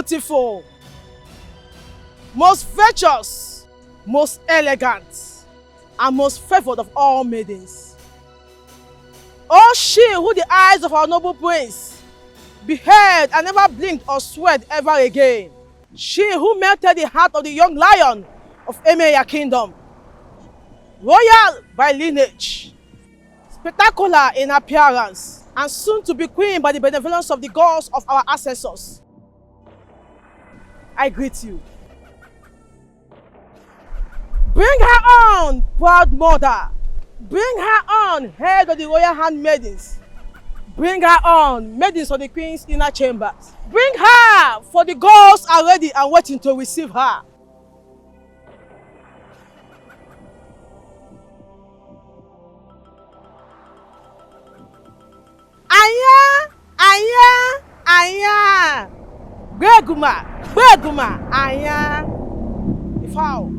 beautiful, most virtuous, most elegant, and most favored of all maidens. O she who the eyes of our noble prince beheld and never blinked or sweat ever again. She who melted the heart of the young lion of Emeya kingdom. Royal by lineage, spectacular in appearance, and soon to be queen by the benevolence of the gods of our ancestors. I greet you. Bring her on, proud mother. Bring her on, head of the royal handmaidens. Bring her on, maidens of the queen's inner chambers. Bring her, for the gods are ready and waiting to receive her. Aya, aya, aya. Beguma, aya. Ifao.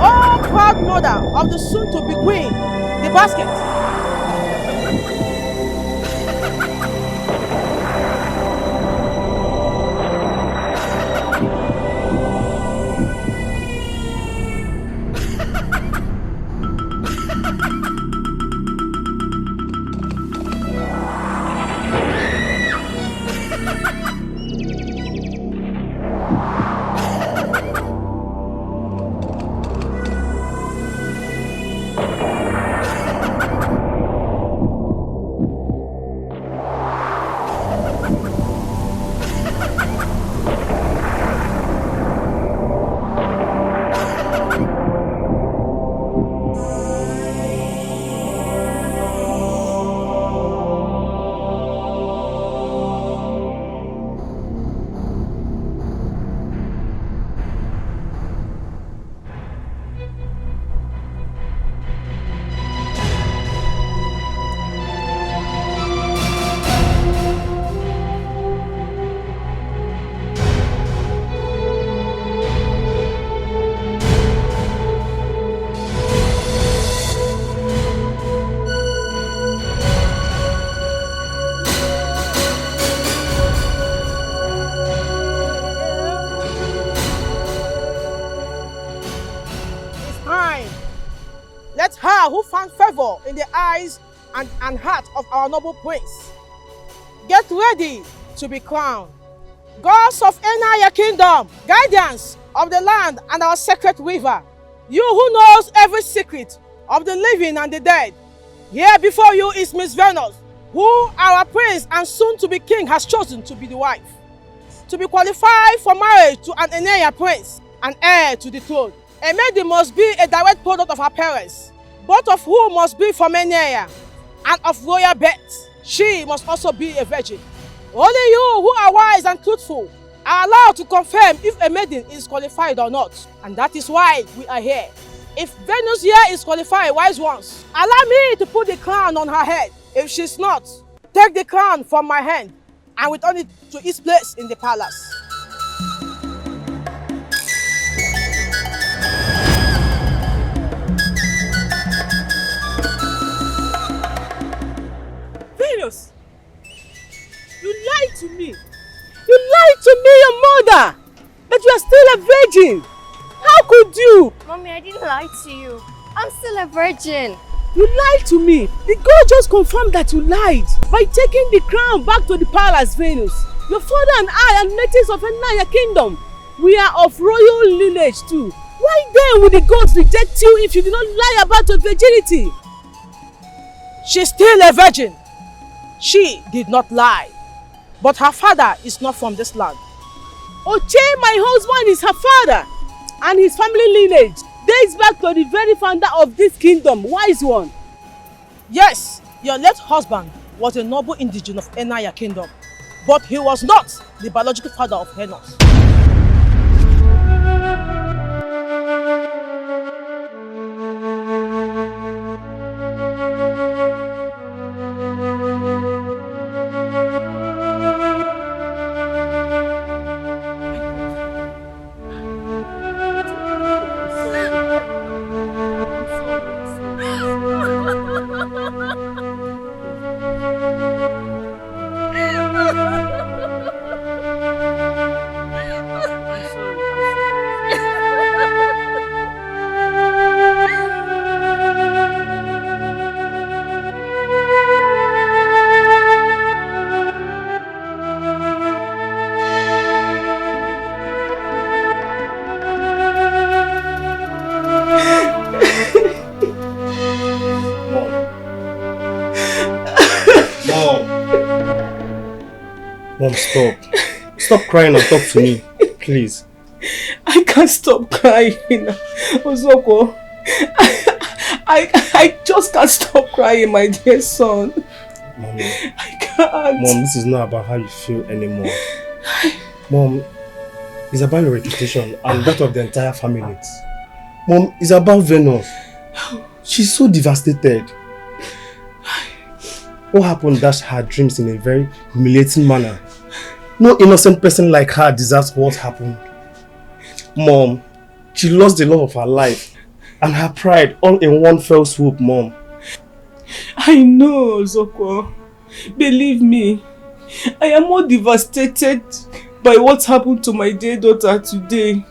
Oh, proud mother of the soon-to-be queen, the basket. Let her who found favor in the eyes and heart of our noble prince get ready to be crowned. Gods of Enaya kingdom, guardians of the land and our sacred river, you who knows every secret of the living and the dead, here before you is Miss Venus, who our prince and soon-to-be king has chosen to be the wife, to be qualified for marriage to an Enaya prince and heir to the throne. A maiden must be a direct product of her parents, both of whom must be from Enaya and of royal birth. She must also be a virgin. Only you who are wise and truthful are allowed to confirm if a maiden is qualified or not. And that is why we are here. If Venus here is qualified, wise ones, allow me to put the crown on her head. If she's not, take the crown from my hand and return it to its place in the palace. Venus, you lied to me. You lied to me, your mother, that you are still a virgin. How could you? Mommy, I didn't lie to you. I'm still a virgin. You lied to me. The God just confirmed that you lied by taking the crown back to the palace, Venus. Your father and I are natives of Enaya kingdom. We are of royal lineage too. Why then would the gods reject you if you did not lie about your virginity? She's still a virgin. She did not lie. But her father is not from this land. Oche, my husband, is her father. And his family lineage dates back to the very founder of this kingdom, wise one. Yes, your late husband was a noble indigene of Enaya kingdom, but he was not the biological father of Henos. Mom, stop. Stop crying and talk to me, please. I can't stop crying. Ozoko, I just can't stop crying, my dear son. Mommy, I can't. Mom, this is not about how you feel anymore. Mom, it's about your reputation and that of the entire family. Mom, it's about Venus. She's so devastated. What happened dashed her dreams in a very humiliating manner. No innocent person like her deserves what happened. Mom, she lost the love of her life and her pride all in one fell swoop, Mom. I know, Zoko. Believe me, I am more devastated by what happened to my dear daughter today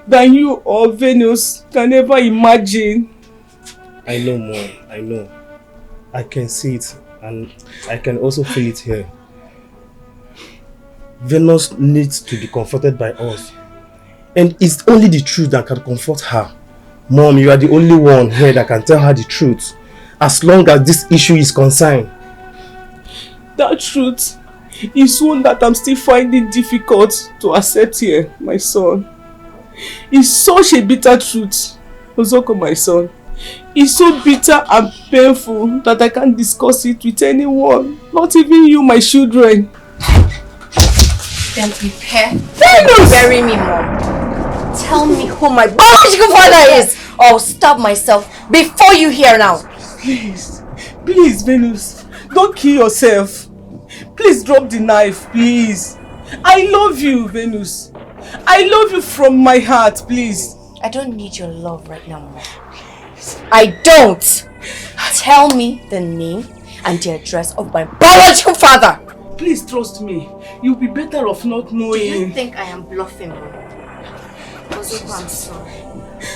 than you or Venus can ever imagine. I know, Mom. I know. I can see it and I can also feel it here. Venus needs to be comforted by us. And it's only the truth that can comfort her. Mom, you are the only one here that can tell her the truth. As long as this issue is concerned. That truth is one that I'm still finding difficult to accept here, my son. It's such a bitter truth, Ozoko, my son. It's so bitter and painful that I can't discuss it with anyone, not even you, my children. Then prepare to bury me, Mom. Tell me who my biological father is, or I'll stab myself before you hear now. Please, please, Venus, don't kill yourself. Please drop the knife, please. I love you, Venus. I love you from my heart, please. I don't need your love right now, Mom. I don't. Tell me the name and the address of my biological father. Please trust me. You'll be better off not knowing. Do you think I am bluffing, Mom? Ozoko, I'm sorry.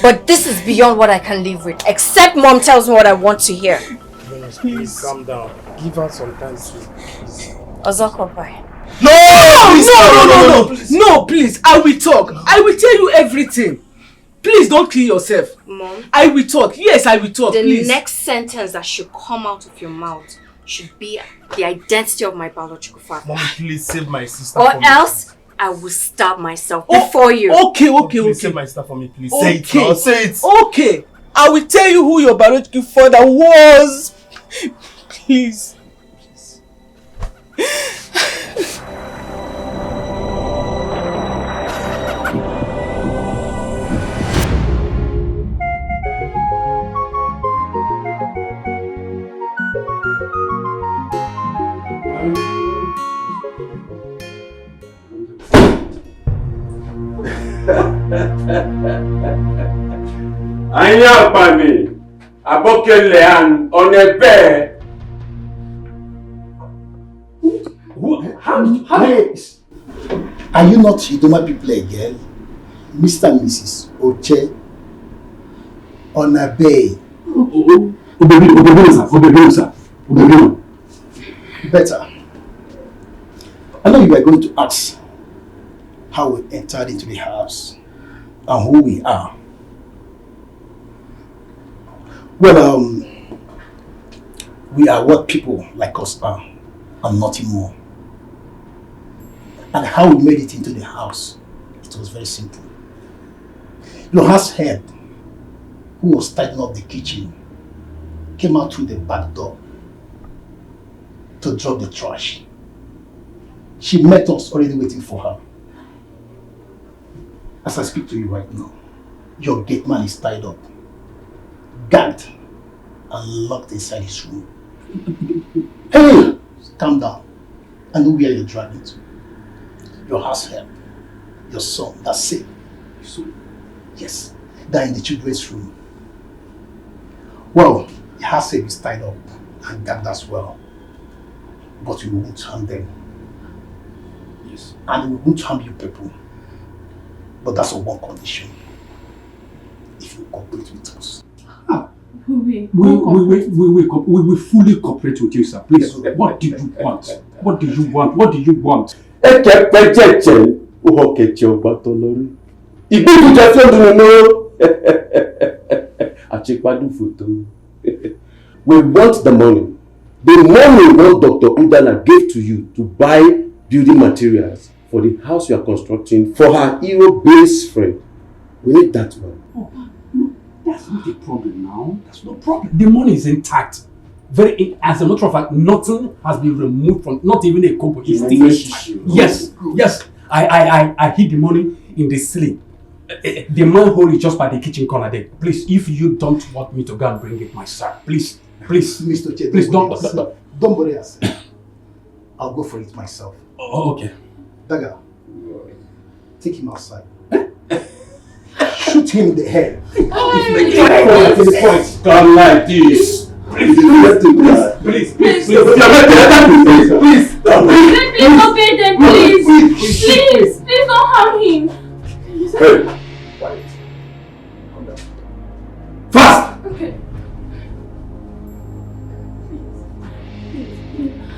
But this is beyond what I can live with. Except Mom tells me what I want to hear. Venus, please calm down. Give her some time to please. Ozoko, bye. No, please. I will talk. I will tell you everything. Please don't kill yourself. Mom. I will talk. Yes, I will talk. The next sentence that should come out of your mouth should be the identity of my biological father. Mommy, please save my sister or for me. else I will stab myself before you. Please save my sister for me, please. Say it now. Say it. Okay. I will tell you who your biological father was. Please. Anya Pami, Abokele and Onebe. Wait. Are you not Idoma people again? Mr. and Mrs. Oche Onabe. Better. I know you are going to ask how we entered into the house and who we are. Well, we are what people like us are and nothing more. And how we made it into the house, it was very simple. Your house head, who was tidying up the kitchen, came out through the back door to drop the trash. She met us already waiting for her. As I speak to you right now, your gate man is tied up, gagged, and locked inside his room. Hey! Calm down. I know where you're driving to. Your house help, your son, that's sick. Yes, they're in the children's room. Well, your house help is tied up and gagged as well. But we won't harm them. Yes. And we won't harm you people. But that's on one condition. If you cooperate with us. We will fully cooperate with you, sir. Please, what do you want? What do you want? What do you want? We want the money. The money what Dr. Udana gave to you to buy building materials for the house we are constructing for her hero-based friend. We need that one. Oh, no, that's not the problem now. That's no problem. The money is intact. As a matter of fact, nothing has been removed from, not even a kobo. It's still intact. Yes, yes. I hid the money in the ceiling. The manhole is just by the kitchen corner there. Please, if you don't want me to go and bring it myself, please, Mr. Che, please don't worry yourself. I'll go for it myself. Oh, okay. Dagger, take him outside. Shoot him in the head. Come like this. Please. Please obey them, please. Please don't harm him. Hey, quiet. Come down. Fast! Okay.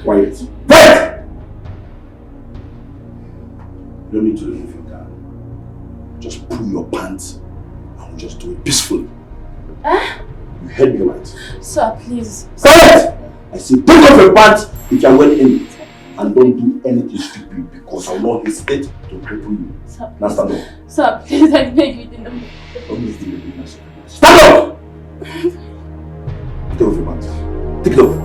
Quiet. Quiet! You don't need to remove your gun. Just pull your pants and we'll just do it peacefully. You heard me right. Sir, please. Quiet! I say take off your pants if you are wearing any. And don't do anything stupid because I will not hesitate to cripple you. Sir, now stand up. Sir, please, I beg you, don't. Stand up! Take off your pants. Take it off.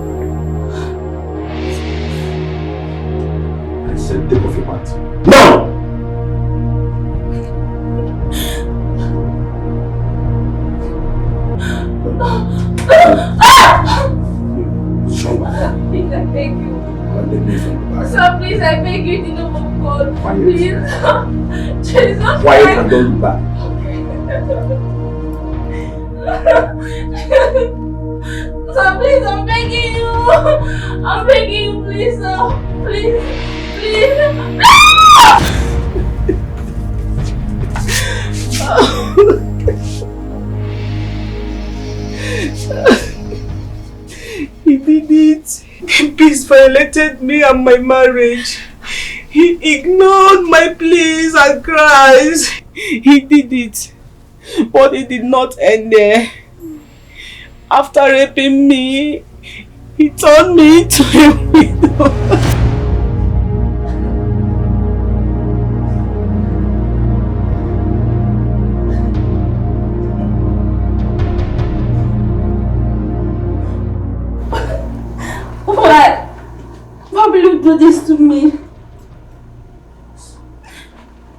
I said take off your pants. Now! What's wrong? Please, I beg you. Sir, please, I beg you, in the name of God. Quiet. Please. Jesus. Quiet and don't look back. Sir, please, I'm begging you. I'm begging you, please, sir. Please. He did it. Peace violated me and my marriage. He ignored my pleas and cries. He did it. But it did not end there. After raping me, he turned me into a widow. Why will you do this to me?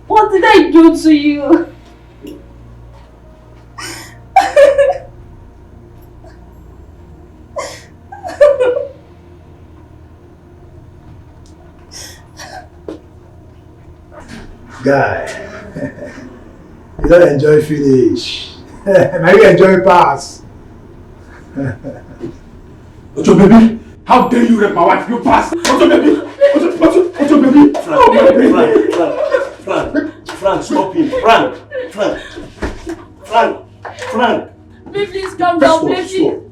What did I do to you? Guy, you don't enjoy finish. Now you enjoy pass. Ocho baby, how dare you rape my wife? You pass. Ocho baby, Ocho baby. Frank, stop him. Frank. Please calm down, please. You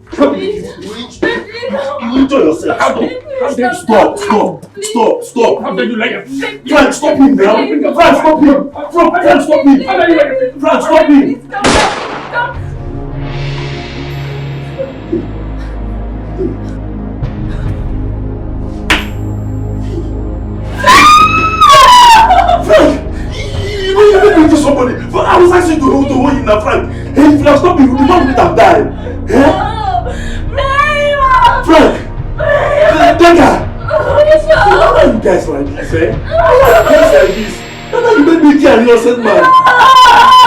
enjoy yourself. How dare you? Stop. How dare you like it? Frank, stop him now. Frank, stop him. Frank, stop him. How dare you like it? Frank, stop him. Please calm down. Frank! You did to somebody. But I was asking to hold him now, Frank. Hey, if you have stopped me, the man would have died. Frank! Dagger! Why are you guys like this, eh? Why are you guys like this? Dagger, you made me kill an innocent man.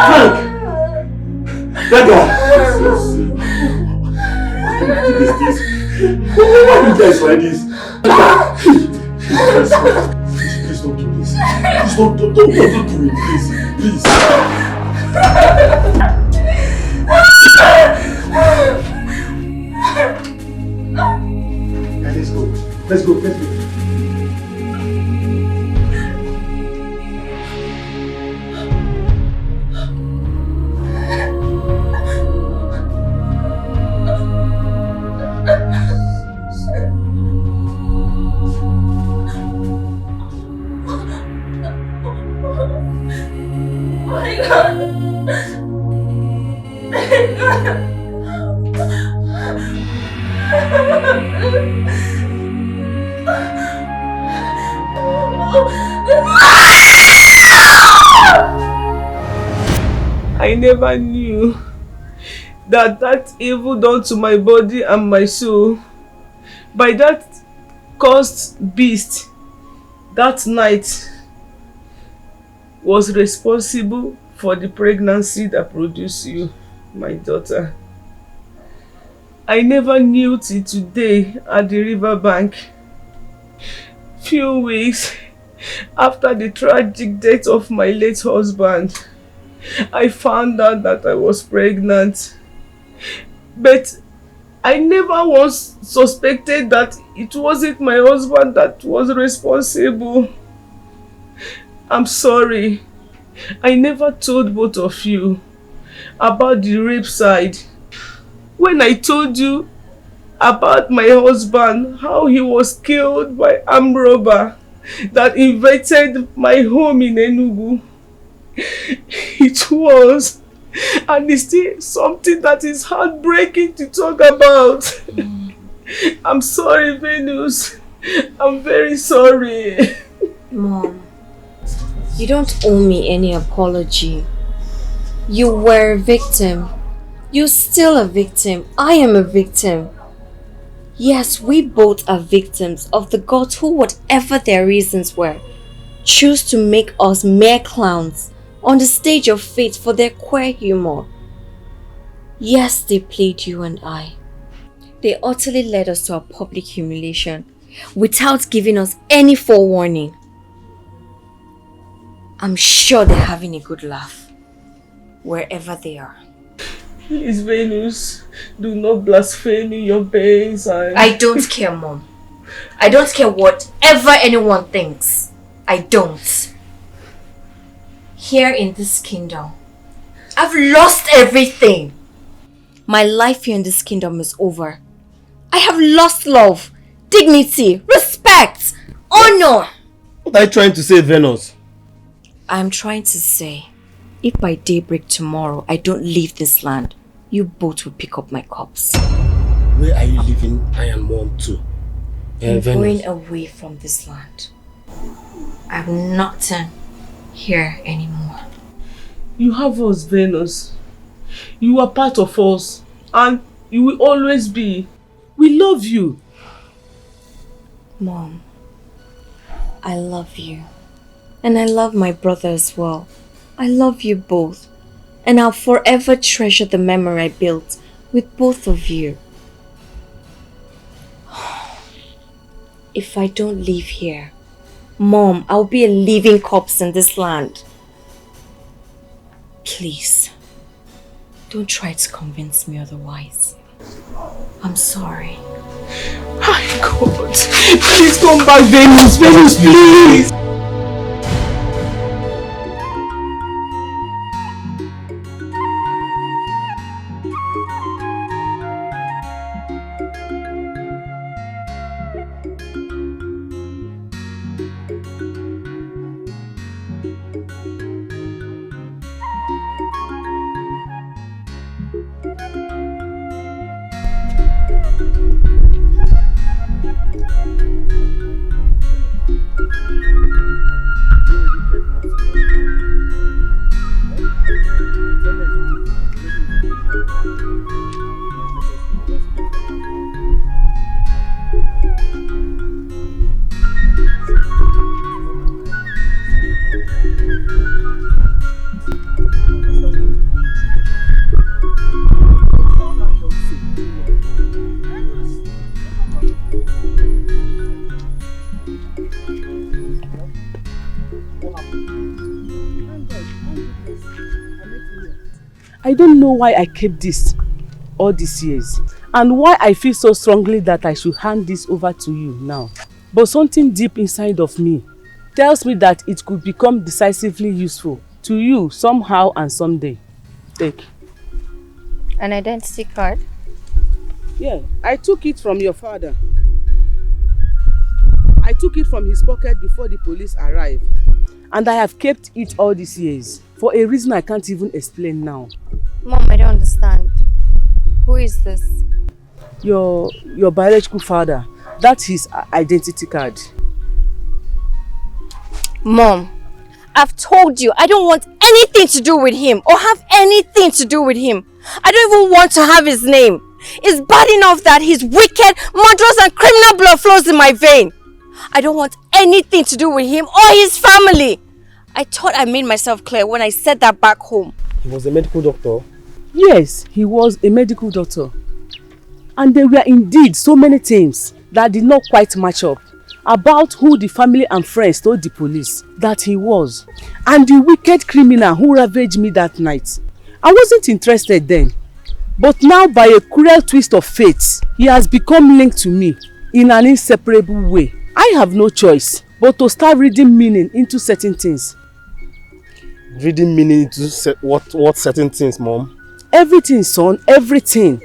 Frank! Dagger! Why are you guys like this? Please don't do this. Please don't do it, please. Let's go. I never knew that evil done to my body and my soul by that cursed beast that night was responsible for the pregnancy that produced you, my daughter. I never knew till today at the riverbank. Few weeks after the tragic death of my late husband, I found out that I was pregnant. But I never once suspected that it wasn't my husband that was responsible. I'm sorry. I never told both of you about the rape side. When I told you about my husband, how he was killed by armed robber that invaded my home in Enugu, it was and it's still something that is heartbreaking to talk about. I'm sorry, Venus. I'm very sorry. Mom, you don't owe me any apology. You were a victim. You're still a victim. I am a victim. Yes, we both are victims of the gods who, whatever their reasons were, choose to make us mere clowns on the stage of fate for their queer humor. Yes, they played you and I. They utterly led us to a public humiliation without giving us any forewarning. I'm sure they're having a good laugh wherever they are. Please, Venus, do not blaspheme your pains and... I don't care, Mom. I don't care whatever anyone thinks. I don't. Here in this kingdom, I've lost everything. My life here in this kingdom is over. I have lost love, dignity, respect, honor. What are you trying to say, Venus? I'm trying to say, if by daybreak tomorrow I don't leave this land, you both will pick up my corpse. Where are you leaving I and Mom to? I'm going away from this land. I'm not here anymore. You have us, Venus. You are part of us, and you will always be. We love you. Mom, I love you. And I love my brother as well. I love you both. And I'll forever treasure the memory I built with both of you. If I don't leave here, Mom, I'll be a living corpse in this land. Please, don't try to convince me otherwise. I'm sorry. My God, please come back, Venus. Venus, please. I don't know why I kept this all these years and why I feel so strongly that I should hand this over to you now. But something deep inside of me tells me that it could become decisively useful to you somehow and someday. Take. An identity card? Yeah, I took it from your father. I took it from his pocket before the police arrived. And I have kept it all these years for a reason I can't even explain now. Mom, I don't understand. Who is this? Your biological father. That's his identity card. Mom, I've told you, I don't want anything to do with him or have anything to do with him. I don't even want to have his name. It's bad enough that his wicked, murderous and criminal blood flows in my vein. I don't want anything to do with him or his family. I thought I made myself clear when I said that back home. He was a medical doctor? Yes, he was a medical doctor. And there were indeed so many things that did not quite match up about who the family and friends told the police that he was. And the wicked criminal who ravaged me that night. I wasn't interested then. But now, by a cruel twist of fate, he has become linked to me in an inseparable way. I have no choice but to start reading meaning into certain things. Reading meaning into what certain things, Mom? Everything, son, everything.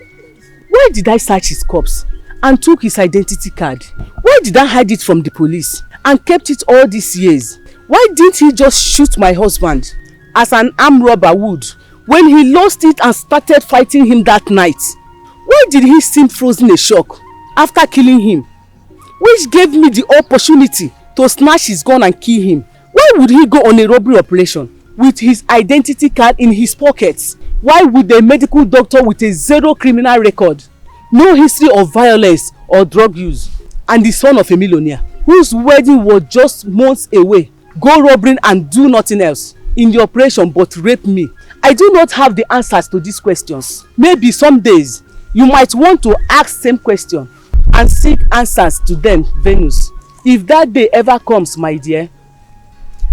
Why did I search his corpse and took his identity card? Why did I hide it from the police and kept it all these years? Why didn't he just shoot my husband as an armed robber would when he lost it and started fighting him that night? Why did he seem frozen in shock after killing him? Which gave me the opportunity to snatch his gun and kill him. Why would he go on a robbery operation with his identity card in his pockets? Why would a medical doctor with a zero criminal record, no history of violence or drug use, and the son of a millionaire whose wedding was just months away, go robbing and do nothing else in the operation but rape me? I do not have the answers to these questions. Maybe some days you might want to ask same question and seek answers to them, Venus. If that day ever comes, my dear,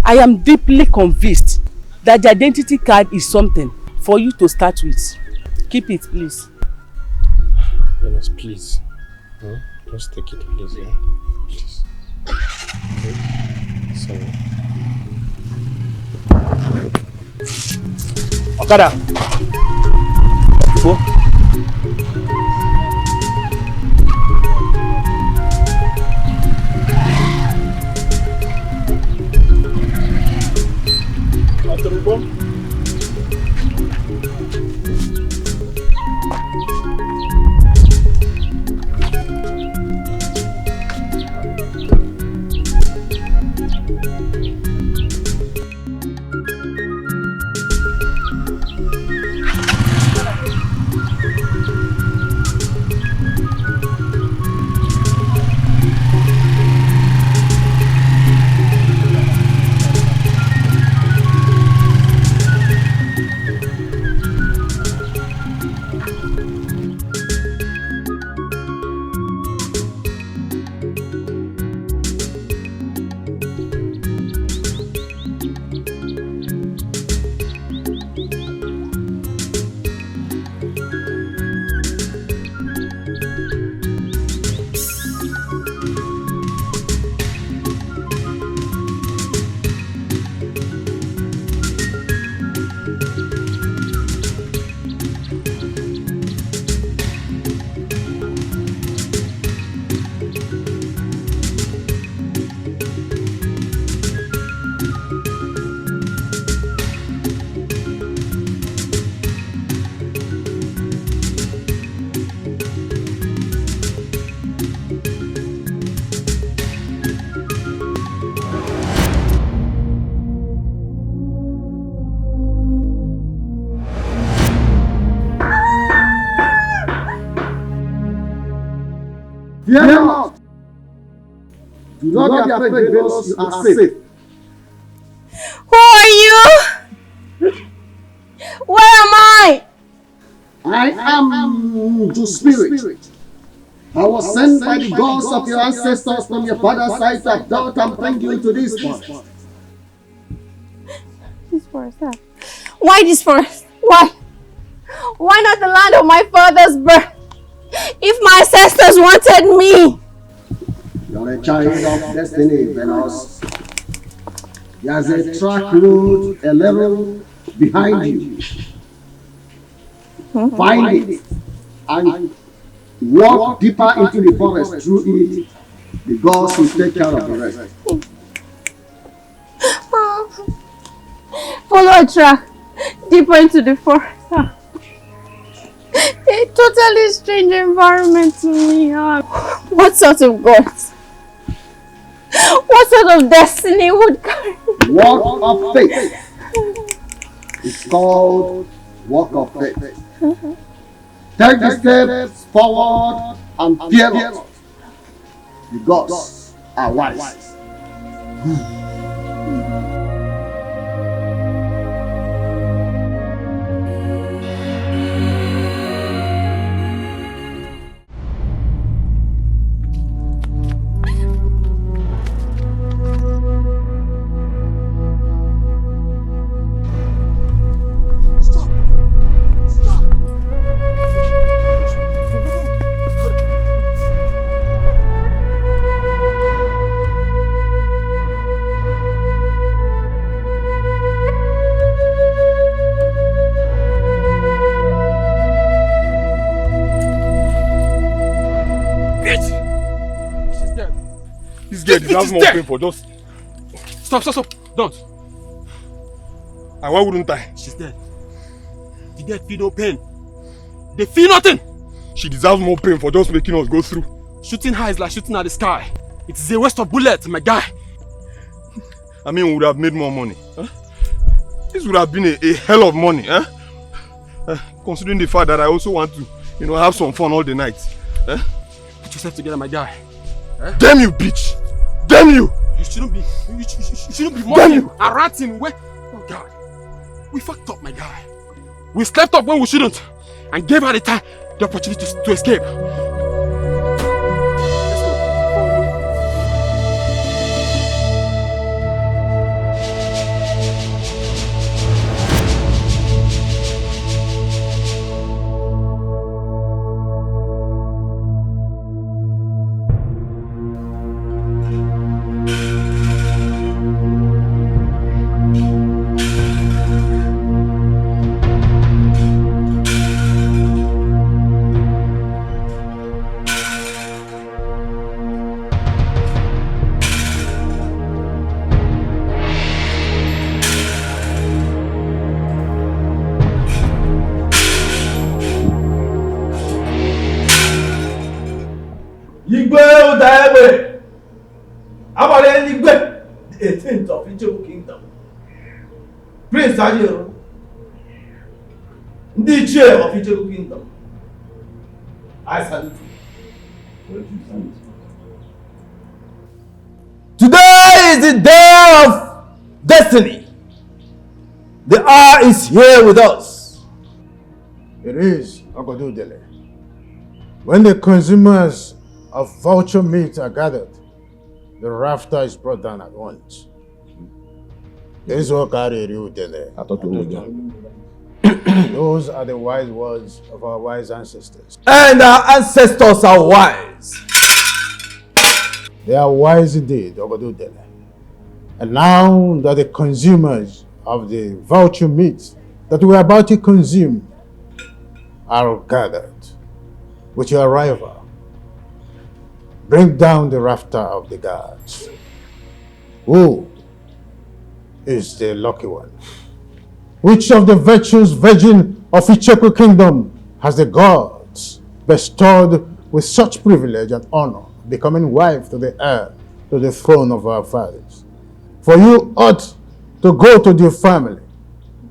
I am deeply convinced that the identity card is something for you to start with. Keep it, please. Venus, please. Just take it, please. Yeah? Please. Okay. Sorry. Okada! Go. Fear not. Do not be afraid, Venus, you are safe. Who are you? Where am I? I am the spirit. I was sent by the gods of your ancestors from your father's side to adopt and bring you to this forest. This forest, huh? Why this forest? Why? Why not the land of my father's birth? If my ancestors wanted me! You are a child of destiny, Venus. There's a track road, a level behind you. Find it and walk deeper into the forest through it. The gods will take care of the rest. Follow a track deeper into the forest. A totally strange environment to me. What sort of gods? What sort of destiny would carry Walk of faith. It's called walk of faith. Take the steps forward and fear not. The gods are wise. That's more painful. Just Stop. Don't. and why wouldn't I? She's dead. The dead feel no pain. They feel nothing. She deserves more pain for just making us go through. Shooting her is like shooting at the sky. It is a waste of bullets, my guy. I mean, we would have made more money. Huh? This would have been a hell of money. Huh? Considering the fact that I also want to, have some fun all the night. Huh? Put yourself together, my guy. Damn you, bitch! Damn you! You shouldn't be. You shouldn't be Damn mocking you! and ranting. Where? Oh God, we fucked up, my guy. We slept up when we shouldn't, and gave her the opportunity to escape. The 18th of Ijebu Kingdom. Prince Ajiro, the chair of Ijebu Kingdom. I salute you. Today is the day of destiny. The hour is here with us. It is Ogodudele. When the consumers of vulture meat are gathered, the rafter is brought down at once. This is what carried you there. Those are the wise words of our wise ancestors. And our ancestors are wise. They are wise indeed, Ogodudele. And now that the consumers of the vulture meat that we are about to consume are gathered, with your arrival, bring down the rafter of the gods. Who is the lucky one? Which of the virtuous virgin of Icheku Kingdom has the gods bestowed with such privilege and honor, becoming wife to the heir to the throne of our fathers? For you ought to go to the family,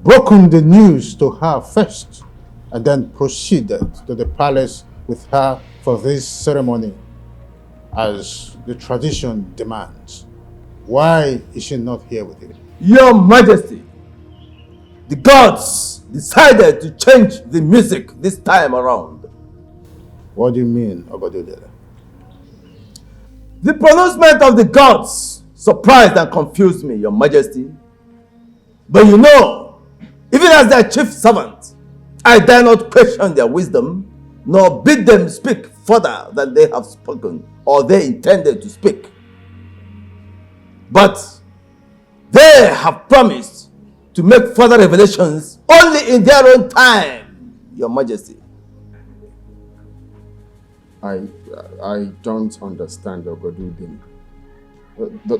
broken the news to her first, and then proceeded to the palace with her for this ceremony, as the tradition demands. Why is she not here with you? Your Majesty, the gods decided to change the music this time around. What do you mean, Ogodudele? The pronouncement of the gods surprised and confused me, Your Majesty. But you know, even as their chief servant, I dare not question their wisdom, nor bid them speak further than they have spoken or they intended to speak. But they have promised to make further revelations only in their own time, Your Majesty. I don't understand, Ogodudele.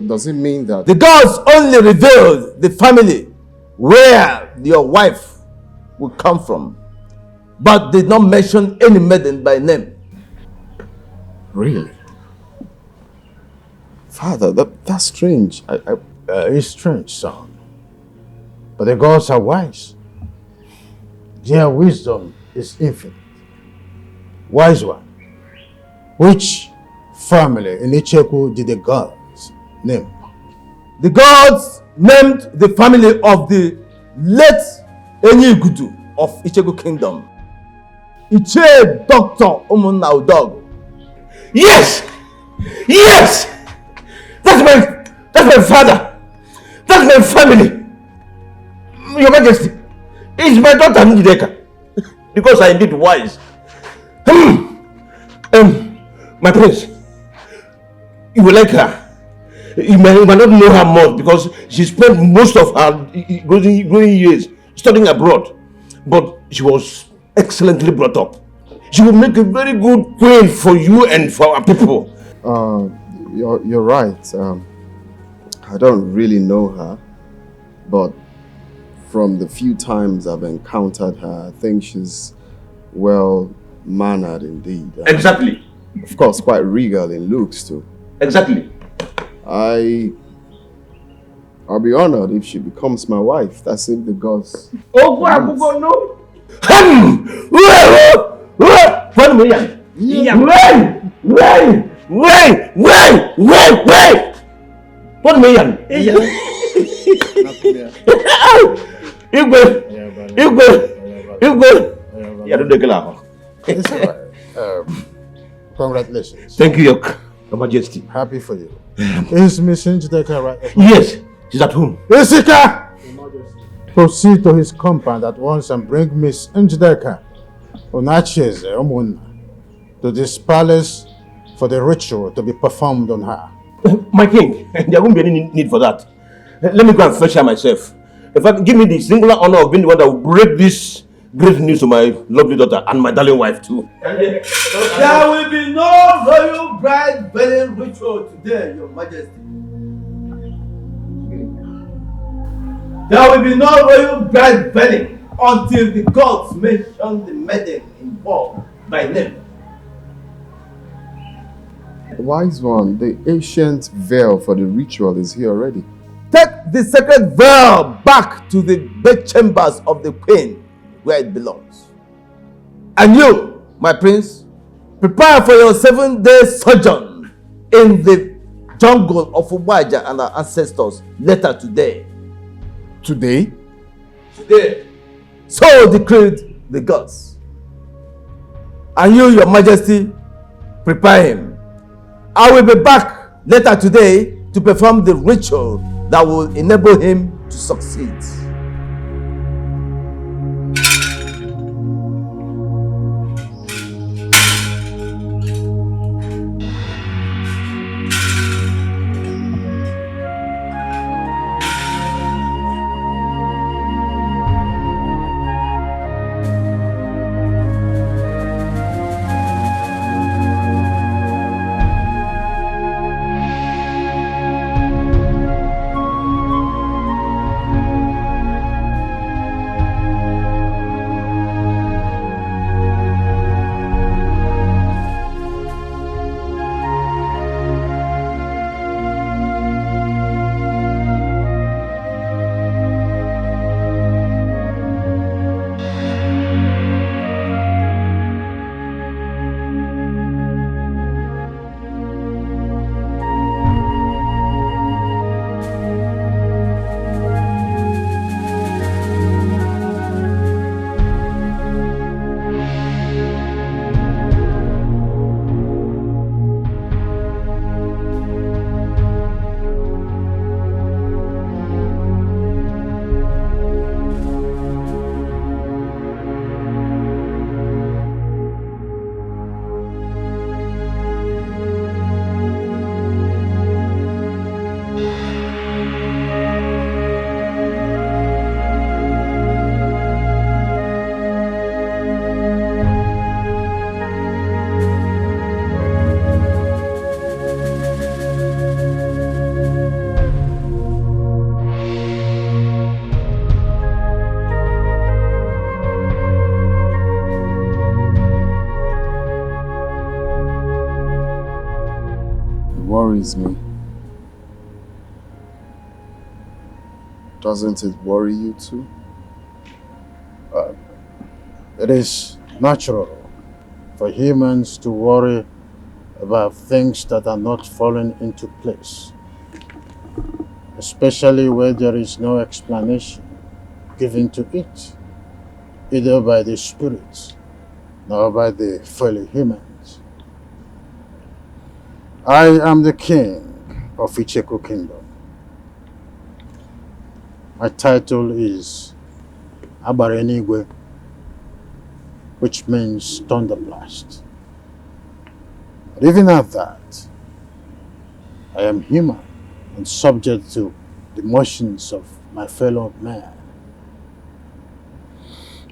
Does it mean that the gods only revealed the family where your wife will come from, but did not mention any maiden by name? Really? Father, that's strange. It's strange, son. But the gods are wise. Their wisdom is infinite. Wise one. Which family in Icheku did the gods name? The gods named the family of the late Enyigudu of Ichegu Kingdom. Iche Dr. Umunnaudog. Yes! Yes! That's my father! That's my family! Your Majesty, it's my daughter Njideka. Because I did wise. My prince, you will like her. You might not know her much because she spent most of her growing years studying abroad. But she was excellently brought up. She will make a very good queen for you and for our people. You're right. I don't really know her, but from the few times I've encountered her, I think she's well-mannered indeed. Exactly. Of course, quite regal in looks too. Exactly. I'll be honored if she becomes my wife. That's if the gods. Oh, go no. What me yan? Congratulations. Thank you, Your Majesty. Happy for you. Is Miss Njideka right? Yes, she's at home. Isika! Proceed to his compound at once and bring Miss Njideka Onacheze Omunna to this palace for the ritual to be performed on her. My king, there won't be any need for that. Let me go and fetch her myself. In fact, give me the singular honor of being the one that will break this great news to my lovely daughter and my darling wife too. There will be no royal bride wedding ritual today, Your Majesty. There will be no royal bride wedding until the gods mention the maiden involved by name. Wise one, the ancient veil for the ritual is here already. Take the sacred veil back to the bedchambers of the queen where it belongs. And you, my prince, prepare for your 7-day sojourn in the jungle of Umaja and our ancestors later today. Today? Today. So decreed the gods. And you, Your Majesty, prepare him. I will be back later today to perform the ritual that will enable him to succeed. Worries me. Doesn't it worry you too? It is natural for humans to worry about things that are not falling into place, especially where there is no explanation given to it, either by the spirits nor by the fellow humans. I am the king of Icheku Kingdom. My title is Abarenigwe, which means thunderblast. But even at that, I am human and subject to the motions of my fellow man.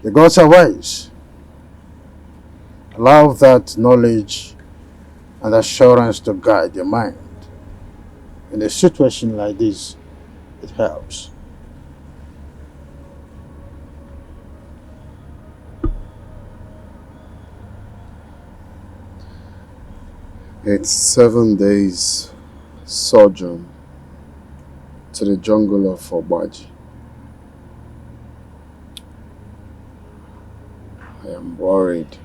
The gods are wise. Allow that knowledge and assurance to guide your mind. In a situation like this, it helps. It's 7 days sojourn to the jungle of Obaji. I am worried.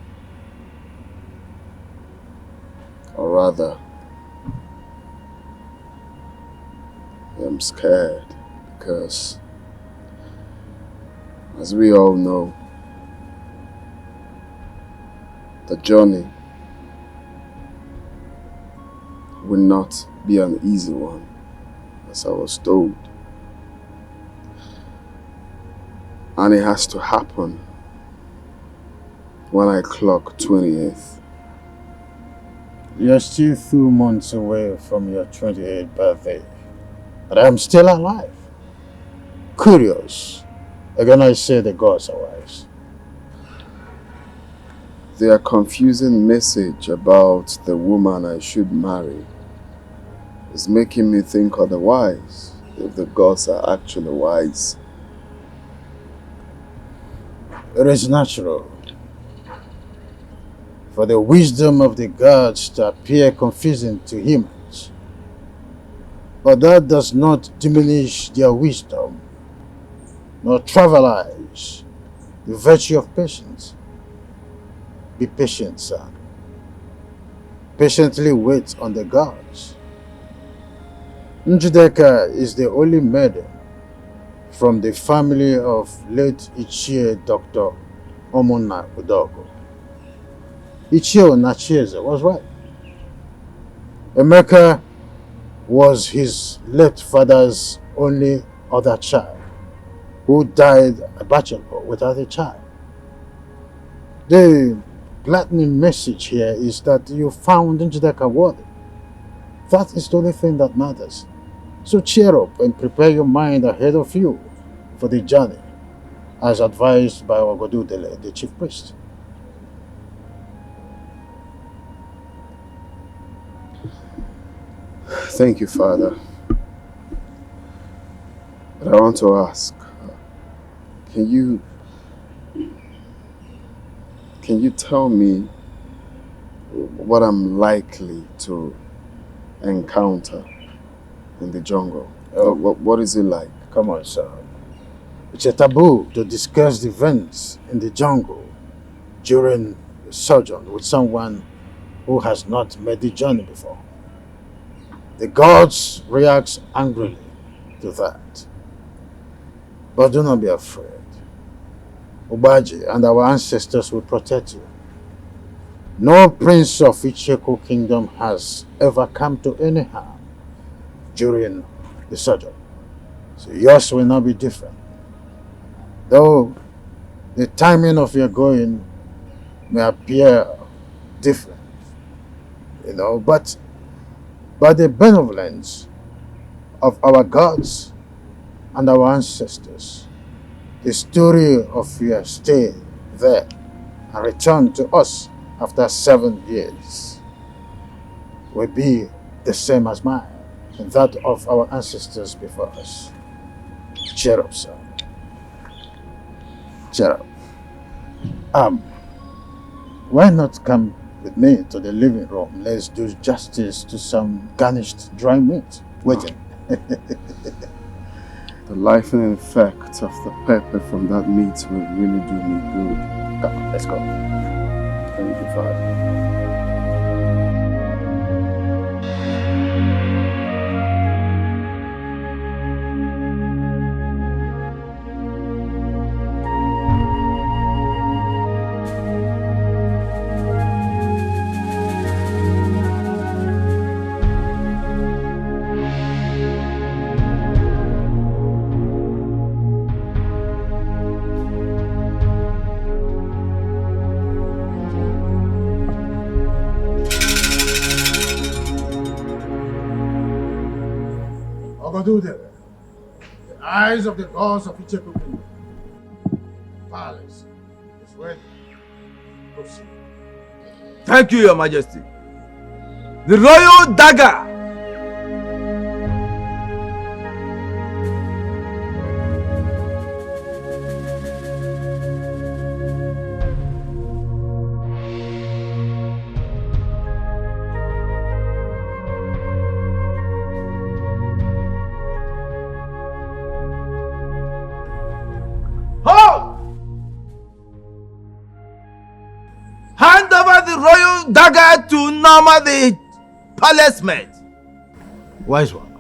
Or rather, I am scared because, as we all know, the journey will not be an easy one, as I was told. And it has to happen when I clock 28th. You're still 2 months away from your 28th birthday, but I'm still alive. Curious. Again, I say the gods are wise. Their confusing message about the woman I should marry is making me think otherwise, if the gods are actually wise. It is natural for the wisdom of the gods to appear confusing to humans, but that does not diminish their wisdom, nor trivialize the virtue of patience. Be patient, son. Patiently wait on the gods. Njideka is the only maiden from the family of late Ichie Dr. Omona Udogo. Ichie Onachieze was right. Emeka was his late father's only other child, who died a bachelor without a child. The gladdening message here is that you found Njideka worthy. That is the only thing that matters. So cheer up and prepare your mind ahead of you for the journey, as advised by Ogodudele, the chief priest. Thank you, Father. But I want to ask, can you tell me what I'm likely to encounter in the jungle? What is it like? Come on, son. It's a taboo to discuss the events in the jungle during the sojourn with someone who has not made the journey before. The gods react angrily to that. But do not be afraid. Obaji and our ancestors will protect you. No prince of Icheku Kingdom has ever come to any harm during the sojourn. So yours will not be different. Though the timing of your going may appear different, but by the benevolence of our gods and our ancestors, the story of your stay there and return to us after 7 years will be the same as mine and that of our ancestors before us. Cheer up, son. Cheer up. Why not come with me to the living room? Let's do justice to some garnished dry meat waiting. The life-and effect of the pepper from that meat will really do me good. Come on, let's go. Thank you, Father. The eyes of the gods of Icheku Kingdom. Palace is ready. Proceed. Thank you, Your Majesty. The royal dagger. Hand over the royal dagger to Norma the palace maid. Wise one.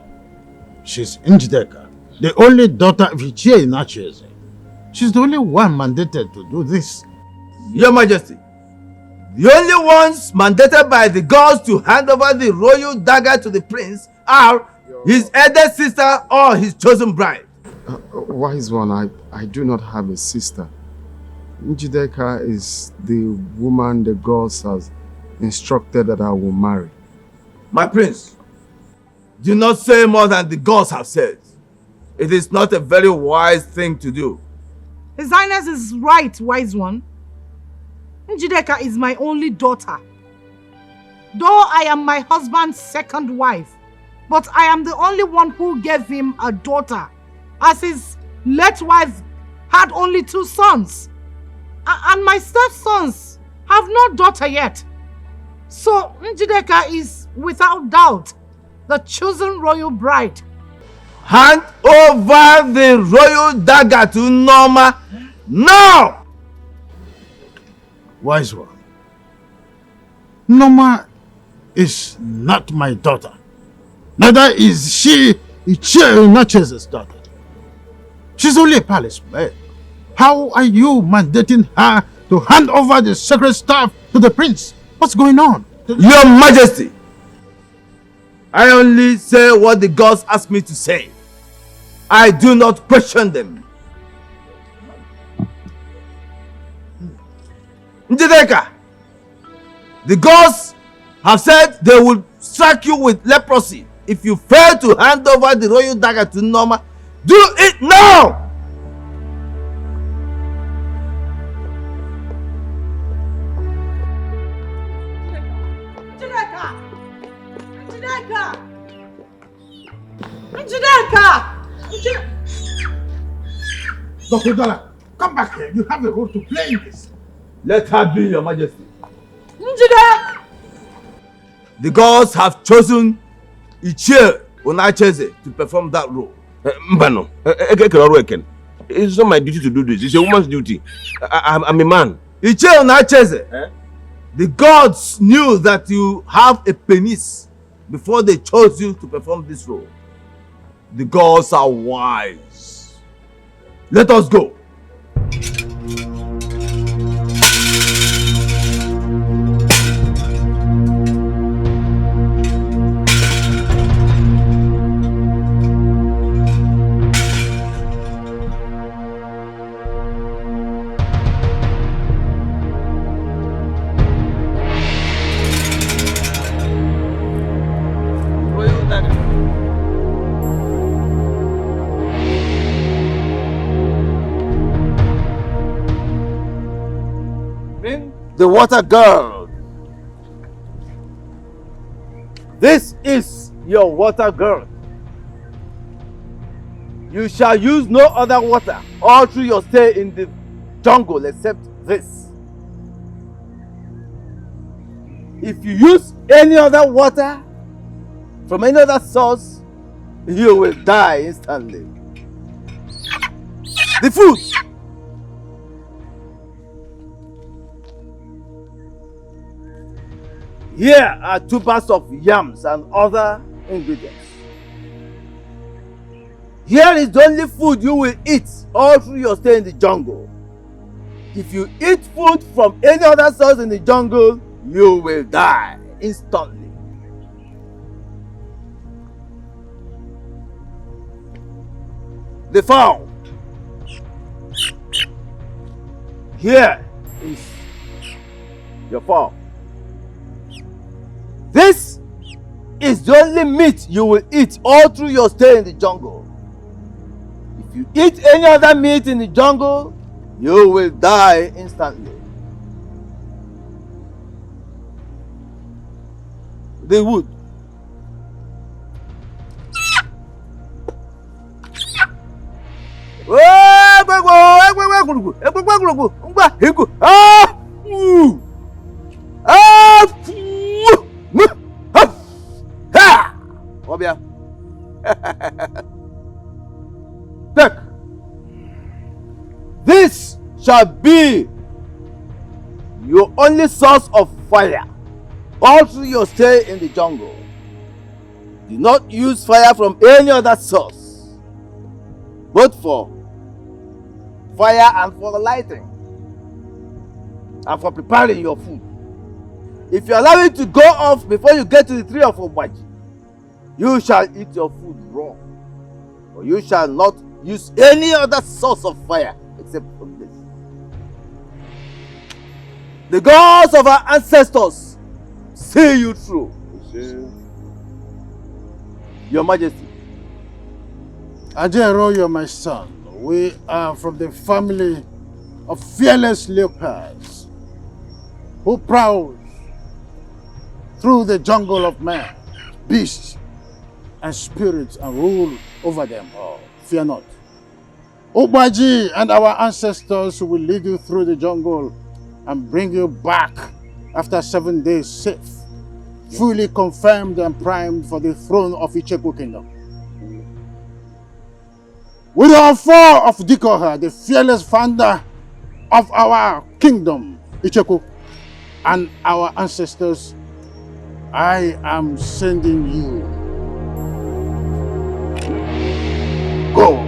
She's Njideka, the only daughter of Ichie Inacheze. She's the only one mandated to do this. Your Majesty, the only ones mandated by the gods to hand over the royal dagger to the prince are his elder sister or his chosen bride. Wise one, I do not have a sister. Njideka is the woman the gods has instructed that I will marry. My prince, do not say more than the gods have said. It is not a very wise thing to do. His Highness is right, wise one. Njideka is my only daughter. Though I am my husband's second wife, but I am the only one who gave him a daughter, as his late wife had only 2 sons. And my stepsons have no daughter yet. So Njideka is, without doubt, the chosen royal bride. Hand over the royal dagger to Norma now! Wise one. Norma is not my daughter. Neither is she Ichie Inacheze's daughter. She's only a palace maid. How are you mandating her to hand over the sacred staff to the prince? What's going on? Your Majesty, I only say what the gods ask me to say. I do not question them. Njideka, the gods have said they will strike you with leprosy if you fail to hand over the royal dagger to Norma. Do it now! Dr. Dollar, come back here. You have a role to play in this. Let her be, Your Majesty. Njideka! The gods have chosen Ichie Inacheze to perform that role. Mbano, it's not my duty to do this. It's a woman's duty. I'm a man. Ichie Inacheze, the gods knew that you have a penis before they chose you to perform this role. The gods are wise. Let us go. The water girl. This is your water girl. You shall use no other water all through your stay in the jungle except this. If you use any other water from any other source, you will die instantly. The food! Here are 2 bags of yams and other ingredients. Here is the only food you will eat all through your stay in the jungle. If you eat food from any other source in the jungle, you will die instantly. The fowl. Here is your fowl. This is the only meat you will eat all through your stay in the jungle. If you eat any other meat in the jungle, you will die instantly. The wood. Take. This shall be your only source of fire all through your stay in the jungle. Do not use fire from any other source, both for fire and for lighting and for preparing your food. If you allow it to go off before you get to the tree of Obaji, you shall eat your food raw, or you shall not use any other source of fire except from this. The gods of our ancestors see you through. Your Majesty. Ajero, you're my son. We are from the family of fearless leopards who prowl through the jungle of man, beasts, and spirits and rule over them all. Fear not. Obaji and our ancestors will lead you through the jungle and bring you back after 7 days safe, fully confirmed and primed for the throne of Icheku Kingdom. With our four of Dikoha, the fearless founder of our kingdom, Icheku, and our ancestors, I am sending you. Go.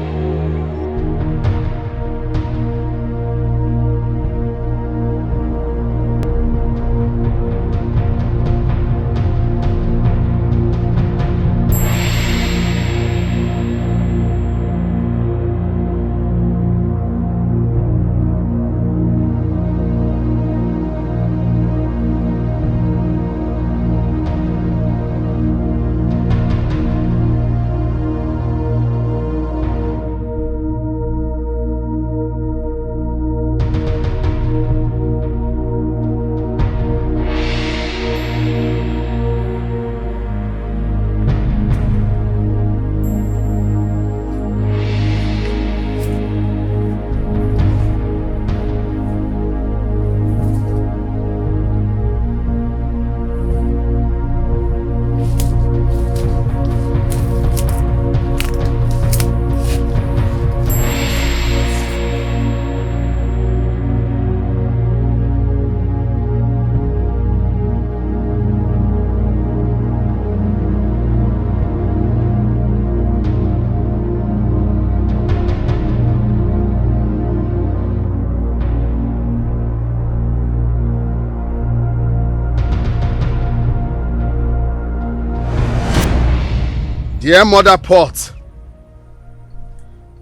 Dear Mother Pot,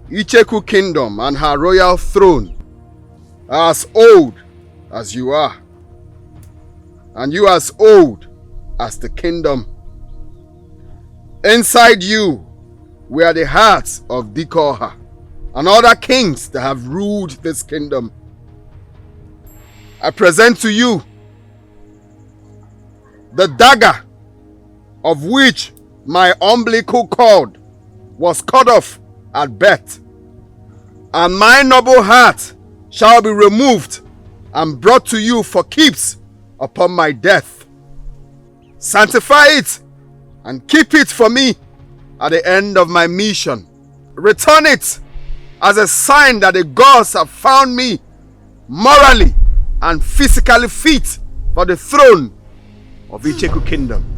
Icheku Kingdom and her royal throne are as old as you are, and you as old as the kingdom. Inside you were the hearts of Dikoha and other kings that have ruled this kingdom. I present to you the dagger of which my umbilical cord was cut off at birth, and my noble heart shall be removed and brought to you for keeps upon my death. Sanctify it and keep it for me at the end of my mission. Return it as a sign that the gods have found me morally and physically fit for the throne of Icheku Kingdom.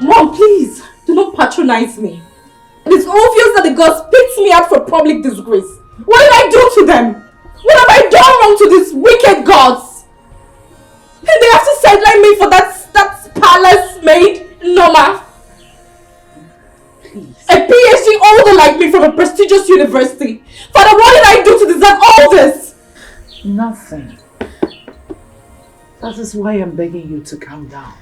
Mom, please, do not patronize me. It is obvious that the gods picked me out for public disgrace. What did I do to them? What have I done wrong to these wicked gods? And they have to sideline me for that palace maid, Norma. Please. A PhD holder like me from a prestigious university. Father, what did I do to deserve all this? Nothing. That is why I'm begging you to calm down.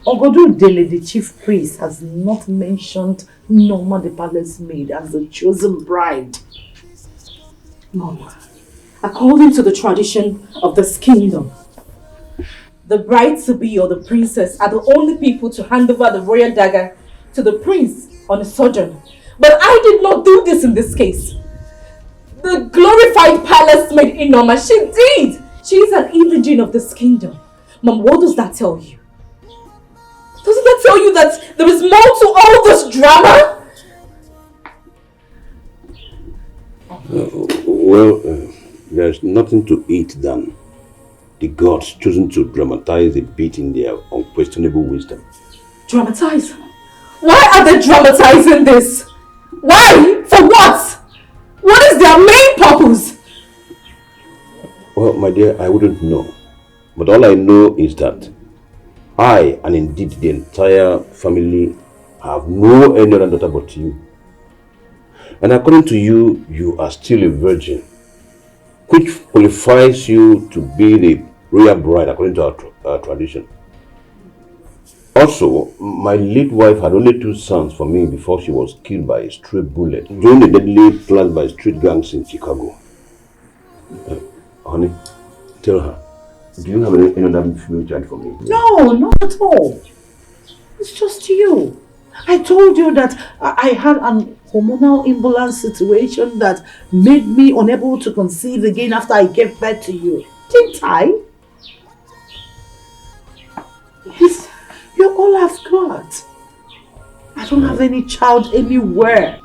Ogodu Dele, the chief priest, has not mentioned Norma the palace maid as the chosen bride. Mom, according to the tradition of this kingdom, the bride-to-be or the princess are the only people to hand over the royal dagger to the prince on a sojourn. But I did not do this in this case. The glorified palace maid in Norma, she did! She is an indigene of this kingdom. Mom, what does that tell you? Doesn't that tell you that there is more to all this drama? There's nothing to eat than the gods choosing to dramatize a bit in their unquestionable wisdom. Dramatize? Why are they dramatizing this? Why? For what? What is their main purpose? Well, my dear, I wouldn't know. But all I know is that I, and indeed the entire family, have no any other daughter but you. And according to you, you are still a virgin, which qualifies you to be the royal bride according to our tradition. Also, my late wife had only 2 sons for me before she was killed by a stray bullet during the deadly planned by street gangs in Chicago. Honey, tell her, do you have any other female child for me? No, not at all. It's just you. I told you that I had an hormonal imbalance situation that made me unable to conceive again after I gave birth to you. Didn't I? Yes, you're all I've got. I don't have any child anywhere.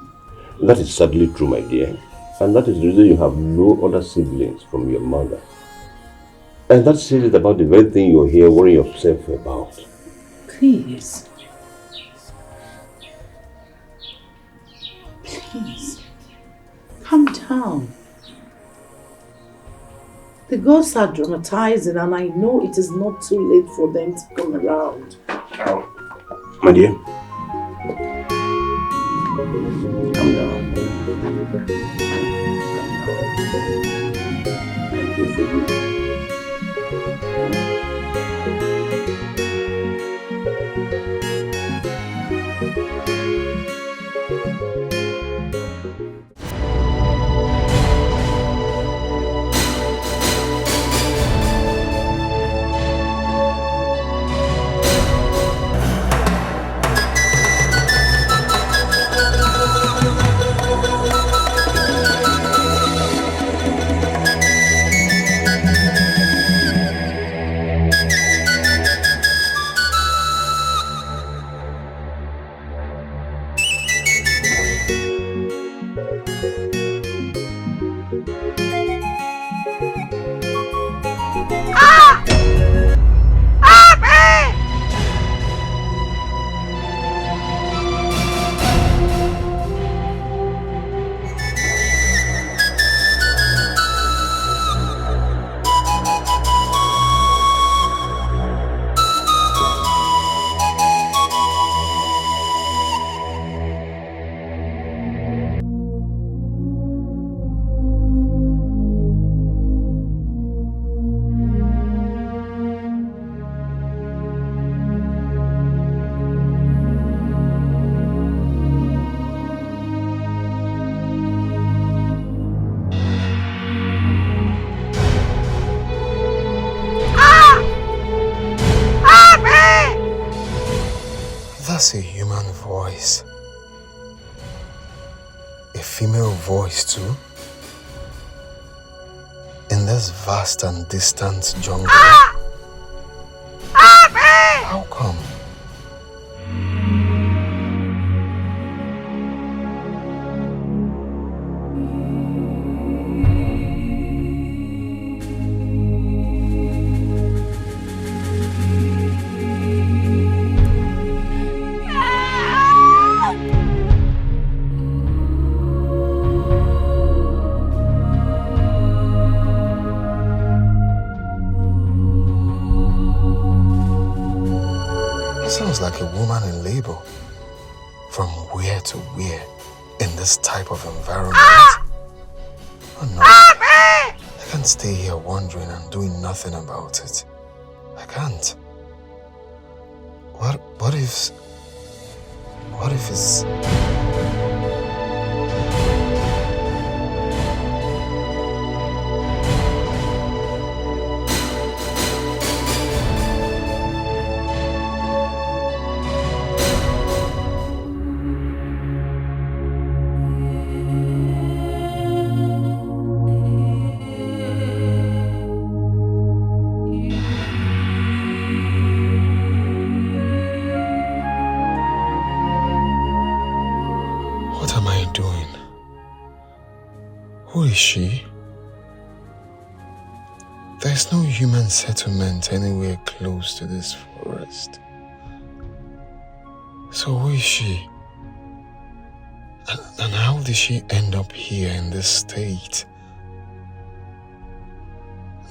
That is sadly true, my dear. And that is the reason you have no other siblings from your mother. And that says it about the very thing you're here worrying yourself about. Please. Please. Calm down. The gods are dramatizing and I know it is not too late for them to come around. My dear, calm down. That's a human voice. A female voice too. In this vast and distant jungle. How come? Sounds like a woman in labor. From where to where in this type of environment? Oh no, I can't stay here wondering and doing nothing about it. I can't. What if it's... Who is she? There's no human settlement anywhere close to this forest. So who is she? And how did she end up here in this state?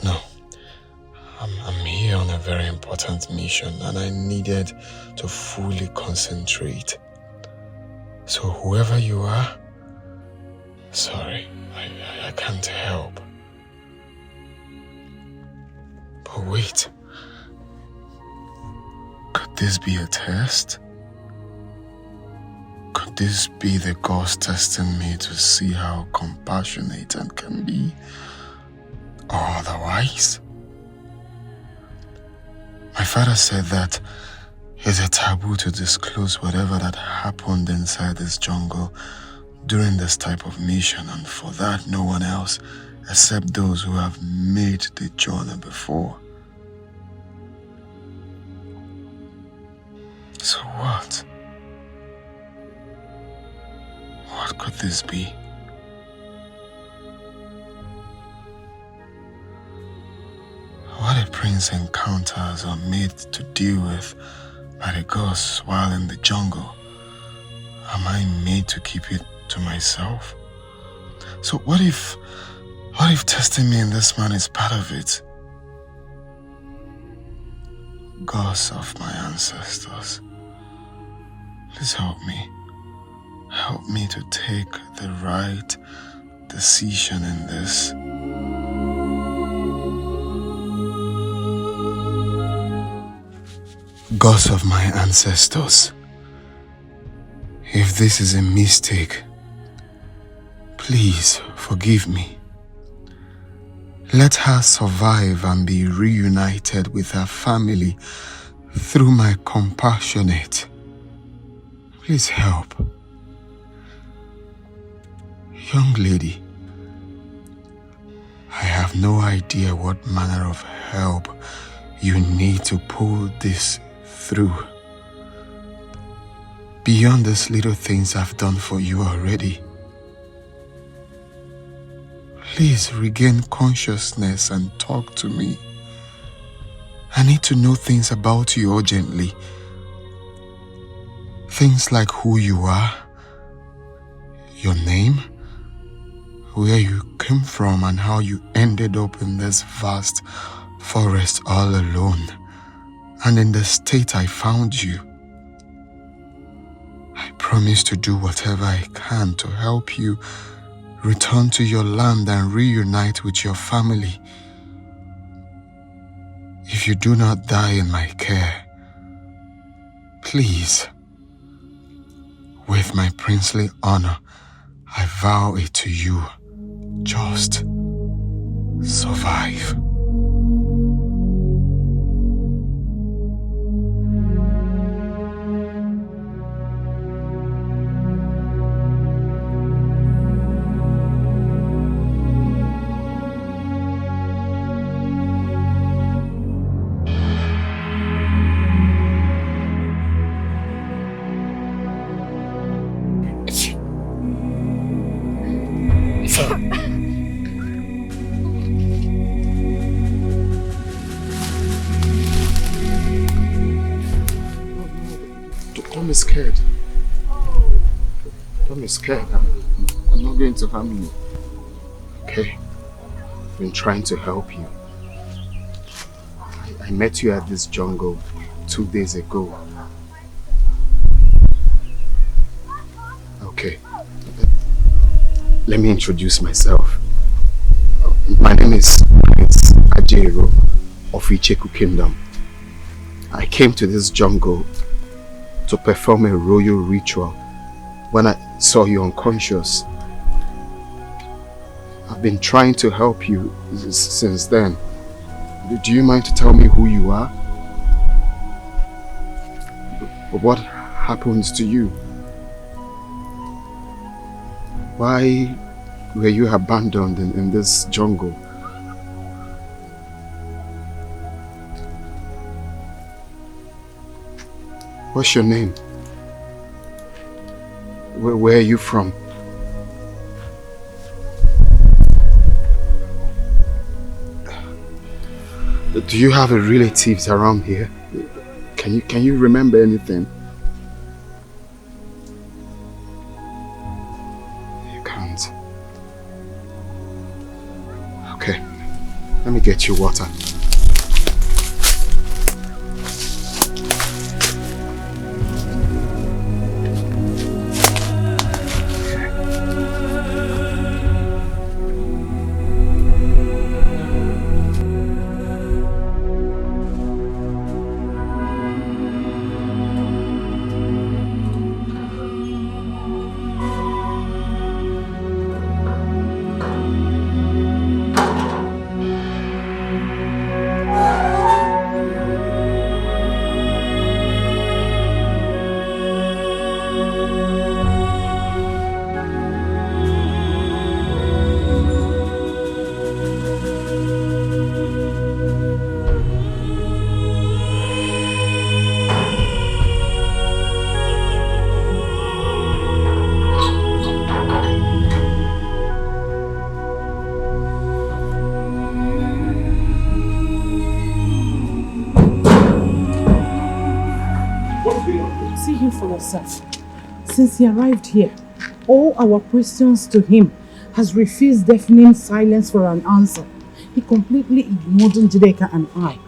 No, I'm here on a very important mission and I needed to fully concentrate. So whoever you are, sorry, I can't help. But wait, could this be a test? Could this be the gods testing me to see how compassionate I can be? Or otherwise? My father said that it's a taboo to disclose whatever that happened inside this jungle during this type of mission, and for that no one else except those who have made the journey before. So what? What could this be? What a prince encounters are made to deal with by the gods while in the jungle. Am I made to keep it to myself? So what if testing me in this man is part of it? Gods of my ancestors, please help me. Help me to take the right decision in this. Gods of my ancestors, if this is a mistake, please forgive me. Let her survive and be reunited with her family through my compassionate. Please help. Young lady, I have no idea what manner of help you need to pull this through. Beyond these little things I've done for you already. Please regain consciousness and talk to me. I need to know things about you urgently. Things like who you are, your name, where you came from and how you ended up in this vast forest all alone and in the state I found you. I promise to do whatever I can to help you return to your land and reunite with your family. If you do not die in my care, please, with my princely honor, I vow it to you, just survive. Don't be scared. Don't be scared. I'm not going to harm you. Okay? I've been trying to help you. I met you at this jungle 2 days ago. Okay. Let me introduce myself. My name is Prince Ajero of Icheku Kingdom. I came to this jungle to perform a royal ritual when I saw you unconscious. I've been trying to help you since then. Do you mind to tell me who you are? What happens to you? Why were you abandoned in this jungle? What's your name? Where are you from? Do you have relatives around here? Can you remember anything? You can't. Okay. Let me get you water. Since he arrived here, all our questions to him has refused deafening silence for an answer. He completely ignored Njideka and I.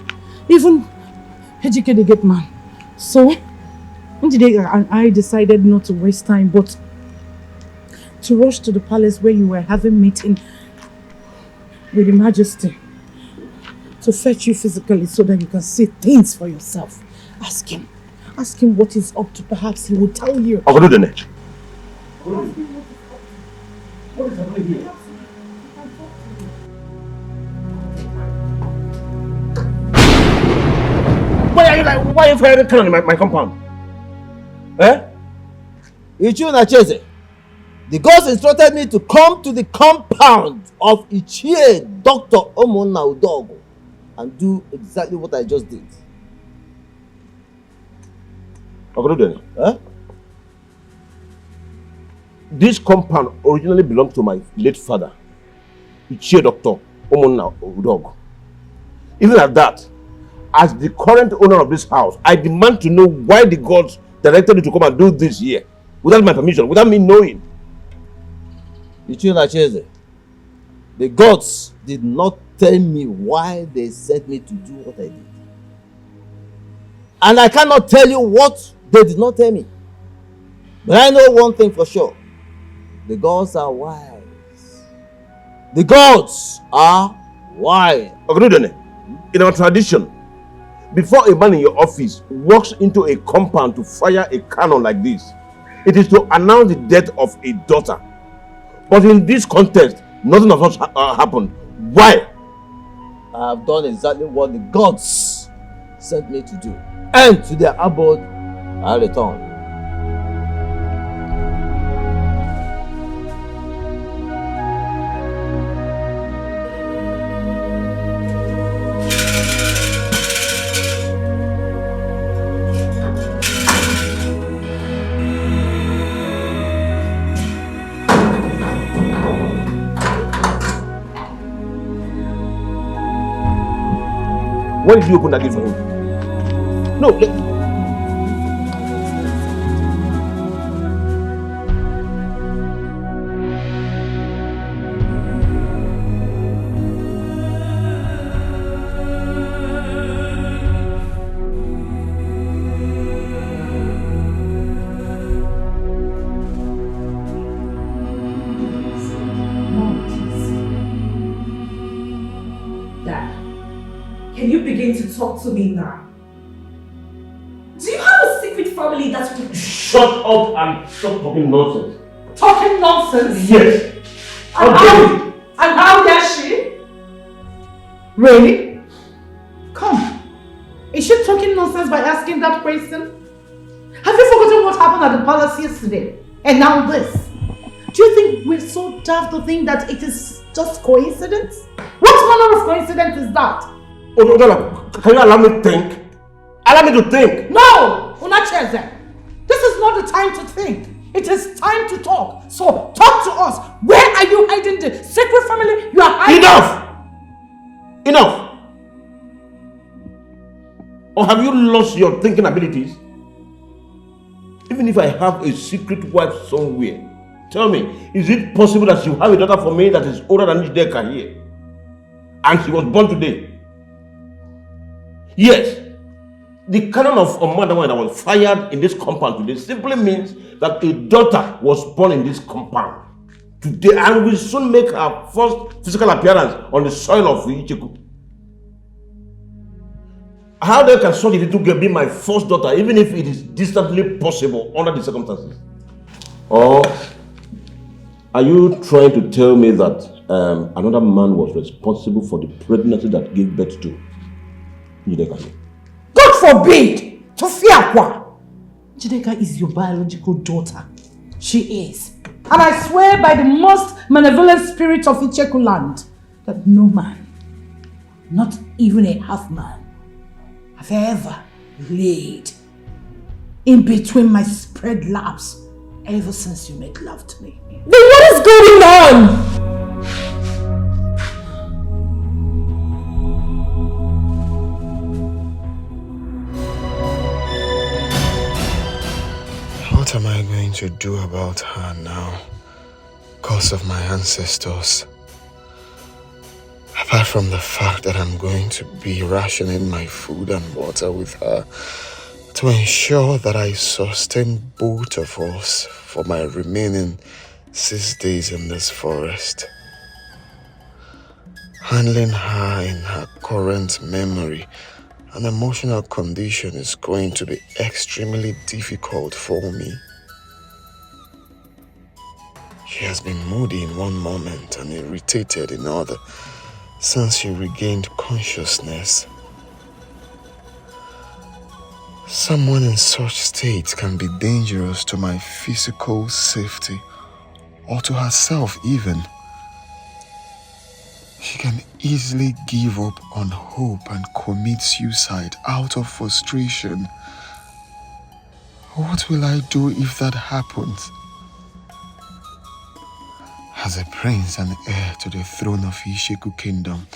Even Ejike the gate man. So, Njideka and I decided not to waste time but to rush to the palace where you were having meeting with the Majesty to fetch you physically so that you can see things for yourself. Ask him what he's up to. Perhaps he will tell you. I'll go to the net. What is happening here? Why are you firing a cannon in my compound? Eh? Ichie Nacheze, the gods instructed me to come to the compound of Ichie Dr. Omona Udogo and do exactly what I just did. Huh? This compound originally belonged to my late father, Ichie Dr. Omona Udogo. Even at that, as the current owner of this house, I demand to know why the gods directed you to come and do this here, without my permission, without me knowing. Ichie Nacheze, the gods did not tell me why they sent me to do what I did. And I cannot tell you what they did not tell me. But I know one thing for sure. The gods are wise. The gods are wise. In our tradition, before a man in your office walks into a compound to fire a cannon like this, it is to announce the death of a daughter. But in this context, nothing of such happened. Why? I have done exactly what the gods sent me to do. And to their abode, I return. Why did you open that gate for him? No, talk to me now? Do you have a secret family that you... Shut up and stop talking nonsense. Talking nonsense? Yes. And how dare she? Really? Come. Is she talking nonsense by asking that question? Have you forgotten what happened at the palace yesterday? And now this? Do you think we're so daft to think that it is just coincidence? What manner of coincidence is that? Oh, can you allow me to think? Allow me to think. No! Unacheze. This is not the time to think. It is time to talk. So talk to us. Where are you hiding the secret family you are hiding? Enough! Enough! Or have you lost your thinking abilities? Even if I have a secret wife somewhere, tell me, is it possible that you have a daughter for me that is older than Njideka here? And she was born today? Yes. The cannon of a mother that was fired in this compound today simply means that a daughter was born in this compound today and will soon make her first physical appearance on the soil of Icheku. How then can such a little girl be my first daughter, even if it is distantly possible under the circumstances? Or are you trying to tell me that another man was responsible for the pregnancy that gave birth to Njideka? God forbid! Tofiakwa! Njideka is your biological daughter. She is. And I swear by the most malevolent spirit of Icheku land that no man, not even a half man, have ever laid in between my spread laps ever since you made love to me. Then what is going on? What am I going to do about her now? Because of my ancestors. Apart from the fact that I'm going to be rationing my food and water with her to ensure that I sustain both of us for my remaining 6 days in this forest. Handling her in her current memory and emotional condition is going to be extremely difficult for me. She has been moody in one moment and irritated in other since she regained consciousness. Someone in such state can be dangerous to my physical safety or to herself even. She can easily give up on hope and commit suicide out of frustration. What will I do if that happens? As a prince and heir to the throne of Isheku Kingdom,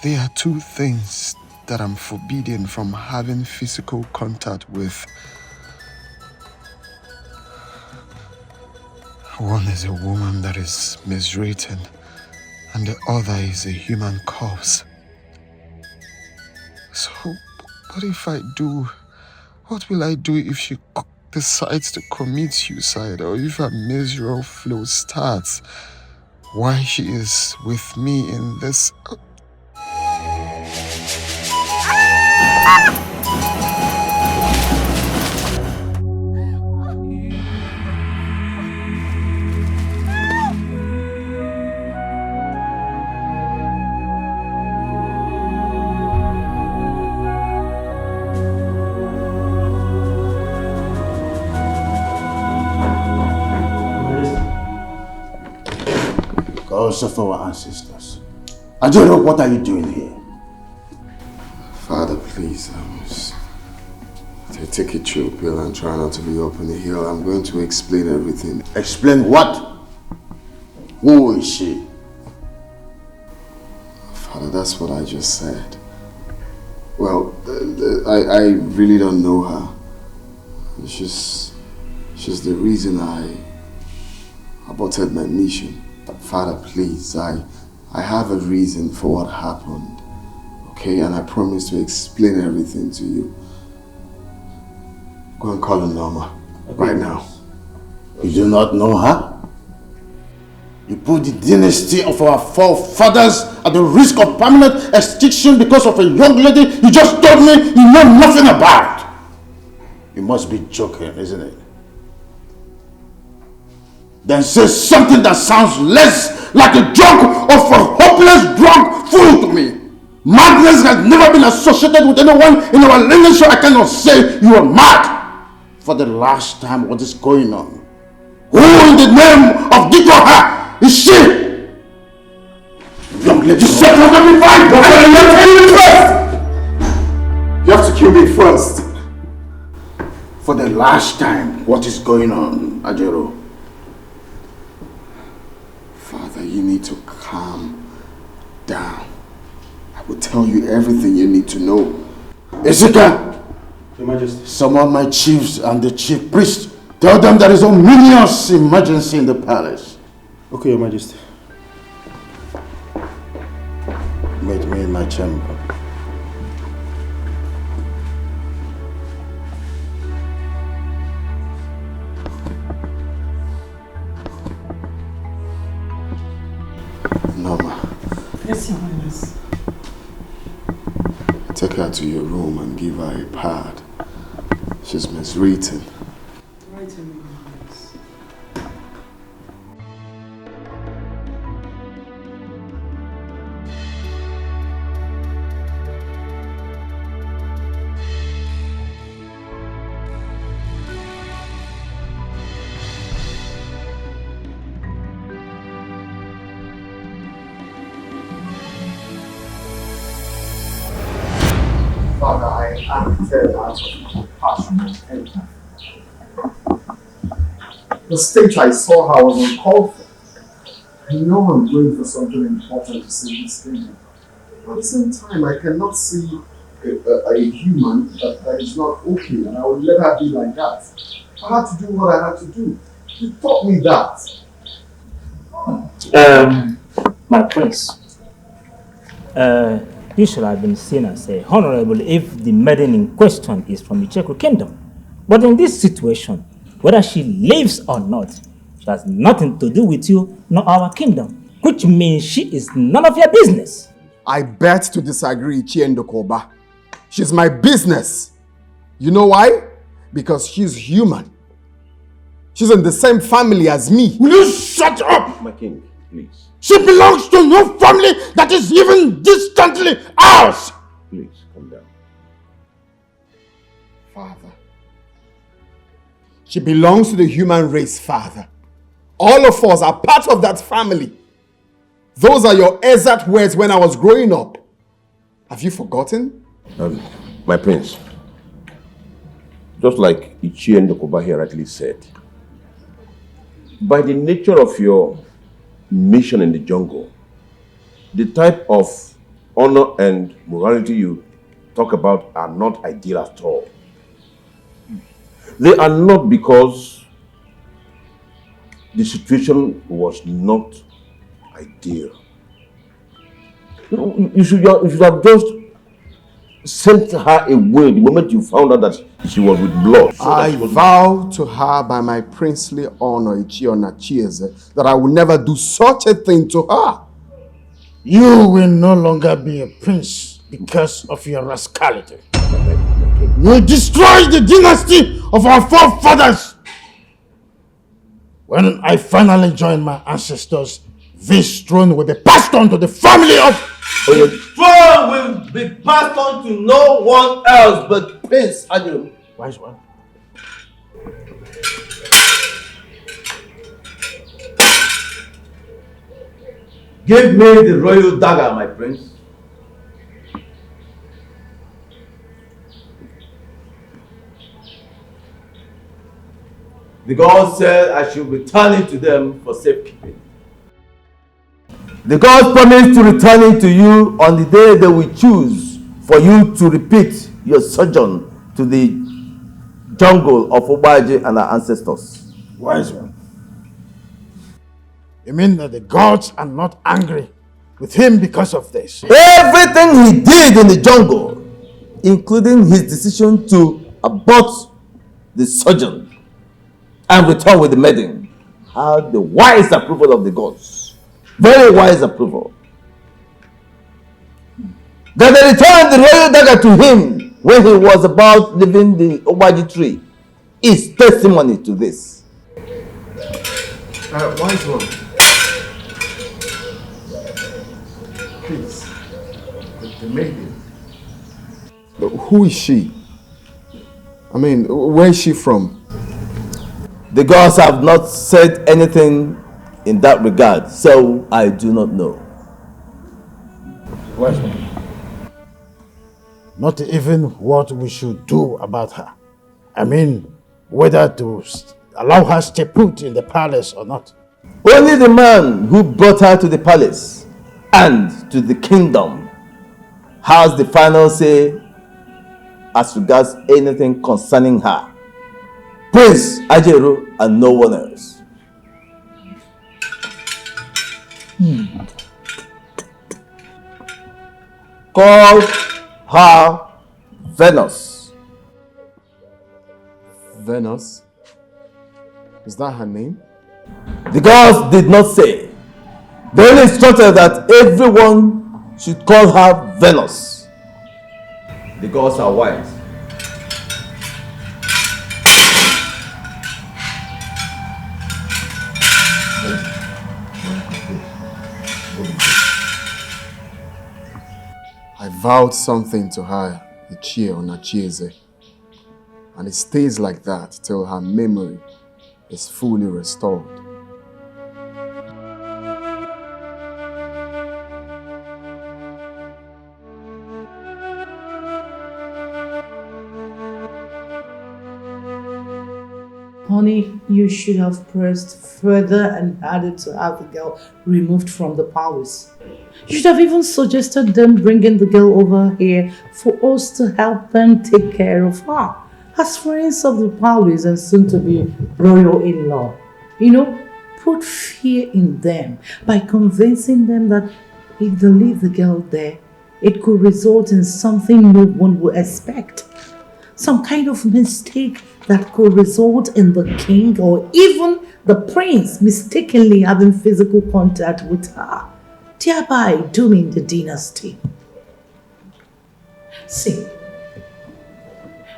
there are two things that I'm forbidden from having physical contact with. One is a woman that is miswritten, and the other is a human corpse. So, what if I do? What will I do if she decides to commit suicide, or if a miserable flow starts while she is with me in this? Gods of our ancestors. Ajoro, what are you doing here? Father, please, take a chill pill and try not to be up on the hill. I'm going to explain everything. Explain what? Who is she? Father, that's what I just said. Well, I really don't know her. She's the reason I aborted my mission. Father, please, I have a reason for what happened, okay? And I promise to explain everything to you. Go and call her Norma, right now. You do not know her? You put the dynasty of our forefathers at the risk of permanent extinction because of a young lady you just told me you know nothing about. You must be joking, isn't it? Then say something that sounds less like a joke of a hopeless drunk fool to me. Madness has never been associated with anyone in our lineage, so I cannot say you are mad. For the last time, what is going on? Who in the name of Dikoha is she? Young lady, shut up, let me fight! You have to kill me first. For the last time, what is going on, Ajero? Father, you need to calm down. I will tell you everything you need to know. Ezeka, Your Majesty. summon my chiefs and the chief priest. Tell them there is a ominous emergency in the palace. Okay, Your Majesty. Meet me in my chamber. Norma. Yes, Your Highness. Take her to your room and give her a pad. She's miswritten. Right in Your Highness. Father, I acted out of compassion and empathy. The stage I saw her was uncalled for. I know I'm going for something important to save this kingdom. But at the same time, I cannot see a human that is not okay, and I would let her be like that. I had to do what I had to do. You taught me that. My prince, you should have been seen as a honorable if the maiden in question is from the Cheku kingdom. But in this situation, whether she lives or not, she has nothing to do with you nor our kingdom, which means she is none of your business. I bet to disagree, Chiendokoba. She's my business. You know why? Because she's human. She's in the same family as me. Will you shut up? My king, please. She belongs to no family that is even distantly ours. Please, calm down. Father. She belongs to the human race, Father. All of us are part of that family. Those are your exact words when I was growing up. Have you forgotten? My prince, just like Ichi and Ndokoba here rightly said, by the nature of your mission in the jungle, the type of honor and morality you talk about are not ideal at all. They are not because the situation was not ideal. You should have just sent her away the moment you found out that she was with blood. I vow to her by my princely honor, Ichiona Chieze, that I will never do such a thing to her. You will no longer be a prince because of your rascality. You destroyed the dynasty of our forefathers. When I finally join my ancestors, this throne will be passed on to the family of... The throne will be passed on to no one else but Prince Adil. Wise one. Give me the royal dagger, my prince. The gods said I should return it to them for safekeeping. The gods promised to return it to you on the day they will choose for you to repeat your sojourn to the jungle of Obaji and our ancestors. Wise one. You mean that the gods are not angry with him because of this? Everything he did in the jungle, including his decision to abort the sojourn and return with the maiden, had the wise approval of the gods. Very wise approval. That they returned the royal dagger to him when he was about leaving the Obaji tree is testimony to this. Wise one. Please, the maiden. Who is she? I mean, where is she from? The gods have not said anything in that regard, so I do not know. Wise one. Not even what we should do about her. I mean, whether to allow her to stay put in the palace or not. Only the man who brought her to the palace and to the kingdom has the final say as regards anything concerning her. Prince Ajeru and no one else. Call her Venus. Venus? Is that her name? The gods did not say. They only instructed that everyone should call her Venus. The gods are wise. I vowed something to her, Ichie on Achieze, and it stays like that till her memory is fully restored. Honey, you should have pressed further and harder to have the girl removed from the palace. You should have even suggested them bringing the girl over here for us to help them take care of her. As friends of the palace and soon to be royal in-law. You know, put fear in them by convincing them that if they leave the girl there, it could result in something no one would expect. Some kind of mistake that could result in the king or even the prince mistakenly having physical contact with her, thereby dooming the dynasty. See,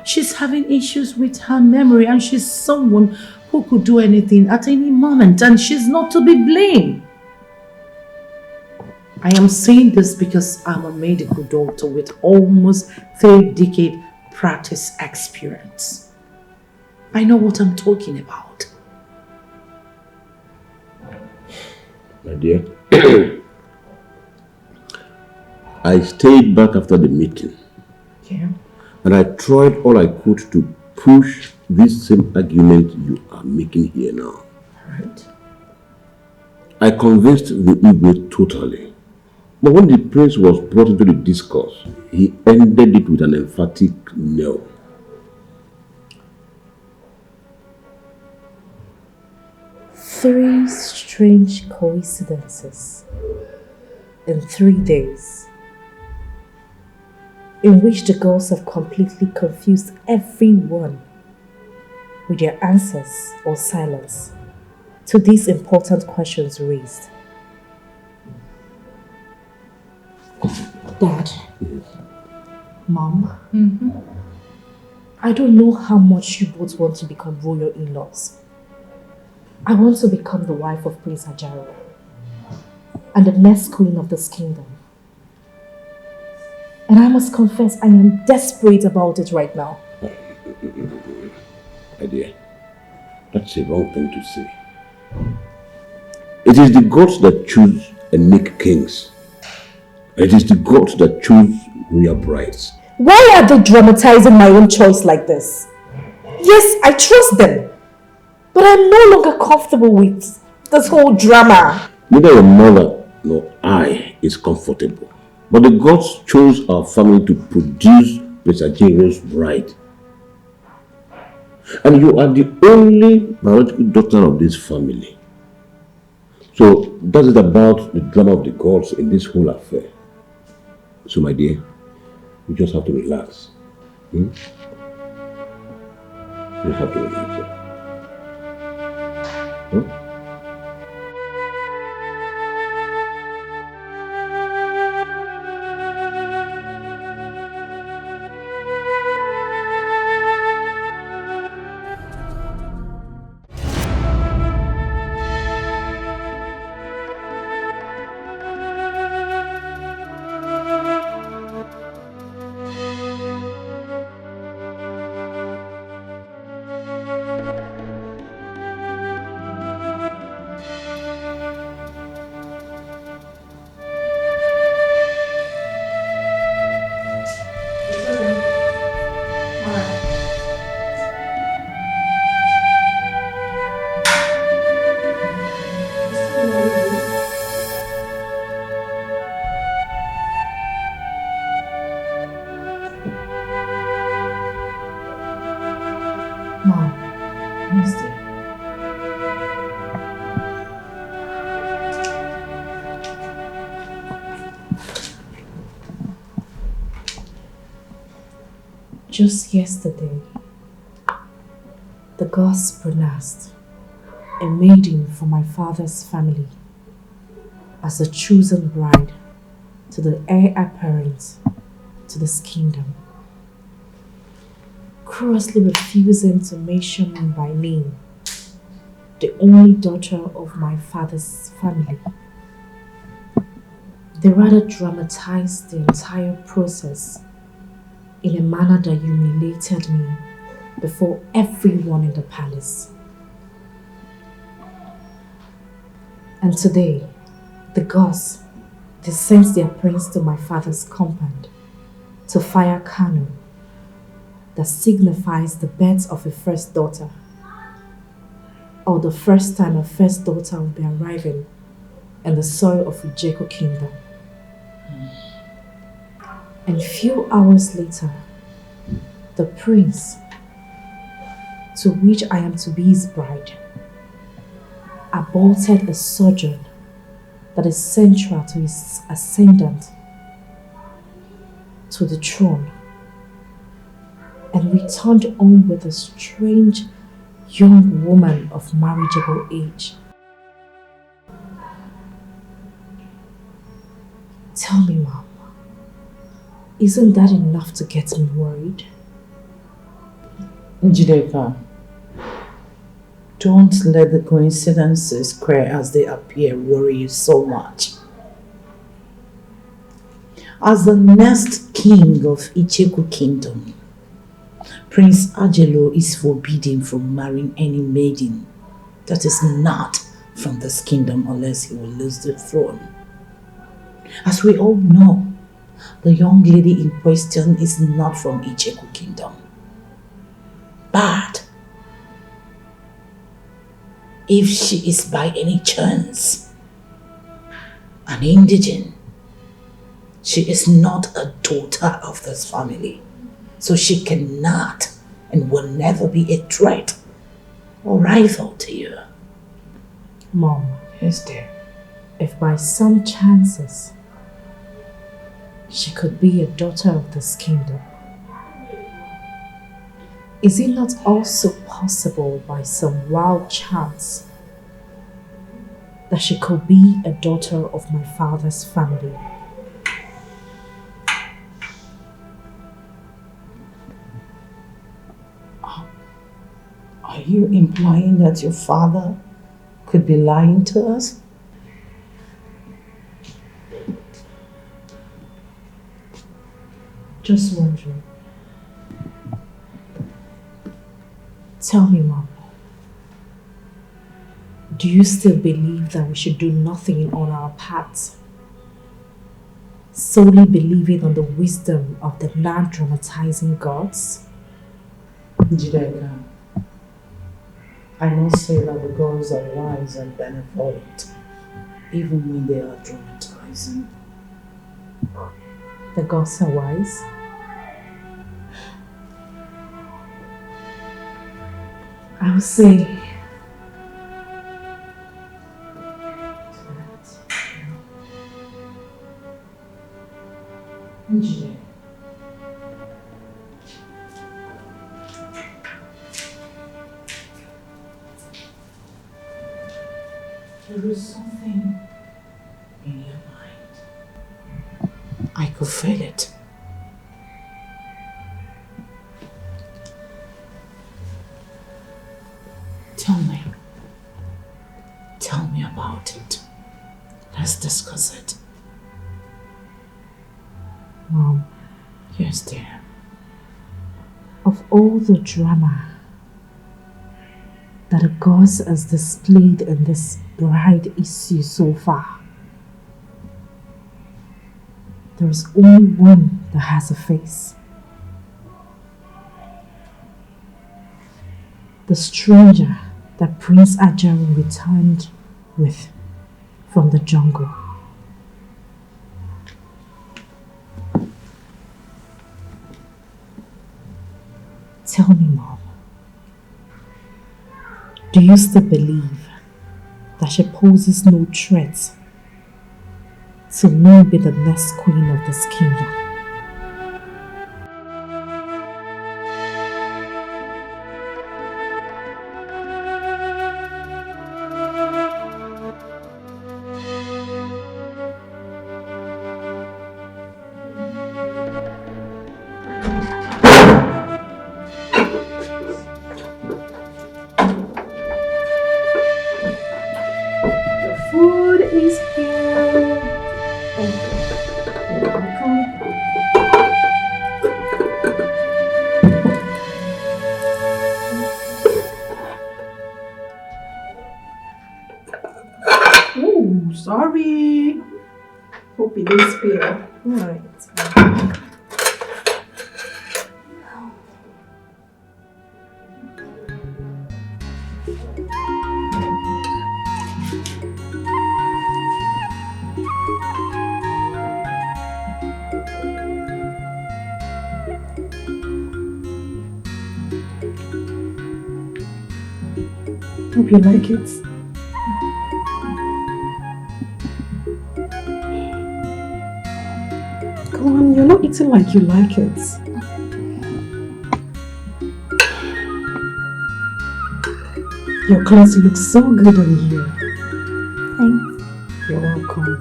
she's having issues with her memory and she's someone who could do anything at any moment and she's not to be blamed. I am saying this because I'm a medical doctor with almost 3 decades practice experience. I know what I'm talking about. My dear, I stayed back after the meeting. Yeah. And I tried all I could to push this same argument you are making here now. Right. I convinced the Igwe totally. But when the prince was brought into the discourse, he ended it with an emphatic no. Three strange coincidences in 3 days, in which the girls have completely confused everyone with their answers or silence to these important questions raised. Dad, Mom, I don't know how much you both want to become royal in-laws. I want to become the wife of Prince Ajaro and the next queen of this kingdom. And I must confess, I am desperate about it right now. My dear, that's a wrong thing to say. It is the gods that choose and make kings. And it is the gods that choose royal brides. Why are they dramatizing my own choice like this? Yes, I trust them. But I'm no longer comfortable with this whole drama. Neither your mother nor I is comfortable. But the gods chose our family to produce Prince Ajero's bride. And you are the only biological daughter of this family. So that is about the drama of the gods in this whole affair. So my dear, you just have to relax. You just have to relax. Mom, yes dear. Just yesterday, the gods pronounced a maiden from my father's family as a chosen bride to the heir apparent to this kingdom, crossly refusing to mention me by name, the only daughter of my father's family. They rather dramatized the entire process in a manner that humiliated me before everyone in the palace. And today, the gods, they sent their prince to my father's compound to fire cannon that signifies the birth of a first daughter, or the first time a first daughter will be arriving in the soil of Wazico kingdom. And few hours later, the prince, to which I am to be his bride, aborted a sojourn that is central to his ascendant to the throne, and returned home with a strange young woman of marriageable age. Tell me, Mom, isn't that enough to get me worried? Njideka, don't let the coincidences, queer as they appear, worry you so much. As the next king of Icheku kingdom, Prince Angelo is forbidden from marrying any maiden that is not from this kingdom unless he will lose the throne. As we all know, the young lady in question is not from Icheku kingdom. But if she is by any chance an indigene, she is not a daughter of this family, so she cannot and will never be a threat or rival to you. Mom, Yes, dear. if by some chances she could be a daughter of this kingdom, is it not also possible by some wild chance that she could be a daughter of my father's family? Are you implying that your father could be lying to us? Just wondering. Tell me, Mom, do you still believe that we should do nothing on our paths, solely believing on the wisdom of the non-dramatizing gods? Njideka, I must say that the gods are wise and benevolent, even when they are dramatizing. The gods are wise? I'll say Njideka. There is something in your mind. I could feel it. Tell me. Tell me about it. Let's discuss it. Mom, Yes, dear. of all the drama that the gods has displayed in this bride issue so far, there is only one that has a face. The stranger that Prince Ajaru returned with from the jungle. Tell me, Mom, Do you still believe that she poses no threat to me be the next queen of this kingdom? Food is here. You're welcome. Oh, sorry. Hope it didn't spill. Alright. Hope you like it. Come on, you're not eating like you like it. Your clothes look so good on you. Thanks. You're welcome.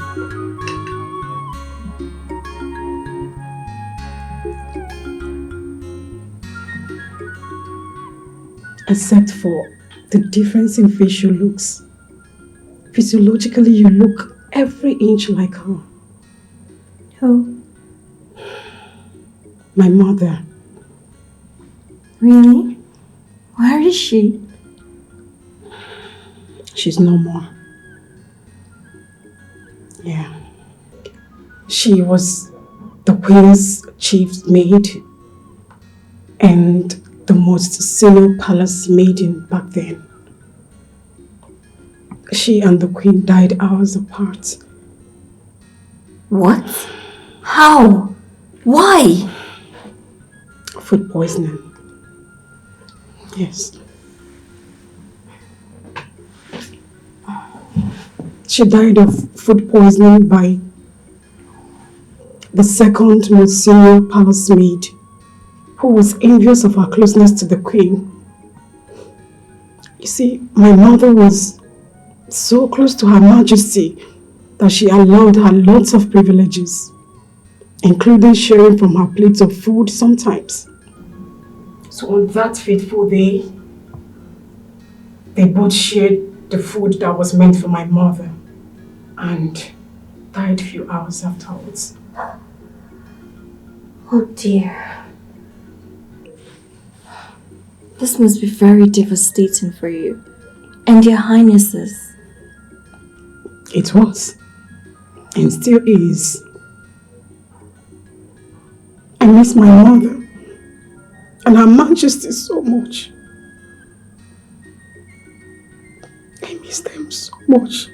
Except for the difference in facial looks. Physiologically, you look every inch like her. Who? My mother. Really? Where is she? She's no more. Yeah. She was the queen's chief maid and the most senior palace maiden back then. She and the queen died hours apart. What? How? Why? Food poisoning. Yes. She died of food poisoning by the second most senior palace maid, who was envious of her closeness to the queen. You see, my mother was so close to Her Majesty that she allowed her lots of privileges, including sharing from her plates of food sometimes. So on that fateful day, they both shared the food that was meant for my mother and died a few hours afterwards. Oh dear. This must be very devastating for you and your highnesses. It was, and still is. I miss my mother and Her Majesty so much. I miss them so much.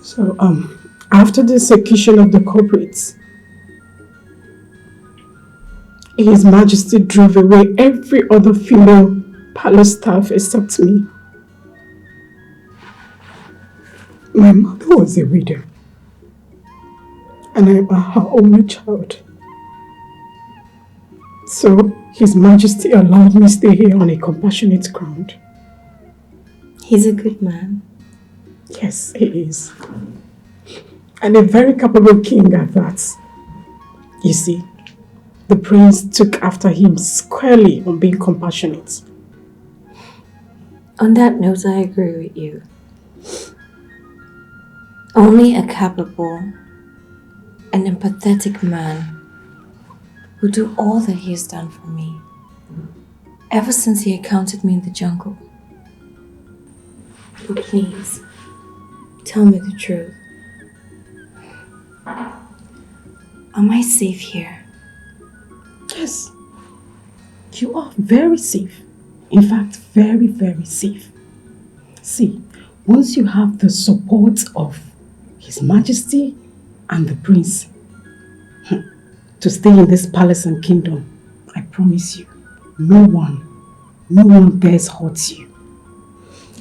So, after the execution of the culprits, His Majesty drove away every other female palace staff except me. My mother was a widow, and I am her only child. So, His Majesty allowed me to stay here on a compassionate ground. He's a good man. Yes, he is. And a very capable king at that. You see, the prince took after him squarely on being compassionate. On that note, I agree with you. Only a capable and empathetic man would do all that he has done for me ever since he encountered me in the jungle. But please, tell me the truth. Am I safe here? Yes, you are very safe. In fact, very, very safe. See, once you have the support of His Majesty and the Prince to stay in this palace and kingdom, I promise you, no one dares hurt you.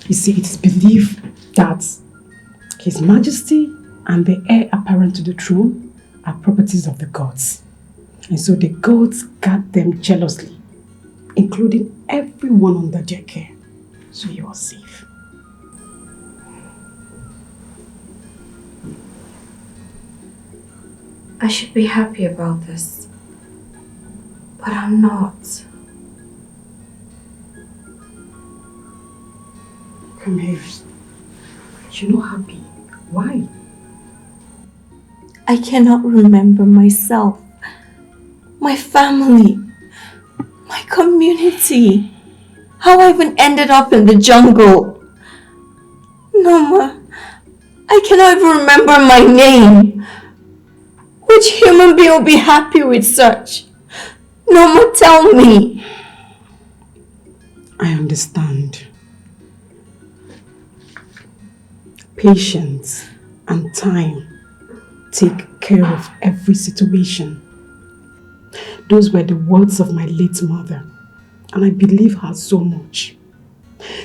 You see, it is believed that His Majesty and the heir apparent to the throne are properties of the gods. And so the gods guard them jealously, including everyone under their care. So you are safe. I should be happy about this, but I'm not. Come here. You're not happy. Why? I cannot remember myself, my family, my community, how I even ended up in the jungle. Noma, I cannot even remember my name. Which human being will be happy with such? Noma, tell me. I understand. Patience and time take care of every situation. Those were the words of my late mother, and I believe her so much.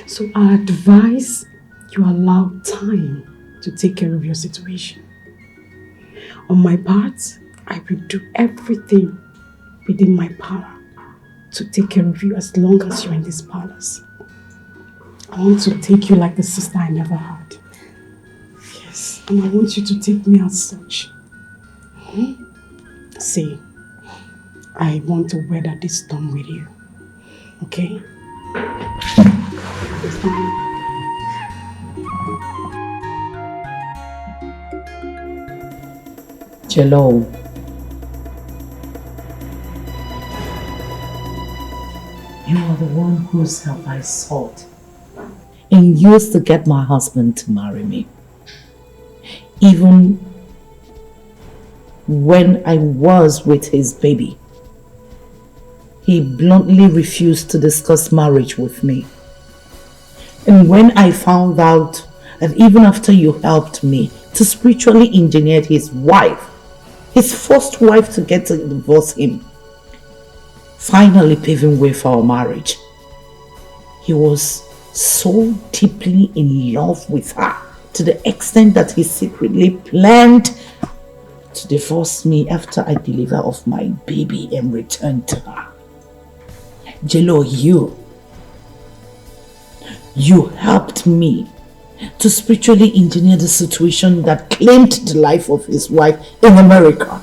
So I advise you allow time to take care of your situation. On my part, I will do everything within my power to take care of you as long as you're in this palace. I want to take you like the sister I never had. Yes, and I want you to take me as such. See, I want to weather this storm with you. Okay? Jello. You are the one whose help I sought and used to get my husband to marry me. Even when I was with his baby, he bluntly refused to discuss marriage with me. And when I found out that even after you helped me to spiritually engineer his wife, his first wife, to get to divorce him, finally paving way for our marriage, he was so deeply in love with her to the extent that he secretly planned to divorce me after I deliver of my baby and return to her. Jello, you helped me to spiritually engineer the situation that claimed the life of his wife in America.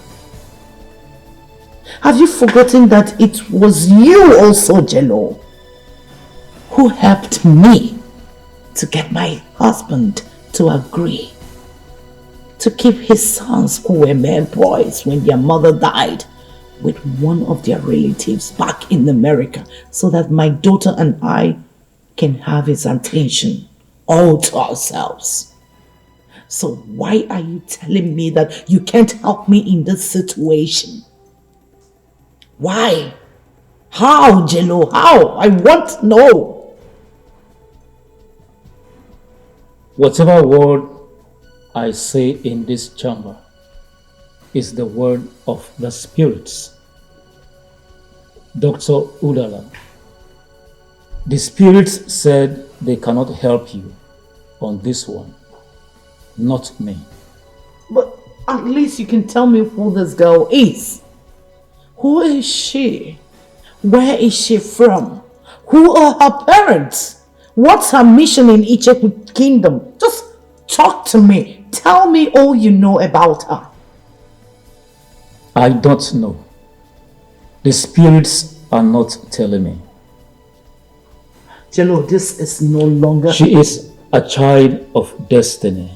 Have you forgotten that it was you also, Jello, who helped me to get my husband to agree to keep his sons, who were mere boys when their mother died, with one of their relatives back in America, so that my daughter and I can have his attention all to ourselves? So why are you telling me that you can't help me in this situation? Why? How, Jello? How? I want to know. Whatever word I say in this chamber is the word of the spirits. Dr. Udala, the spirits said they cannot help you on this one, not me. But at least you can tell me who this girl is. Who is she? Where is she from? Who are her parents? What's her mission in Icheku Kingdom? Just talk to me. Tell me all you know about her. I don't know. The spirits are not telling me. Jello, this is no longer... She is a child of destiny.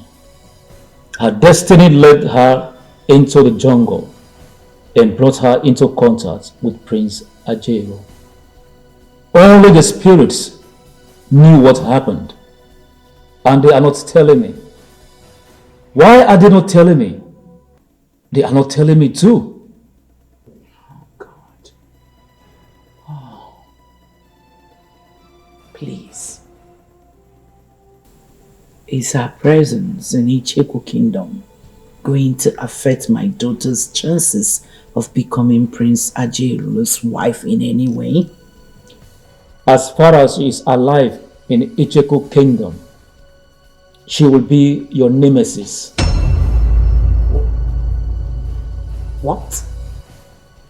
Her destiny led her into the jungle and brought her into contact with Prince Ajero. Only the spirits knew what happened, and they are not telling me. Why are they not telling me? They are not telling me too. Oh God. Oh. Please. Is her presence in Icheku Kingdom going to affect my daughter's chances of becoming Prince Ajiru's wife in any way? As far as she is alive in Icheku Kingdom, she will be your nemesis. What?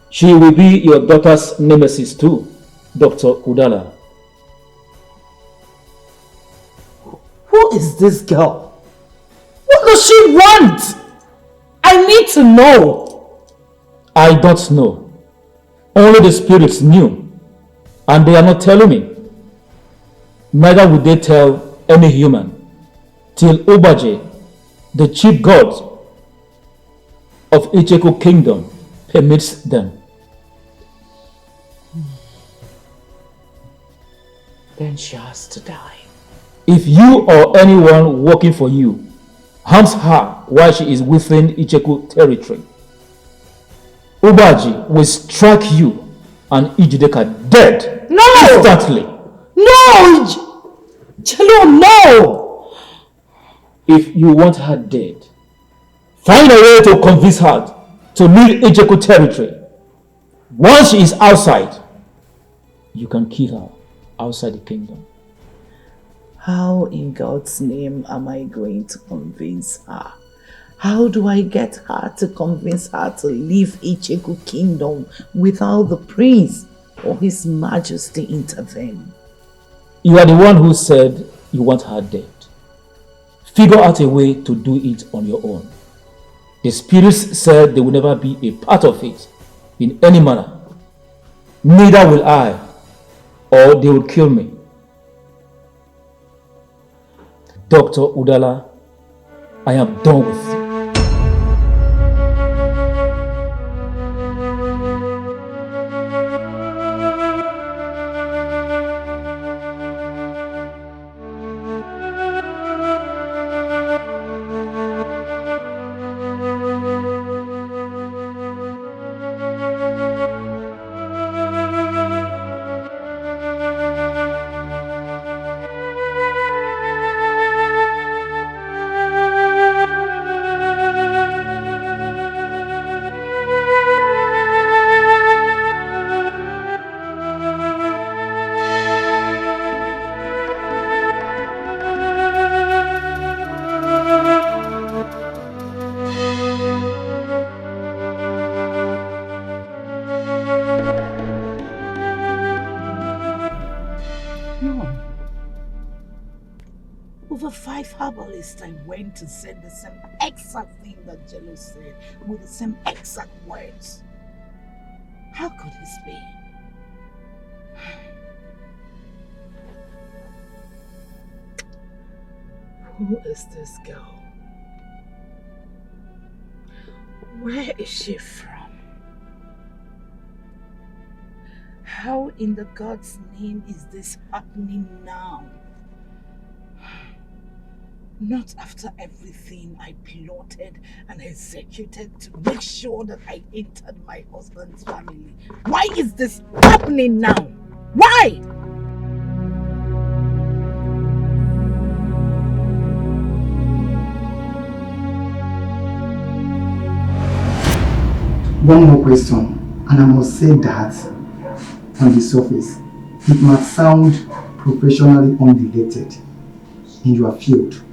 She will be your daughter's nemesis too, Dr. Udala. Who is this girl? What does she want? I need to know. I don't know. Only the spirits knew, and they are not telling me. Neither would they tell any human, till Ubaje, the chief god of Icheku Kingdom, permits them. Then she has to die. If you or anyone working for you harms her while she is within Icheku territory, Ubaji will strike you and Ijideka dead instantly. No! Jello, no! If you want her dead, find a way to convince her to leave Icheku territory. Once she is outside, you can kill her outside the kingdom. How in God's name am I going to convince her? How do I get her to convince her to leave Icheku Kingdom without the prince or his majesty intervene? You are the one who said you want her dead. Figure out a way to do it on your own. The spirits said they will never be a part of it in any manner. Neither will I, or they will kill me. Dr. Udala, I am done with you. I went to say the same exact thing that Jello said with the same exact words. How could this be? Who is this girl? Where is she from? How in the God's name is this happening now? Not after everything I plotted and executed to make sure that I entered my husband's family. Why is this happening now? Why? One more question, and I must say that on the surface, it might sound professionally unrelated in your field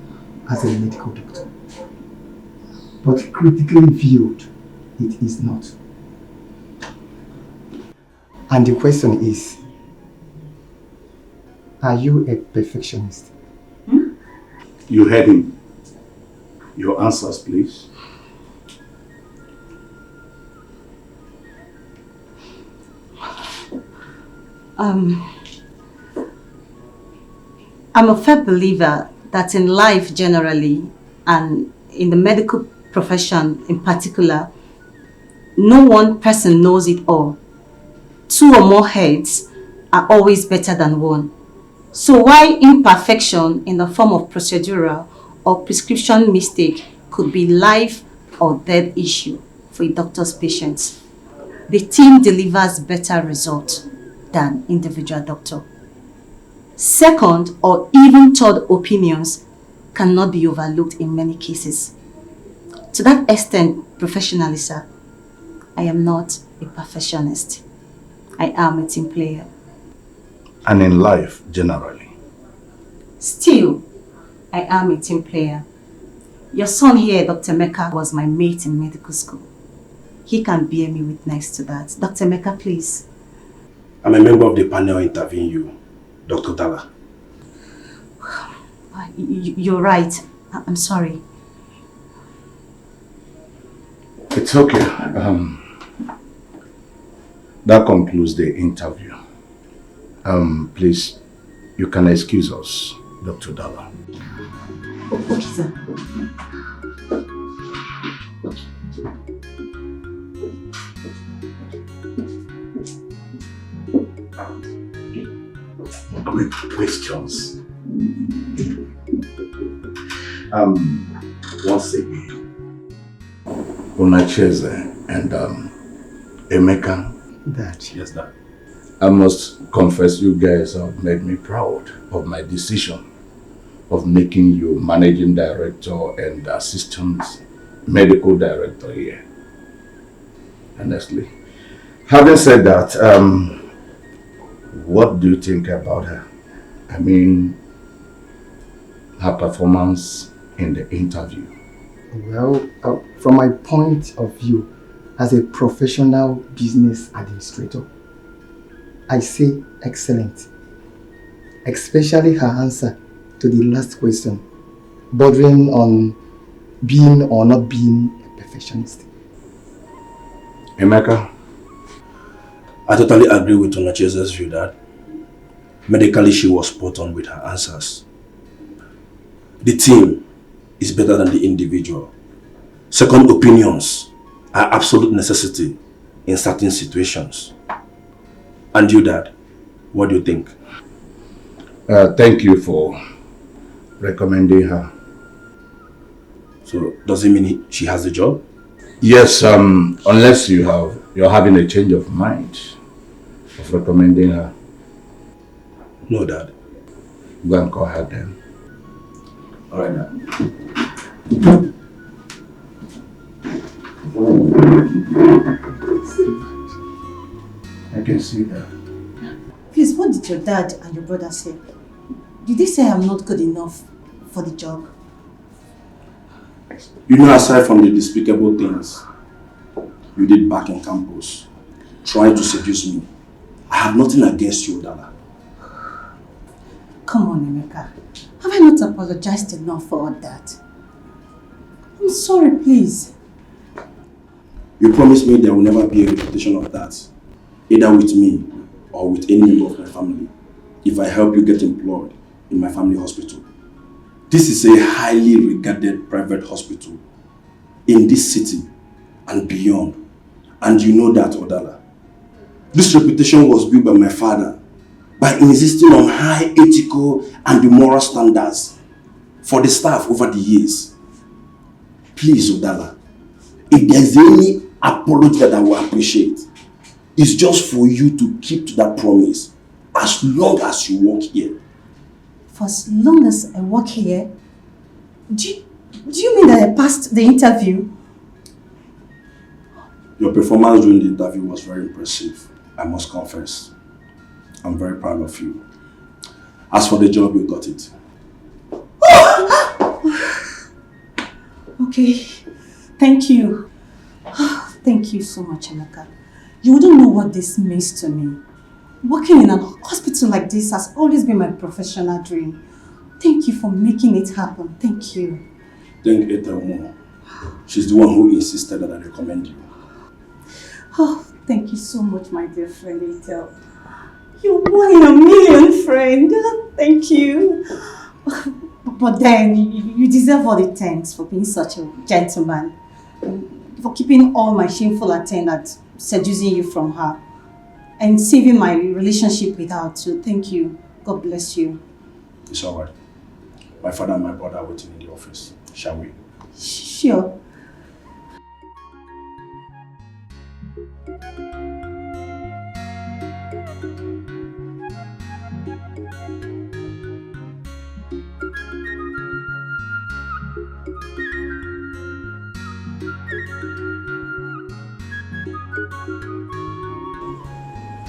as a medical doctor. But critically viewed, it is not. And the question is, are you a perfectionist? You heard him. Your answers, please. I'm a firm believer that in life generally, and in the medical profession in particular, no one person knows it all. Two or more heads are always better than one. So while imperfection in the form of procedural or prescription mistake could be life or death issue for a doctor's patients, the team delivers better results than individual doctor. Second or even third opinions cannot be overlooked in many cases. To that extent, professionally, sir, I am not a perfectionist. I am a team player. And in life, generally. Still, I am a team player. Your son here, Dr. Mecca, was my mate in medical school. He can bear me witness to that. Dr. Mecca, please. I'm a member of the panel interviewing you, Dr. Dala. You're right. I'm sorry. It's okay. That concludes the interview. Please, you can excuse us, Dr. Dala. Okay, sir. Quick questions. Once again, Onacheze and Emeka. Dad. Yes, Dad. I must confess, you guys have made me proud of my decision of making you managing director and assistant medical director here. Honestly. Having said that, what do you think about her? I mean, her performance in the interview. Well, from my point of view, as a professional business administrator, I say excellent. Especially her answer to the last question, bordering on being or not being a perfectionist. Emeka? I totally agree with Onacheze's view, Dad. Medically, she was spot on with her answers. The team is better than the individual. Second opinions are absolute necessity in certain situations. And you, Dad, what do you think? Thank you for recommending her. So, does it mean she has the job? Yes, unless you're having a change of mind of recommending her. No, Dad. Go and call her then. All right, Dad. I can see that. Please, what did your dad and your brother say? Did they say I'm not good enough for the job? You know, aside from the despicable things you did back in campus, trying to seduce me, I have nothing against you, Dala. Come on, Emeka. Have I not apologized enough for all that? I'm sorry, please. You promised me there will never be a repetition of that, either with me or with any member of my family, if I help you get employed in my family hospital. This is a highly regarded private hospital in this city and beyond. And you know that, Odala. This reputation was built by my father by insisting on high ethical and moral standards for the staff over the years. Please, Odala, if there's any apology that I will appreciate, it's just for you to keep to that promise as long as you work here. For as long as I work here, do you mean that I passed the interview? Your performance during the interview was very impressive, I must confess. I'm very proud of you. As for the job, you got it. Okay, thank you. Thank you so much, Emeka. You wouldn't know what this means to me. Working in a hospital like this has always been my professional dream. Thank you for making it happen. Thank you. Thank Ethel more. She's the one who insisted that I recommend you. Oh, thank you so much, my dear friend Ethel. You're 1 in a million, friend. Thank you. But then, you deserve all the thanks for being such a gentleman. For keeping all my shameful attendants seducing you from her. And saving my relationship with her too. Thank you. God bless you. It's alright. My father and my brother are waiting in the office. Shall we? Sure.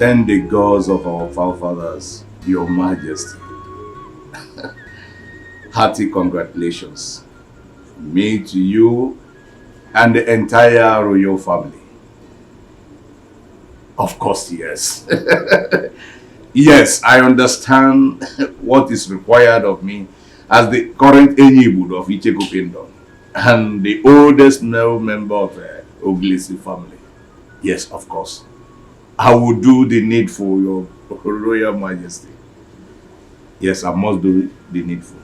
Thank the gods of our forefathers, Your Majesty. Hearty congratulations. Me to you and the entire royal family. Of course, yes. Yes, I understand what is required of me as the current Enyibud of Icheko Kingdom and the oldest male member of the Oglisi family. Yes, of course. I will do the needful, Your Royal Majesty. Yes, I must do the needful.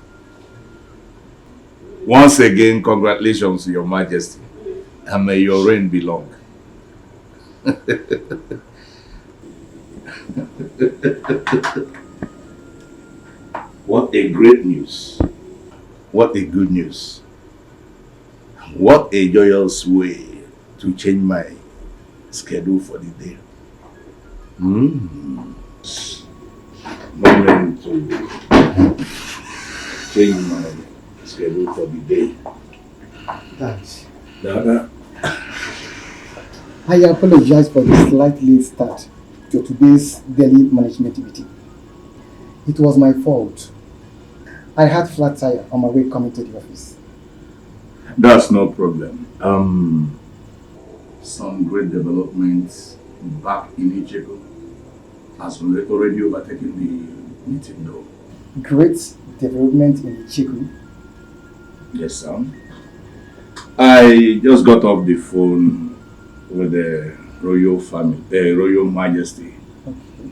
Once again, congratulations, Your Majesty, and may your reign be long. What a great news. What a good news. What a joyous way to change my schedule for the day. Moment to change my schedule for the day. Dad, I apologize for the slight late start to today's daily management meeting. It was my fault. I had flat tire on my way coming to the office. That's no problem. Some great developments back in Icheko has already overtaken the meeting though. Great development in Icheko? Yes, sir. I just got off the phone with the royal family, the royal majesty. Okay.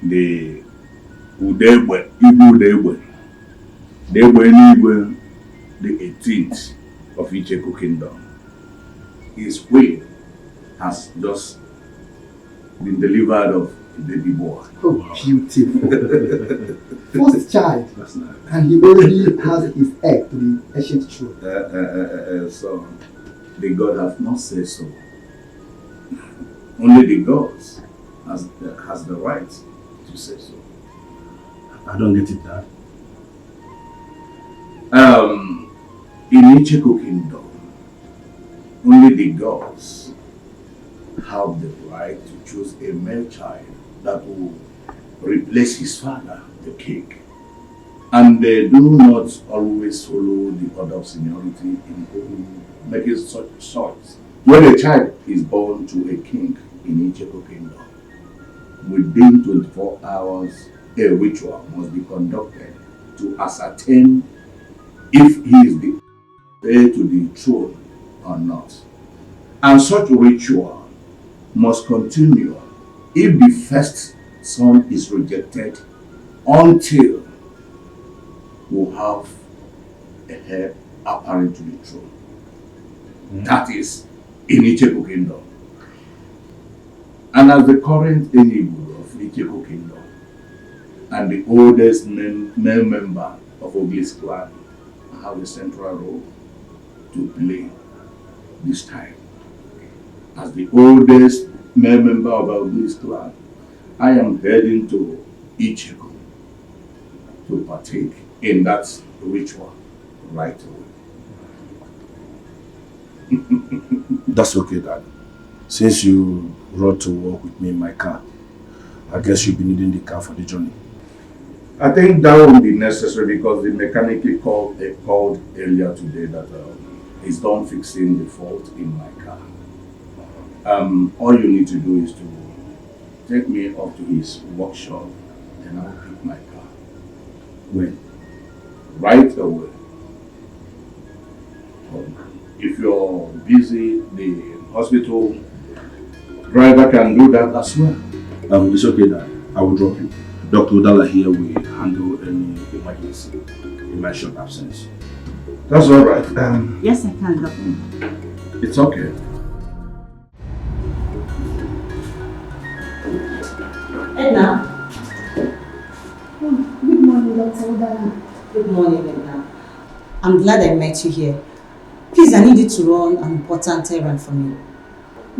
The Udegbe, Ibu Udegbe, the 18th of Icheko Kingdom. His queen has just been delivered of a baby boy. Oh, beautiful. First child. That's nice. And he already has his heir to the ancient throne. So, the God has not said so. Only the gods has the right to say so. I don't get it, Dad. In Icheko Kingdom, only the gods have the right to choose a male child that will replace his father, the king. And they do not always follow the order of seniority in making such choice. When a child is born to a king in Icheko Kingdom, within 24 hours, a ritual must be conducted to ascertain if he is the heir to the throne or not. And such ritual must continue if the first son is rejected until we have a heir apparent to the throne. That is in Icheko Kingdom. And as the current Enyibud of Icheko Kingdom and the oldest male member of Oglis clan, I have a central role to play this time. As the oldest male member of Oglis clan, I am heading to Icheko to partake in that ritual right away. That's okay, Dad. Since you rode to work with me in my car, I guess you'll be needing the car for the journey. I think that won't be necessary because the mechanic called earlier today that he's done fixing the fault in my car. All you need to do is to take me up to his workshop and I'll pick my car. When? Right away. If you're busy, the hospital driver can do that as well. It's okay, Dad. I will drop you. Dr. Udala here will handle any emergency in my short absence. That's all right. Yes, I can, Doctor. It's okay. Edna. Good morning, Dr. Udala. Good morning, Edna. I'm glad I met you here. Please, I need you to run an important errand for me.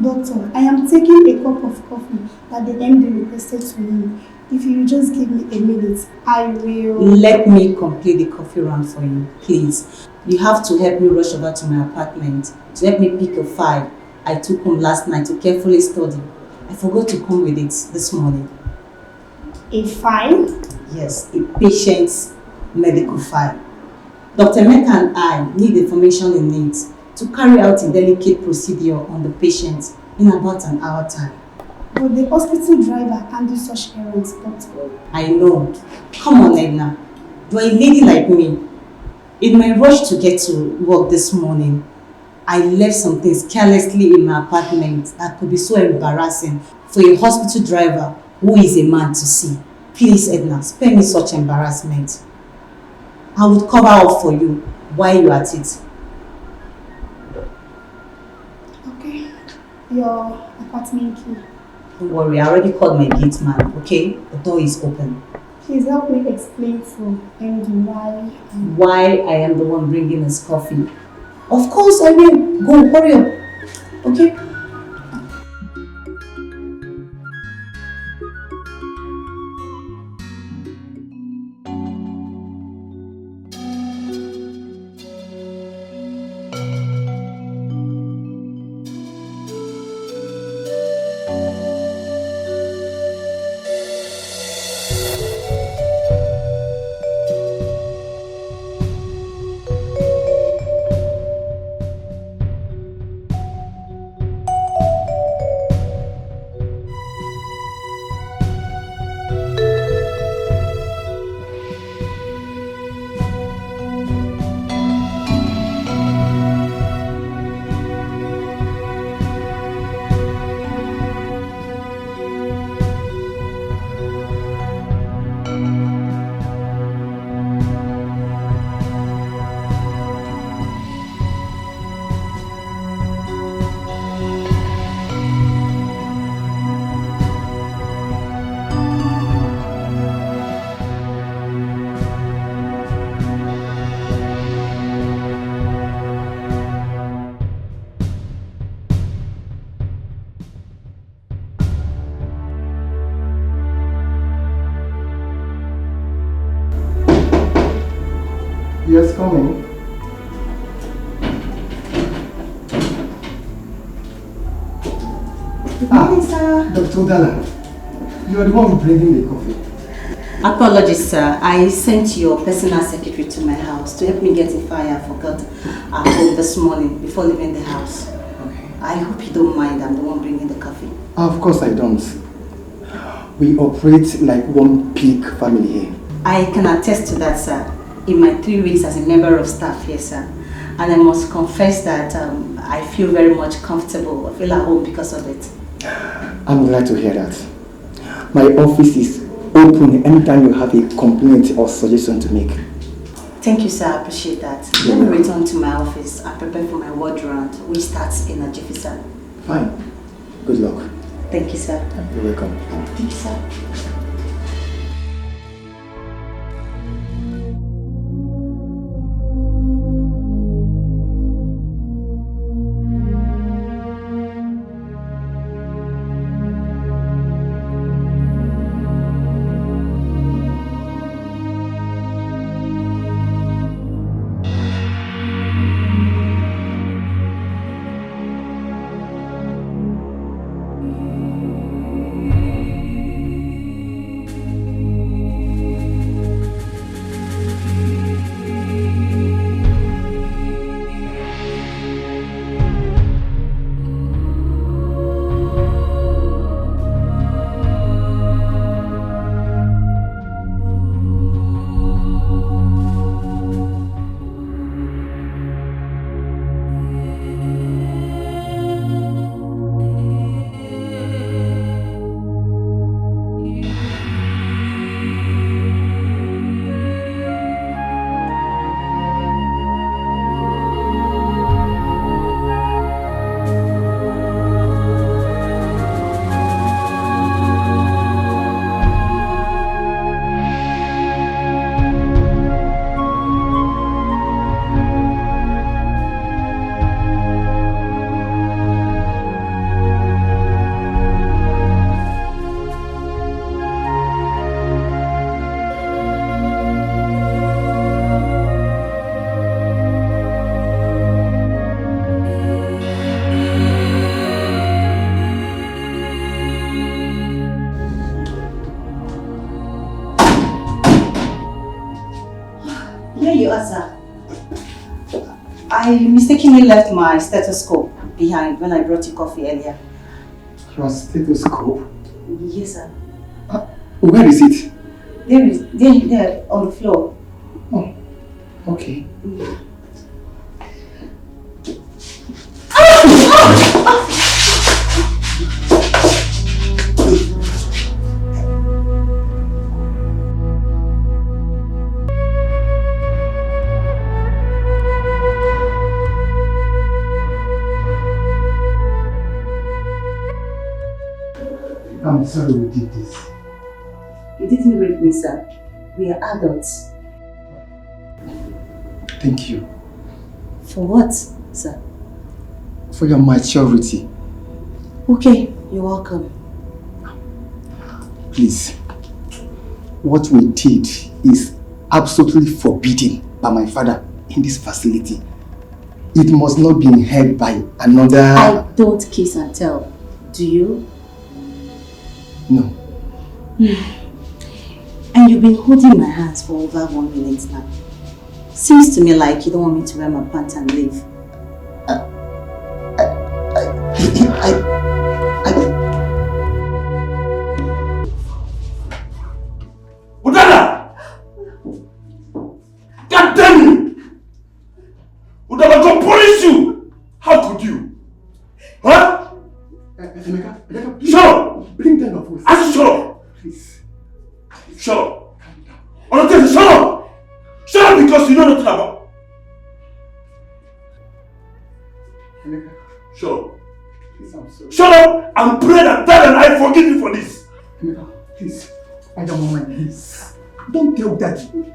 Doctor, I am taking a cup of coffee that the MD requested to me. If you just give me a minute, I will... Let me complete the coffee round for you, please. You have to help me rush over to my apartment to help me pick a file I took home last night to carefully study. I forgot to come with it this morning. A file? Yes, a patient's medical file. Dr. Mecca and I need information in it to carry out a delicate procedure on the patient in about an hour time. But the hospital driver can't do such errands, doctor. I know. Come on, Edna. You are a lady like me. In my rush to get to work this morning, I left some things carelessly in my apartment that could be so embarrassing for a hospital driver who is a man to see. Please, Edna, spare me such embarrassment. I would cover up for you while you're at it. Okay. Your apartment key. Don't worry, I already called my gate man, okay? The door is open. Please help me explain to MD why I am the one bringing his coffee. Of course I will. Go, hurry up. Okay? Yes, coming. Good morning, sir. Dr. Dalla, you are the one bringing the coffee. Apologies, sir. I sent your personal secretary to my house to help me get a file I forgot at home this morning before leaving the house. Okay. I hope you don't mind. I'm the one bringing the coffee. Of course I don't. We operate like one big family here. I can attest to that, sir. In my 3 weeks as a member of staff here, sir. And I must confess that I feel very much comfortable. I feel at home because of it. I'm glad to hear that. My office is open anytime you have a complaint or suggestion to make. Thank you, sir. I appreciate that. Let me return to my office and prepare for my ward round, which starts in a jiffy, sir. Fine. Good luck. Thank you, sir. You're welcome. Thank you, sir. you are, sir. I mistakenly left my stethoscope behind when I brought you coffee earlier. Your stethoscope? Yes, sir. Where is it? There, on the floor. Oh, okay. I'm sorry we did this. You didn't rape me, sir. We are adults. Thank you. For what, sir? For your maturity. Okay, you're welcome. Please. What we did is absolutely forbidden by my father in this facility. It must not be heard by another... I don't kiss and tell. Do you? No. And you've been holding my hands for over 1 minute now. Seems to me like you don't want me to wear my pants and leave. Udana! God damn you! Udana, go punish you! How could you? Huh? Emeka, shut up! Bring down your voice. I said shut up! Please. Shut up! Honestly, shut up! Shut up because you know nothing about. Emeka. Shut up. Please, I'm sorry. Shut up and pray that Dad and I forgive you for this. Emeka, please. I don't want my knees. Don't tell Daddy.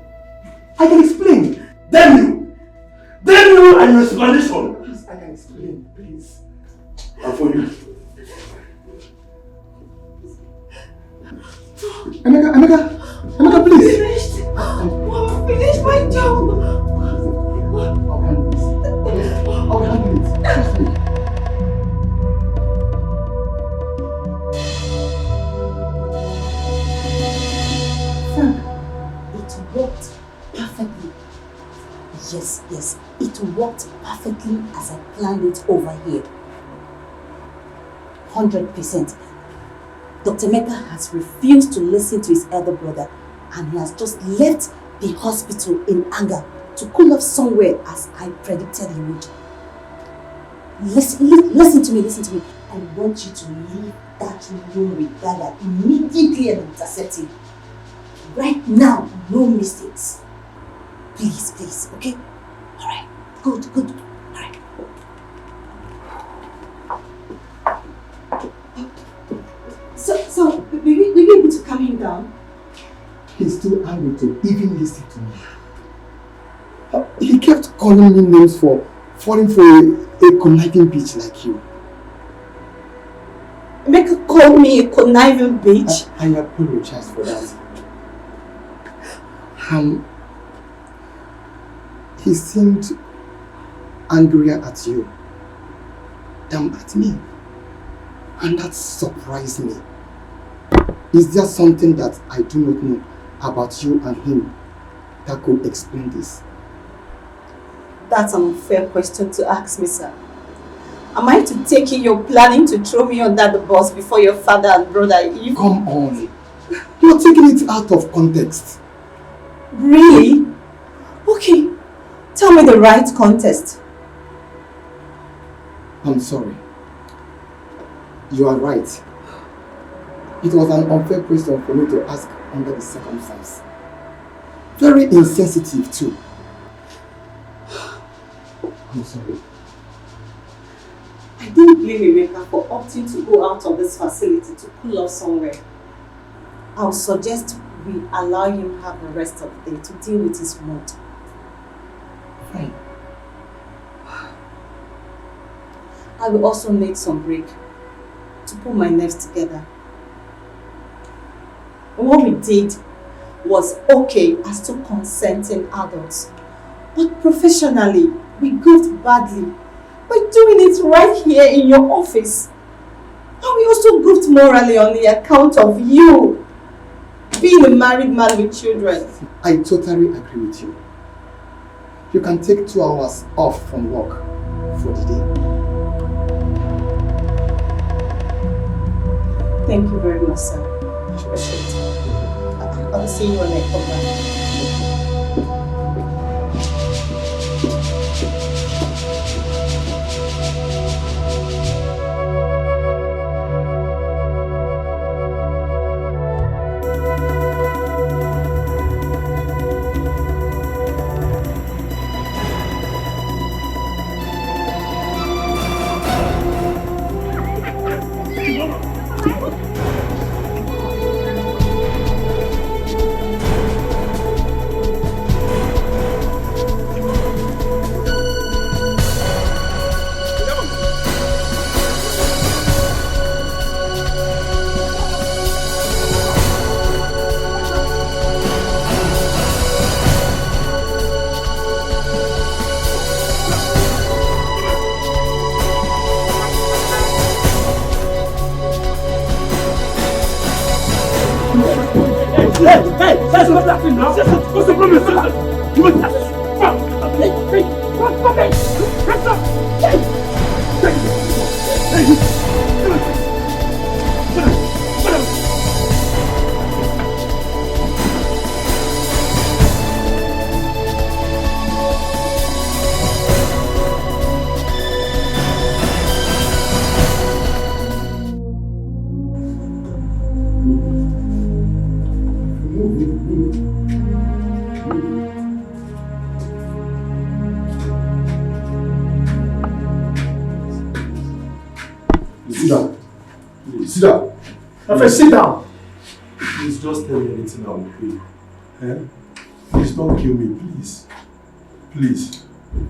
I can explain. Damn you! Damn you and your explanation! Please, I can explain. Please. And for you. Emeka, please. Finished. I'm finished my job. I'll handle this. I'll handle it. Trust me. Frank, it worked perfectly. Yes, it worked perfectly as I planned it over here. 100%. Dr. Mecca has refused to listen to his elder brother and he has just left the hospital in anger to cool off somewhere as I predicted he would. Listen to me. I want you to leave that room with dagger immediately and intercept him. Right now, no mistakes. Please, okay? Alright, good. Alright. So, will you be able to calm him down? He's too angry to even listen to me. He kept calling me names for falling for a conniving bitch like you. Make her call me a conniving bitch? I apologize for that. He seemed angrier at you than at me. And that surprised me. Is there something that I do not know about you and him that could explain this? That's an unfair question to ask me, sir. Am I to take it you're planning to throw me under the bus before your father and brother? Come on. You're taking it out of context. Really? Okay. Tell me the right context. I'm sorry. You are right. It was an unfair question for me to ask under the circumstance. Very insensitive too. I'm sorry. I didn't blame Emeka for opting to go out of this facility to cool off somewhere. I'll suggest we allow him have the rest of the day to deal with his mood. Fine. I will also need some break to put my nerves together. What we did was okay as two consenting adults, but professionally, we goofed badly by doing it right here in your office. And we also goofed morally on the account of you being a married man with children. I totally agree with you. You can take 2 hours off from work for the day. Thank you very much, sir. Appreciate it. I'll see you when I come back. Sit down. My friend, sit down. Please just tell me anything I will pay. Eh? Please don't kill me, please. Please.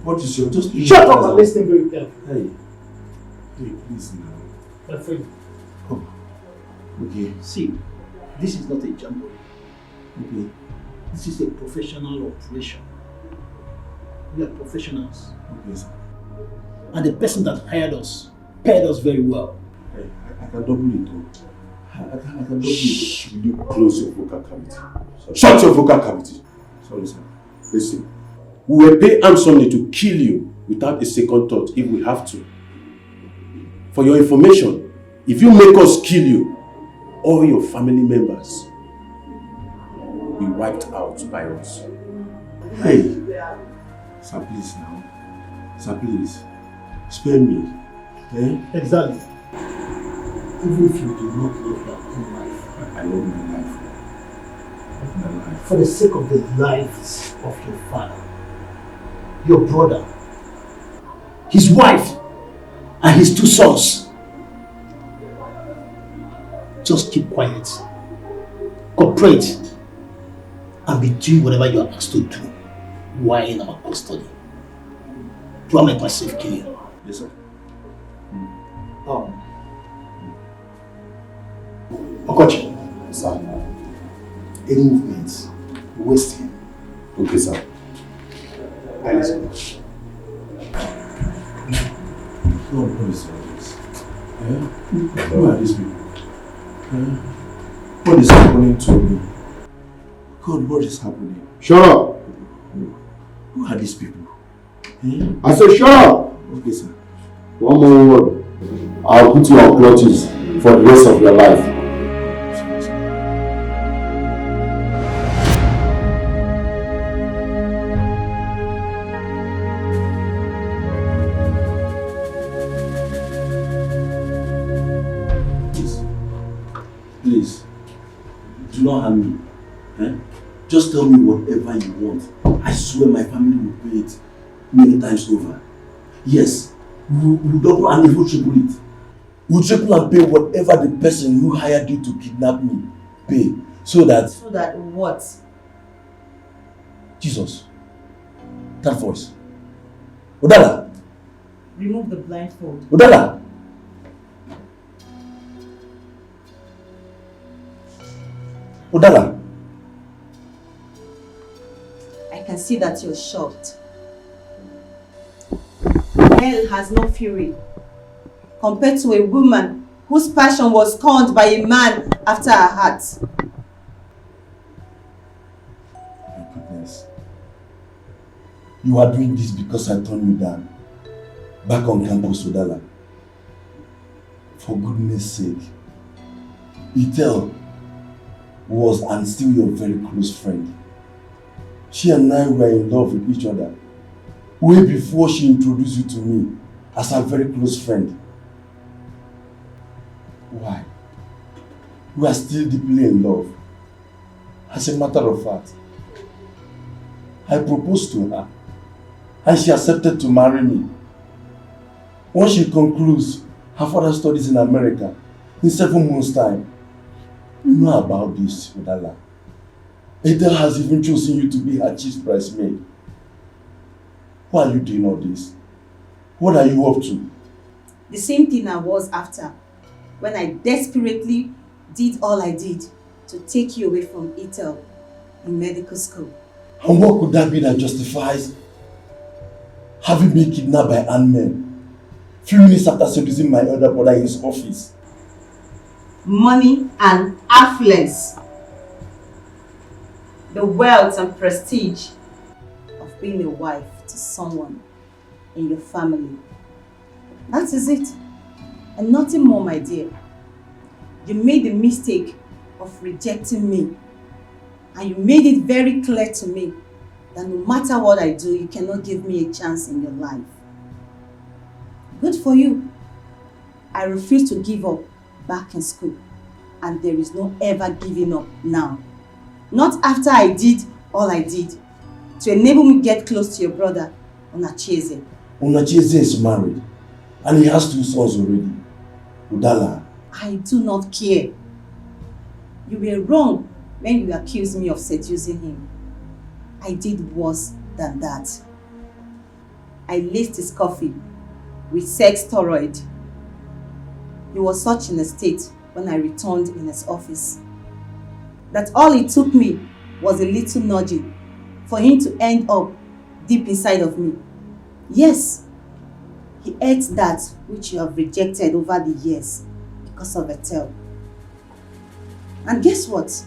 What is your just Shut up and listen very carefully. Hey, please now. My friend. Oh. Okay. See, this is not a jamboree. Okay. This is a professional operation. We are professionals. Okay, sir. And the person that hired us paid us very well. Hey, I can double it though. I can double it. Will you close your vocal cavity? Sorry. Shut your vocal cavity. Sorry, sir. Listen. We will pay handsomely to kill you without a second thought if we have to. For your information, if you make us kill you, all your family members will be wiped out by us. Hey, sir, please now. Sir, please. Spare me. Eh? Exactly. Even if you do not love your own life. I love my life. I love my life. For the sake of the lives of your father, your brother, his wife, and his 2 sons. Just keep quiet, cooperate, and be doing whatever you are asked to do while in our custody. Do I make myself clear? Yes, sir. Okochi. Sir. Any movements, waste him. Okay, sir. I listen. No, please, this. Who are these people? What is happening to me? God, what is happening? Shut up! Who are these people? I said shut up! Okay, sir. One more word. I'll put you on clutches for the rest of your life. Please, do not harm me. Eh? Just tell me whatever you want. I swear my family will pay it many times over. Yes, we'll double and even triple it. We'll triple and pay whatever the person who hired you to kidnap me pay. So that... So that what? Jesus. That voice. Udala. Remove the blindfold. Udala. Udala. I can see that you're shocked. Hell has no fury compared to a woman whose passion was scorned by a man after her heart. My goodness. You are doing this because I turned you down. Back on campus, Udala. For goodness sake. Itel was and still your very close friend. She and I were in love with each other way before she introduced you to me as her very close friend. Why? We are still deeply in love. As a matter of fact, I proposed to her and she accepted to marry me. Once she concludes her further studies in America in 7 months' time, you know about this, Udala. Adele has even chosen you to be her chief bridesmaid. Why are you doing all this? What are you up to? The same thing I was after when I desperately did all I did to take you away from Ethel in medical school. And what could that be that justifies having been kidnapped by armed men few minutes after seducing my elder brother in his office? Money and affluence. The wealth and prestige of being a wife to someone in your family. That is it. And nothing more, my dear. You made the mistake of rejecting me. And you made it very clear to me that no matter what I do, you cannot give me a chance in your life. Good for you. I refuse to give up back in school. And there is no ever giving up now. Not after I did all I did to enable me to get close to your brother, Onacheze. Onacheze is married and he has 2 sons already. Udala. I do not care. You were wrong when you accused me of seducing him. I did worse than that. I laced his coffee with sex steroid. He was such in a state when I returned in his office that all it took me was a little nudging for him to end up deep inside of me. Yes, he ate that which you have rejected over the years because of Ethel. And guess what?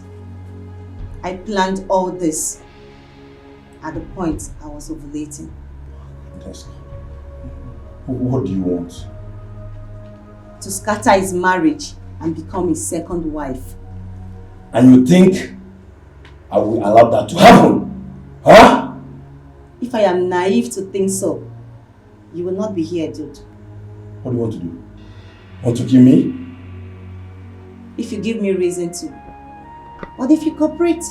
I planned all this at the point I was ovulating. What do you want? To scatter his marriage and become his second wife. And you think I will allow that to happen? Huh? If I am naive to think so, you will not be here, dude. What do you want to do? Want to kill me? If you give me reason to. But if you cooperate,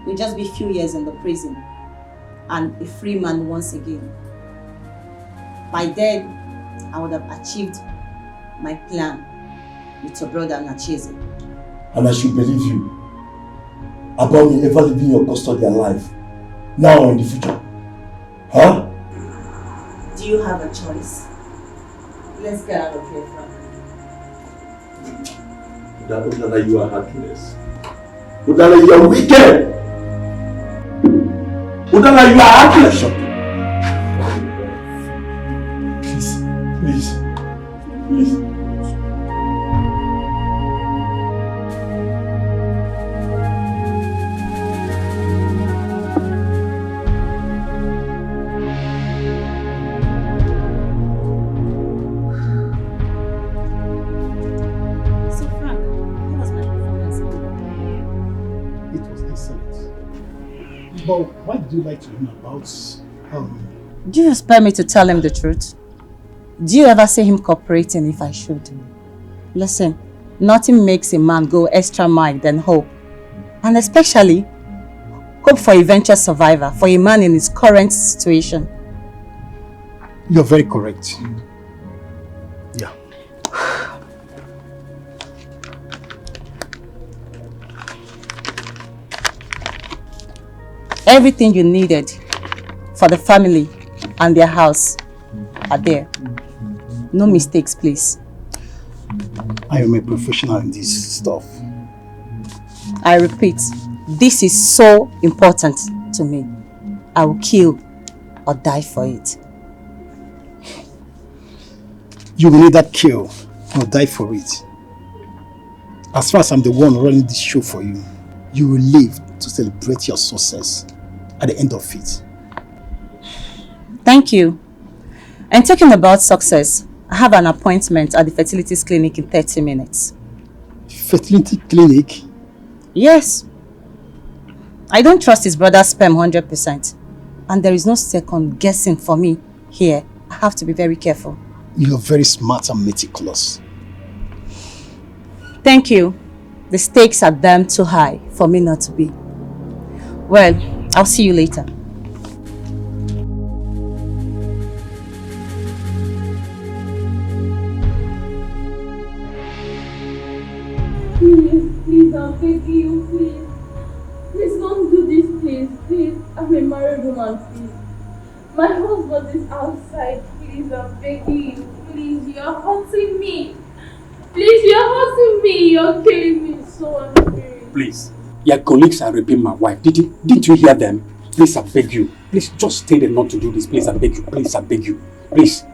we'll just be few years in the prison and a free man once again. By then, I would have achieved my plan with your brother Nacheze. And I should believe you about me ever leaving your custody alive, now or in the future. Huh? Do you have a choice? Let's get out of here, Frank. Udala, you are heartless. Udala, you are wicked. Udala, you are heartless. Please. But why did you like to know about Do you expect me to tell him the truth? Do you ever see him cooperating if I should? Listen, nothing makes a man go extra mile than hope. And especially, hope for eventual survivor for a man in his current situation. You're very correct. Yeah. Everything you needed for the family and their house are there. No mistakes, please. I am a professional in this stuff. I repeat, this is so important to me. I will kill or die for it. You will either kill or die for it. As far as I'm the one running this show for you, you will live to celebrate your success at the end of it. Thank you. And talking about success, I have an appointment at the fertilities clinic in 30 minutes. Fertility clinic? Yes. I don't trust his brother's sperm 100%. And there is no second guessing for me here. I have to be very careful. You're very smart and meticulous. Thank you. The stakes are damn too high for me not to be. Well, I'll see you later. Please, I'm begging you, please. Please don't do this, please. Please, I'm a married woman, please. My husband is outside, please, I'm begging you. Please, you're hurting me. Please, you're hurting me. You're killing me so unfair. Please, your colleagues are raping my wife. Didn't you hear them? Please, I beg you. Please, just stay there not to do this. Please, I beg you. Please, I beg you. Please,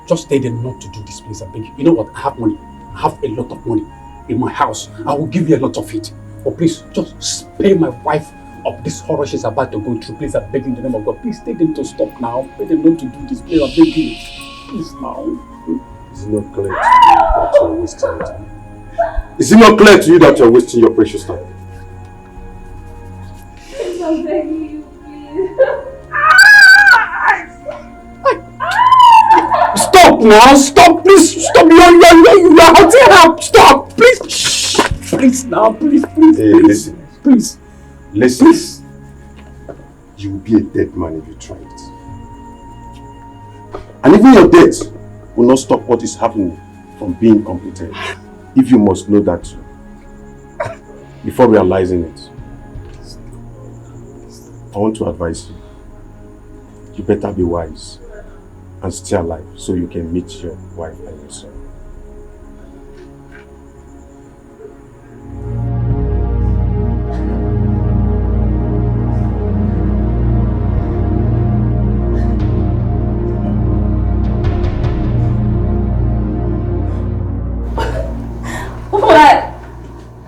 just stay there not to do this. Please, I beg you. You know what? I have money. I have a lot of money in my house. I will give you a lot of it. But please, just spare my wife of this horror she's about to go through. Please, I beg you in the name of God. Please, tell them to stop now. Tell them not to do this. Please, I beg you. Please, now. Is it not clear to you that you're wasting your time? Is it not clear to you that you're wasting your precious time? Please, I'm begging you, please. Stop now! Stop! Please stop! You're hurting her! Stop! Please! Shh! Please now! Please! Hey, listen. Please! Listen. Please! You will be a dead man if you try it. And even your death will not stop what is happening from being completed. If you must know that before realizing it. I want to advise you. You better be wise and stay alive so you can meet your wife and your son.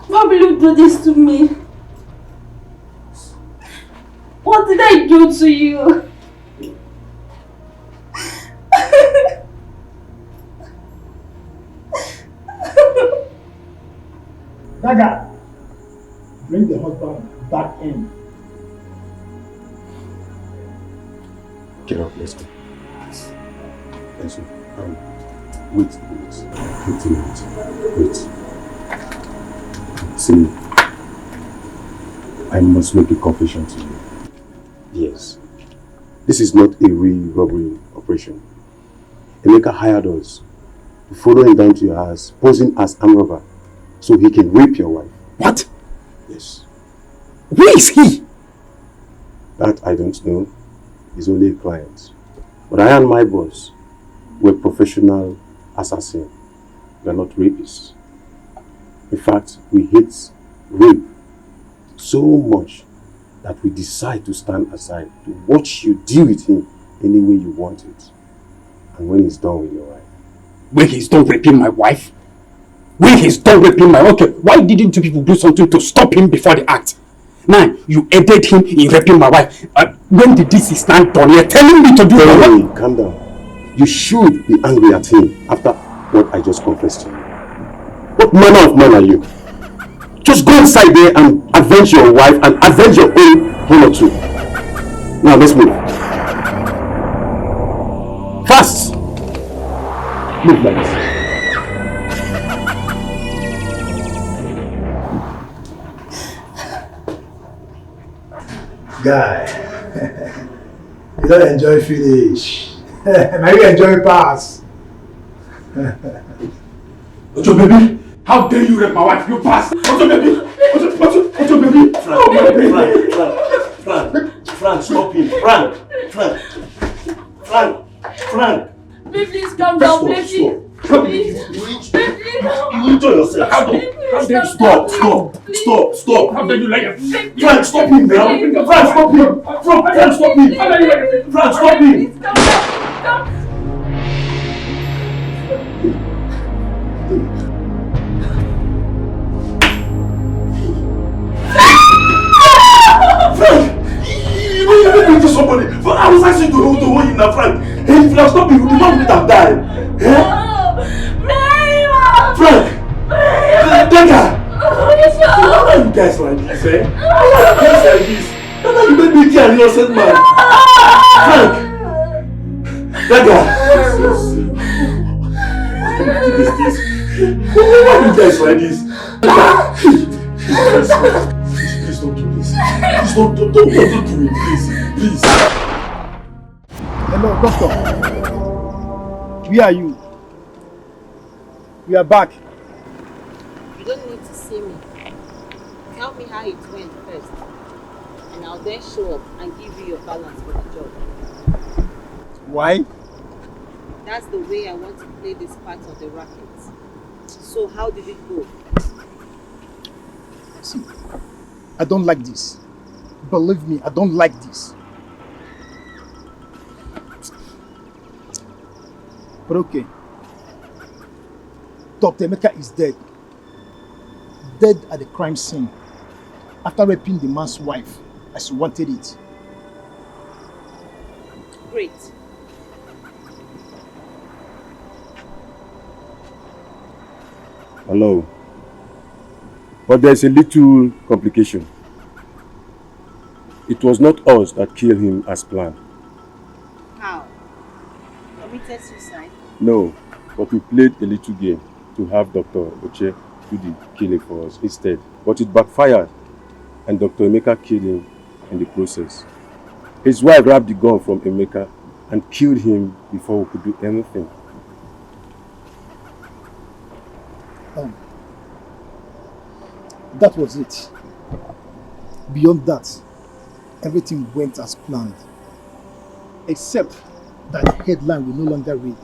Why will you do this to me? What did I do to you? Dagger, bring the husband back in. Get up, let's go. Let's go. Wait a minute. Wait. See, I must make a confession to you. Yes. This is not a real robbery operation. Emeka hired us to follow him down to your house, posing as armed robber, so he can rape your wife. What? Yes. Where is he? That I don't know. He's only a client. But I and my boss were professional assassins. We are not rapists. In fact, we hate rape so much that we decide to stand aside to watch you deal with him any way you want it. And when he's done with your wife. When he's done raping my wife? When he's done raping my wife? Okay, why didn't you people do something to stop him before the act? Now, you aided him in raping my wife. When did this is not done? You're telling me to do it. Calm down. You should be angry at him after what I just confessed to you. What manner of man are you? Just go inside there and avenge your wife and avenge your own honor too. Now let's move. Fast! Move like this. Guy, you don't enjoy finish. Now you enjoy pass. Ojo baby, how dare you rape my wife? You pass. Ojo baby, Ojo baby. Frank, stop him. Frank. Please calm down, please. You enjoy yourself. How dare you? Stop. How dare you lie? Frank, stop him now. Frank, stop him. Frank, stop him. Frank, you made me to somebody. But I was asking to now, Frank. Hey, if you have stopped me, the man would have died. Eh? Frank! Dagger! Why are you guys like this, eh? Why are you guys like this? Dagger, you made me kill an innocent man. Frank! Dagger! Why are you guys like this? Please don't do this. Please don't do it, please. Please. Hello, doctor. Where are you? We are back. You don't need to see me. Tell me how it went first, and I'll then show up and give you your balance for the job. Why? That's the way I want to play this part of the racket. So how did it go? See, I don't like this. Believe me, I don't like this. But okay. Dr. Emeka is dead. Dead at the crime scene after raping the man's wife as he wanted it. Great. Hello. But there's a little complication. It was not us that killed him as planned. How? Committed suicide? No, but we played a little game to have Dr. Oche do the killing for us instead. But it backfired, and Dr. Emeka killed him in the process. His wife grabbed the gun from Emeka and killed him before we could do anything. That was it. Beyond that, everything went as planned. Except that the headline will no longer read,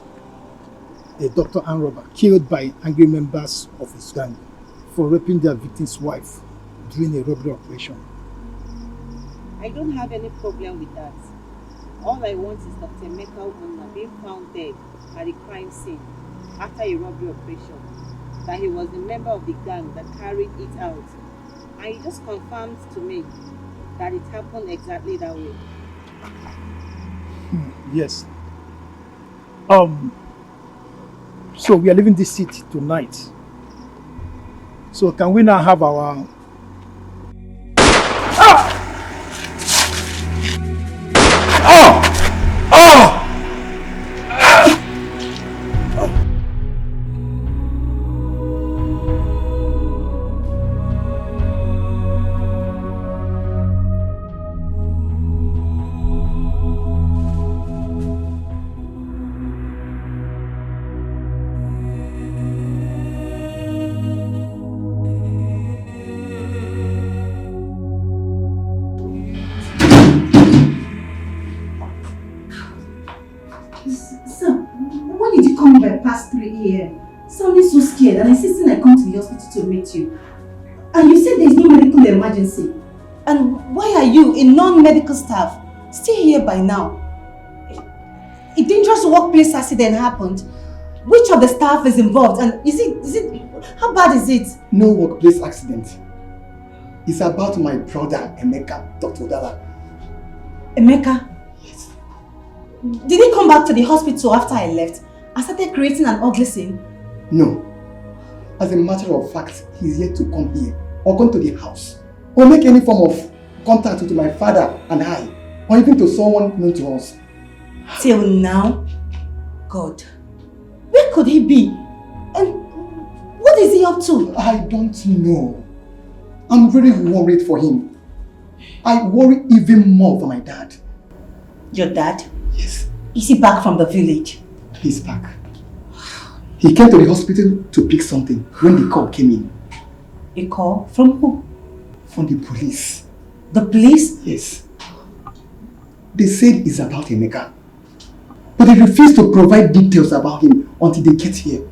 "A doctor and robber killed by angry members of his gang for raping their victim's wife during a robbery operation." I don't have any problem with that. All I want is Dr. Emeka Ubunna being found dead at the crime scene after a robbery operation. That he was a member of the gang that carried it out. And he just confirmed to me that it happened exactly that way. Yes. So we are leaving this city tonight. So can we now have our... Past 3 a.m. Sounding so scared and insisting I come to the hospital to meet you. And you said there is no medical emergency. And why are you, a non-medical staff, still here by now? A dangerous workplace accident happened. Which of the staff is involved? And is it, how bad is it? No workplace accident. It's about my brother, Emeka, Dr. Udala. Emeka? Yes. Did he come back to the hospital after I left? I started creating an ugly scene? No. As a matter of fact, he's yet to come here, or come to the house, or make any form of contact with my father and I, or even to someone known to us. Till now? God. Where could he be? And what is he up to? I don't know. I'm really worried for him. I worry even more for my dad. Your dad? Yes. Is he back from the village? He's back. He came to the hospital to pick something when the call came in. A call? From who? From the police. The police? Yes. They said it's about Emeka. But they refused to provide details about him until they get here.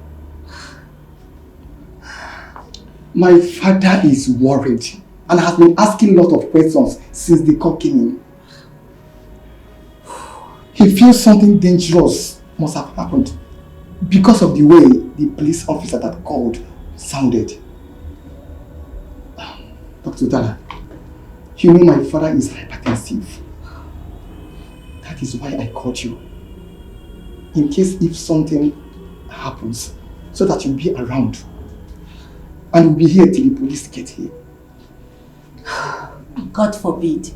My father is worried and has been asking a lot of questions since the call came in. He feels something dangerous must have happened because of the way the police officer that called sounded. Dr. Udala, you know my father is hypertensive. That is why I called you. in case if something happens, so that you'll be around. And we'll be here till the police get here. God forbid.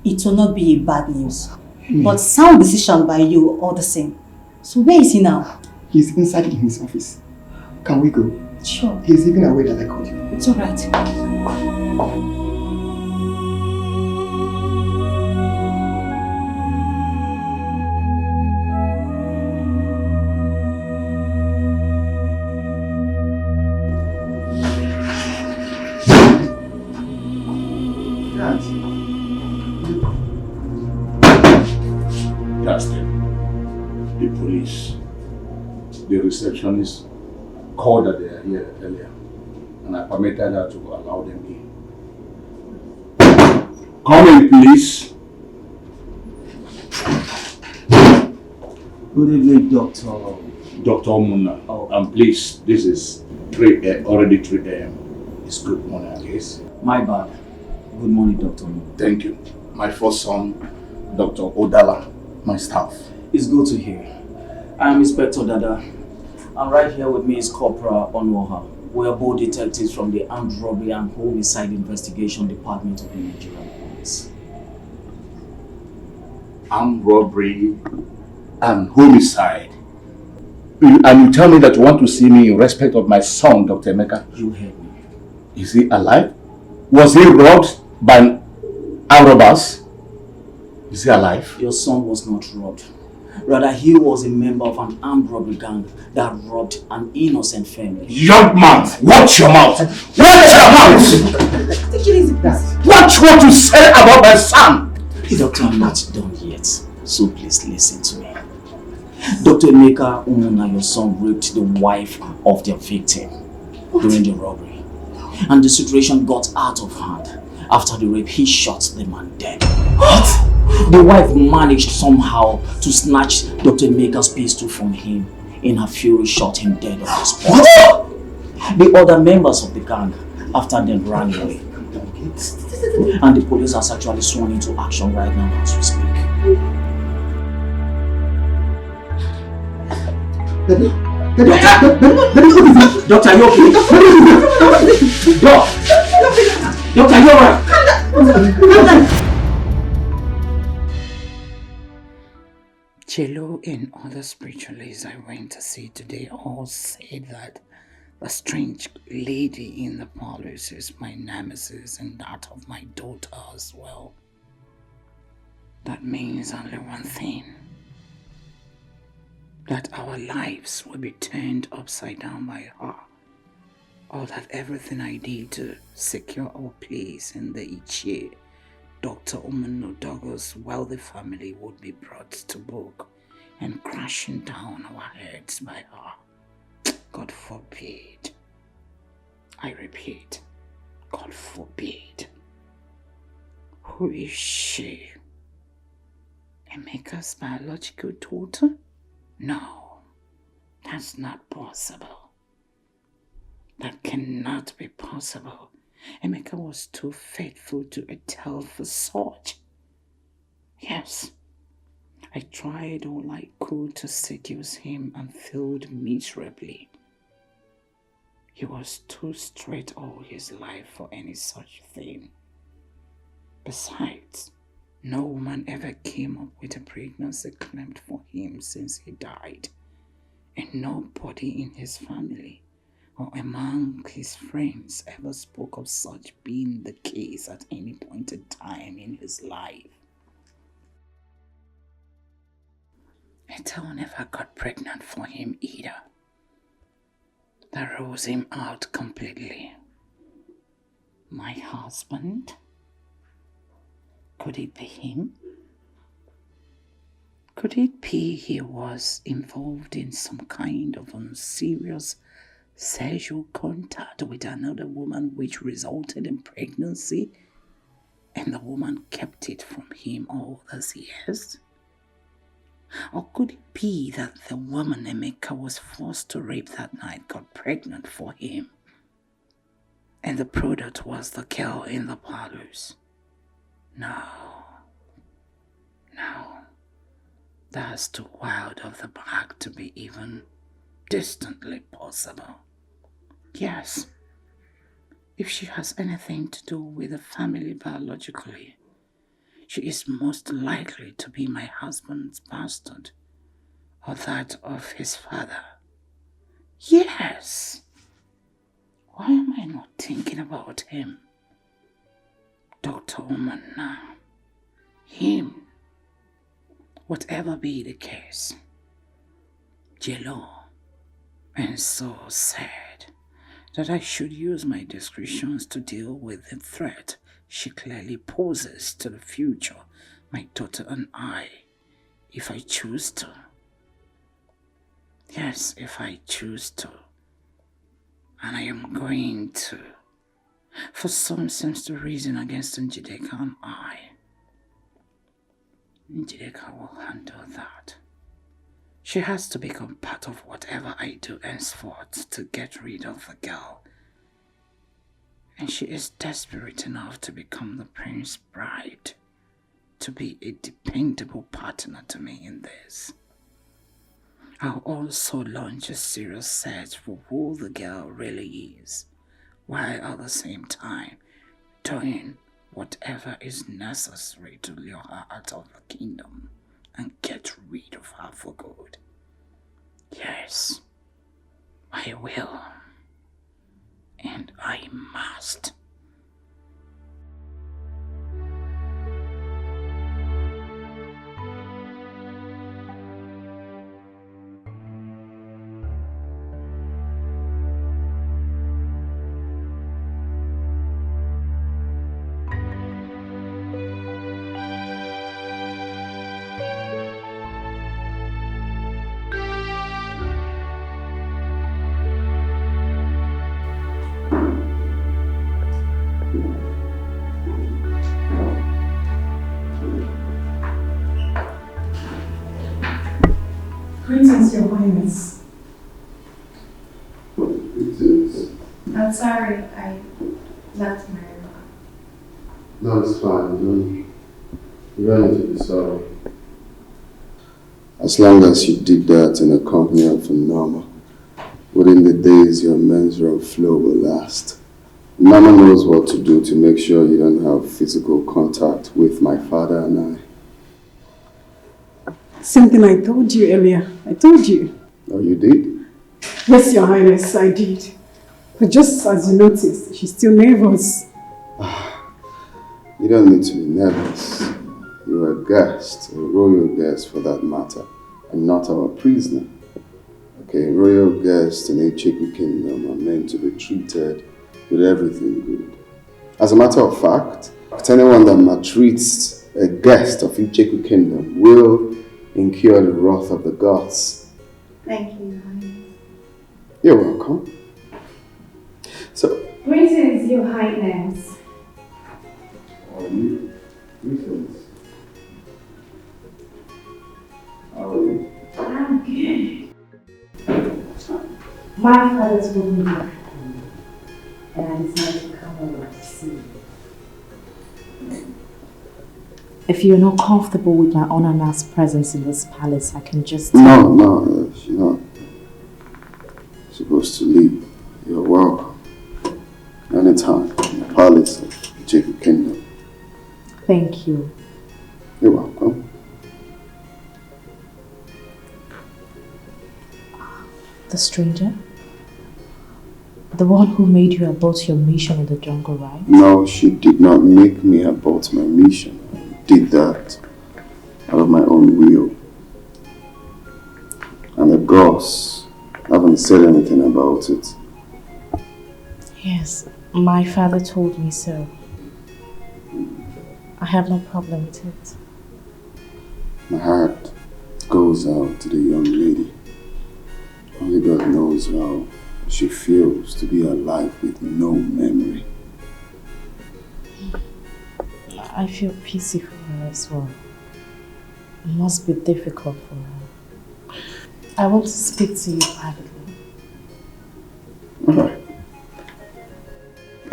It will not be bad news. But sound decision by you all the same. So where is he now? He's inside in his office. Can we go? Sure. He's even aware that I called you. It's alright. Justin, the police, the receptionist called that they are here earlier, and I permitted her to allow them in. Come in, please. Good evening, Doctor. Dr. Muna. Oh. And please, this is already 3 a.m. It's good morning, I guess. My bad. Good morning, Dr. Muna. Thank you. My first son, Dr. Odala, my staff. It's good to hear. I am Inspector Dada. And right here with me is Corporal Onwoha. We are both detectives from the Armed Robbery and Homicide Investigation Department of the Nigerian Police. Armed robbery and homicide. And you tell me that you want to see me in respect of my son, Dr. Emeka? You heard me. Is he alive? Was he robbed by armed robbers? Is he alive? Your son was not robbed. Rather, he was a member of an armed robbery gang that robbed an innocent family. Young man, watch your mouth! Watch your mouth! Watch what you say about my son! Doctor, I'm not done yet, so please listen to me. Dr. Emeka Umuna, your son, raped the wife of their victim during the robbery. And the situation got out of hand. After the rape, he shot the man dead. What? The wife managed somehow to snatch Dr. Emeka's pistol from him. In her fury, shot him dead on the spot. What? The other members of the gang, after them, ran away. And the police has actually sworn into action right now as we speak. Doctor, are you okay? Doctor, are you alright? Chelo and other spiritualists I went to see today all said that the strange lady in the parlors is my nemesis and that of my daughter as well. That means only one thing. That our lives will be turned upside down by her. Or that everything I did to secure our place in the Ichie, Dr. Umano Douglas' wealthy family would be brought to book and crashing down our heads by her. God forbid. I repeat, God forbid. Who is she? Emeka's biological daughter? No, that's not possible. That cannot be possible. Emeka was too faithful to Etel for such. Yes, I tried all I could to seduce him and failed miserably. He was too straight all his life for any such thing. Besides, no woman ever came up with a pregnancy claimed for him since he died, and nobody in his family or among his friends ever spoke of such being the case at any point in time in his life. Etel never got pregnant for him either. That rules him out completely. My husband? Could it be him? Could it be he was involved in some kind of unserious sexual contact with another woman which resulted in pregnancy and the woman kept it from him all those years? Or could it be that the woman Emeka was forced to rape that night got pregnant for him and the product was the girl in the parlors? No. That's too wild of the black to be even distantly possible. Yes, if she has anything to do with the family biologically, she is most likely to be my husband's bastard or that of his father. Yes. Why am I not thinking about him? Dr. Oman now. Him. Whatever be the case. Jello. And so sad that I should use my discretions to deal with the threat she clearly poses to the future, my daughter and I, if I choose to. Yes, if I choose to. And I am going to. For some seems to reason against Njideka and I. Njideka will handle that. She has to become part of whatever I do henceforth to get rid of the girl. And she is desperate enough to become the prince's bride, to be a dependable partner to me in this. I'll also launch a serious search for who the girl really is, while at the same time doing whatever is necessary to lure her out of the kingdom and get rid of her for good. Yes, I will. And I must. Greetings, Your Highness. Greetings. I'm sorry, I left my room. No, it's fine. You don't need to be sorry. As long as you did that in the company of a Norma, within the days your menstrual flow will last. Mama knows what to do to make sure you don't have physical contact with my father and I. Same thing I told you earlier. I told you. Oh, you did? Yes, Your Highness, I did. But just as you noticed, she's still nervous. You don't need to be nervous. You're a guest, a royal guest for that matter, and not our prisoner. Okay, royal guests in a Icheku kingdom are meant to be treated with everything good. As a matter of fact, anyone that maltreats a guest of Icheku kingdom will incur the wrath of the gods. Thank you, Your Highness. You're welcome. So, Greetings, Your Highness. how are you? Greetings. How are you? I'm good. My father told me to and I decided to come over to see you. If you're not comfortable with my unannounced presence in this palace, I can just... No, she's not supposed to leave. You're welcome. Anytime in the palace of the Jacob Kingdom. Thank you. You're welcome. The stranger? The one who made you abort your mission in the jungle, right? No, she did not make me abort my mission. I did that out of my own will. And the gods haven't said anything about it. Yes, my father told me so. I have no problem with it. My heart goes out to the young lady. Only God knows how she feels to be alive with no memory. I feel pity for her as well. It must be difficult for her. I want to speak to you privately. Alright.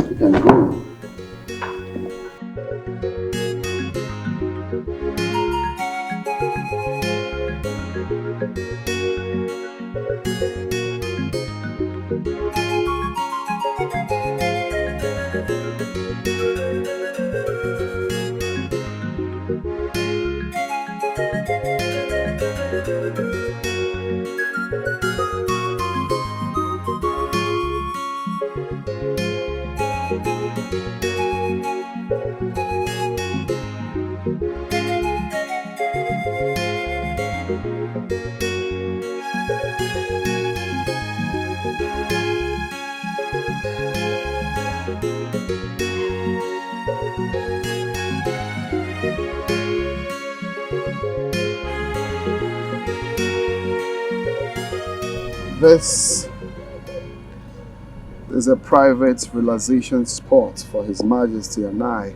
You can go. This is a private relaxation spot for His Majesty and I.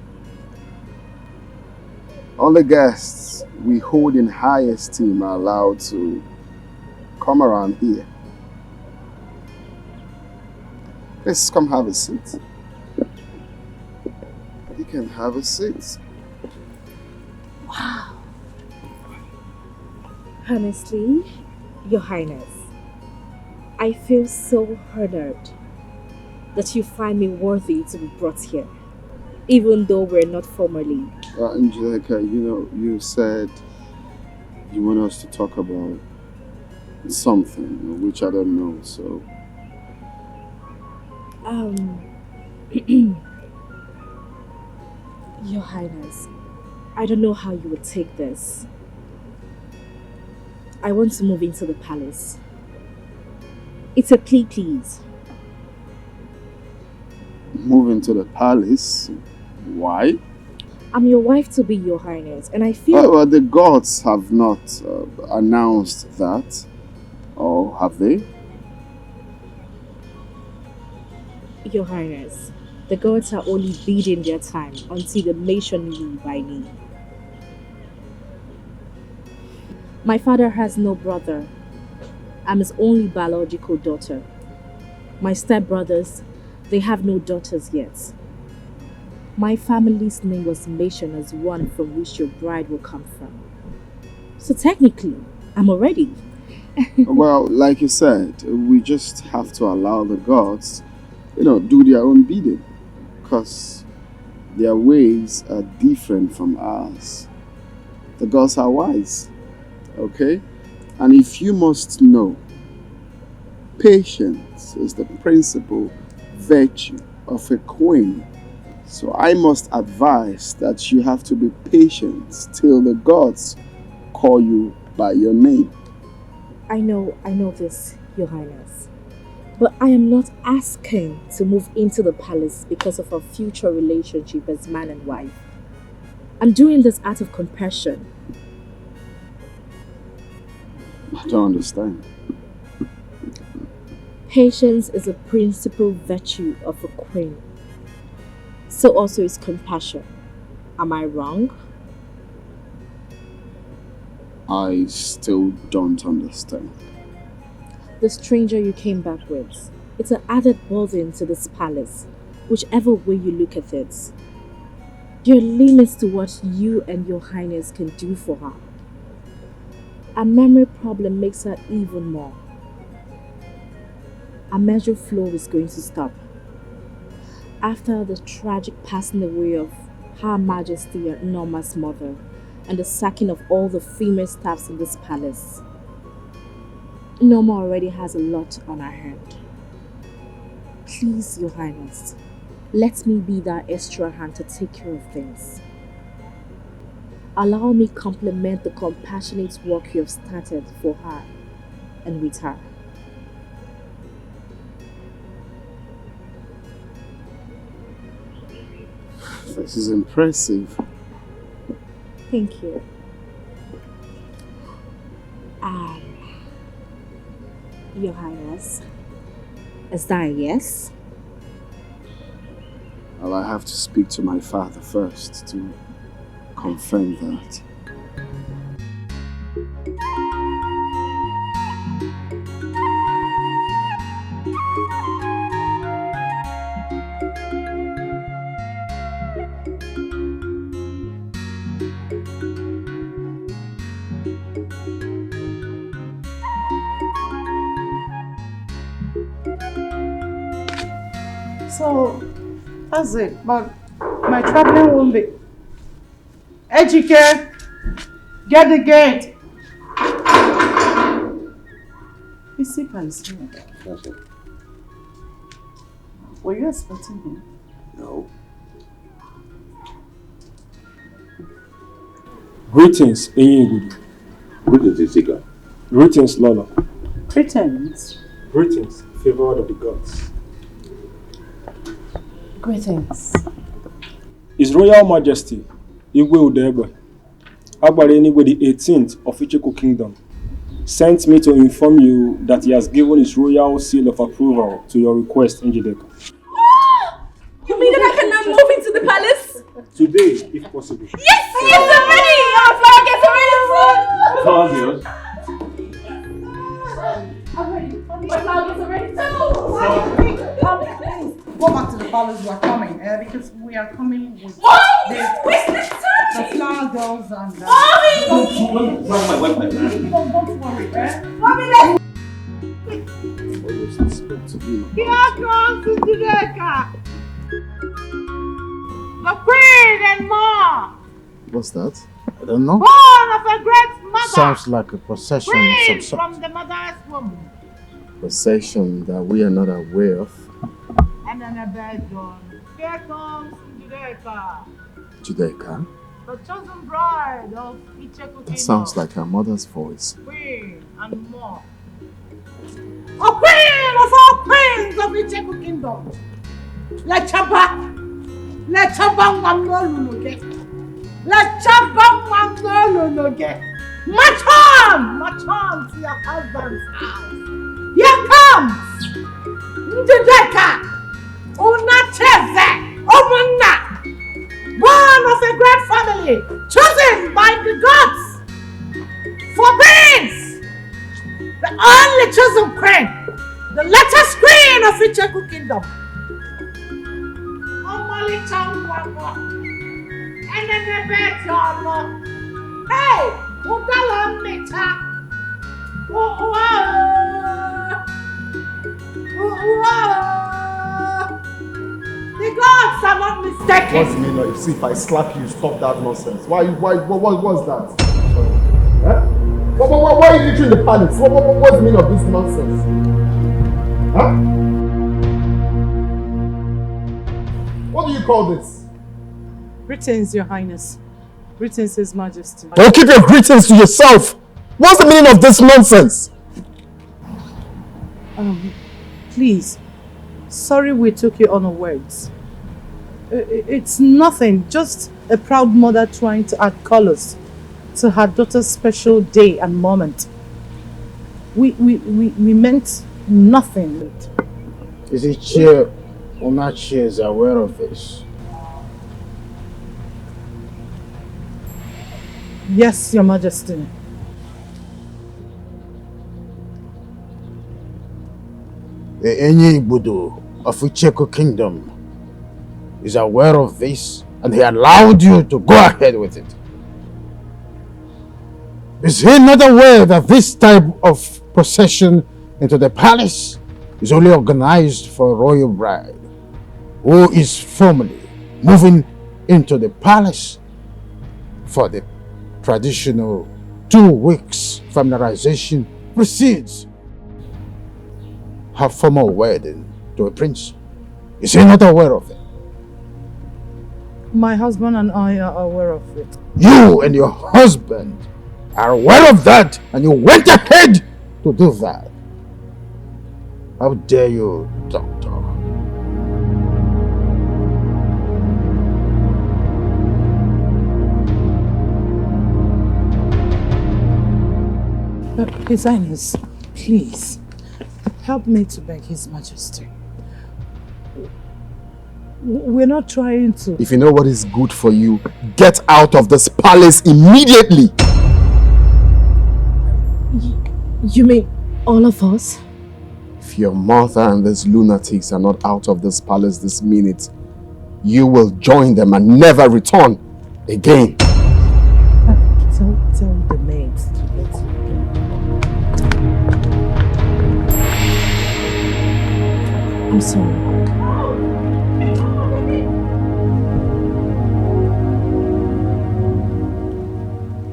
Only guests we hold in high esteem are allowed to come around here. Please come have a seat. You can have a seat. Wow. Honestly, Your Highness, I feel so honored that you find me worthy to be brought here, even though we're not formally. Angelica, you said you want us to talk about something, which I don't know, so... Your Highness, I don't know how you would take this. I want to move into the palace. It's a plea, please. Move into the palace? Why? I'm your wife to be, Your Highness, and I feel... Well, the gods have not announced that. Or have they? Your Highness, the gods are only biding their time until the nation rule by me. My father has no brother. I'm his only biological daughter. My stepbrothers, they have no daughters yet. My family's name was mentioned as one from which your bride will come from. So technically, I'm already. Well, like you said, we just have to allow the gods, do their own bidding. Because their ways are different from ours. The gods are wise. Okay? And if you must know, patience is the principal virtue of a queen. So I must advise that you have to be patient till the gods call you by your name. I know this, Your Highness. But I am not asking to move into the palace because of our future relationship as man and wife. I'm doing this out of compassion. I don't understand. Patience is a principal virtue of a queen. So also is compassion. Am I wrong? I still don't understand. The stranger you came back with, it's an added burden to this palace, whichever way you look at it. There are limits to what you and Your Highness can do for her. A memory problem makes her even more. A measure flow is going to stop. After the tragic passing away of Her Majesty and Norma's mother and the sacking of all the female staffs in this palace, Norma already has a lot on her hand. Please, Your Highness, let me be that extra hand to take care of things. Allow me complement the compassionate work you have started for her and with her. This is impressive. Thank you. Your Highness, is that a yes? Well, I have to speak to my father first to confirm that. So, that's it. But my traveling won't be. Ejike, get the gate. Physically, That's it. were you expecting him? No. Greetings, Enyigudu. Greetings, Isika. Greetings, Lola. Greetings. Greetings, favored of the gods. Greetings. His Royal Majesty, Igwe Udegbe, Agbarenigwe the 18th of Icheko Kingdom, sent me to inform you that he has given his royal seal of approval to your request, Njideka. You mean that I can now move into the palace? Today, if possible. Yes, I'm ready! Our flower gets ready soon! I'm ready. My flower gets ready too! Go back to the palace, we are coming, because we are coming with the flower girls and Don't worry, Mommy, let's Here comes Njideka! The queen and more! What's that? I don't know. Born of a great mother! Sounds like a possession of Queen some sort. from the mother's womb. Possession that we are not aware of. And then a bed gone. Here comes Njideka, Njideka? the chosen bride of Icheku That sounds like her mother's voice. Queen and more. A queen of all queens of Icheku Kingdom. Lechaba Wamnologe. Lechaba Wamnologe. March on to your husband's house. Here comes Njideka Unacheze Omuna, born of a great family, chosen by the gods for queens, the only chosen queen, the latest queen of Icheku Kingdom. Omali Changwako, and then the bed yolo. Hey, Udala Mita. The gods are not mistaken. What's the meaning of see if I slap you, stop that nonsense? What's that? Sorry. Huh? Why are you literally in the palace? What's the meaning of this nonsense? Huh? What do you call this? Greetings, Your Highness. Greetings, His Majesty. Don't keep your greetings to yourself. What's the meaning of this nonsense? Please. Sorry we took you unawares. It's nothing, just a proud mother trying to add colors to her daughter's special day and moment. We meant nothing. Is it Chair Onachi is aware of this? Yes, Your Majesty. The Enyi Budu of Icheku Kingdom is aware of this and he allowed you to go ahead with it. Is he not aware that this type of procession into the palace is only organized for a royal bride who is formally moving into the palace for the traditional 2 weeks familiarization precedes her formal wedding to a prince? Is he not aware of it? My husband and I are aware of it. You and your husband are aware of that and you went ahead to do that. How dare you, Doctor? His Highness, please, help me to beg His Majesty. We're not trying to... If you know what is good for you, get out of this palace immediately! You mean all of us? If your mother and these lunatics are not out of this palace this minute, you will join them and never return again. Tell the maids to let you go. I'm sorry.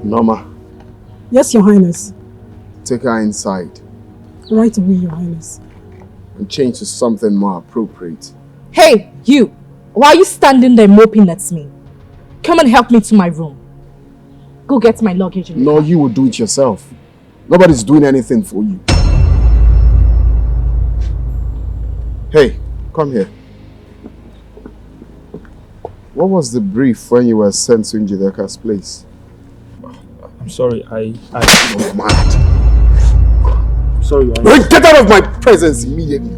Norma, Yes, Your Highness. take her inside Right away, Your Highness. and change to something more appropriate. Hey, you! Why are you standing there moping at me? Come and help me to my room. Go get my luggage. No, you will do it yourself. Nobody's doing anything for you. Hey, come here. What was the brief when you were sent to Njideka's place? I'm sorry, I was mad. Sorry, Your Highness. Get out of my presence immediately.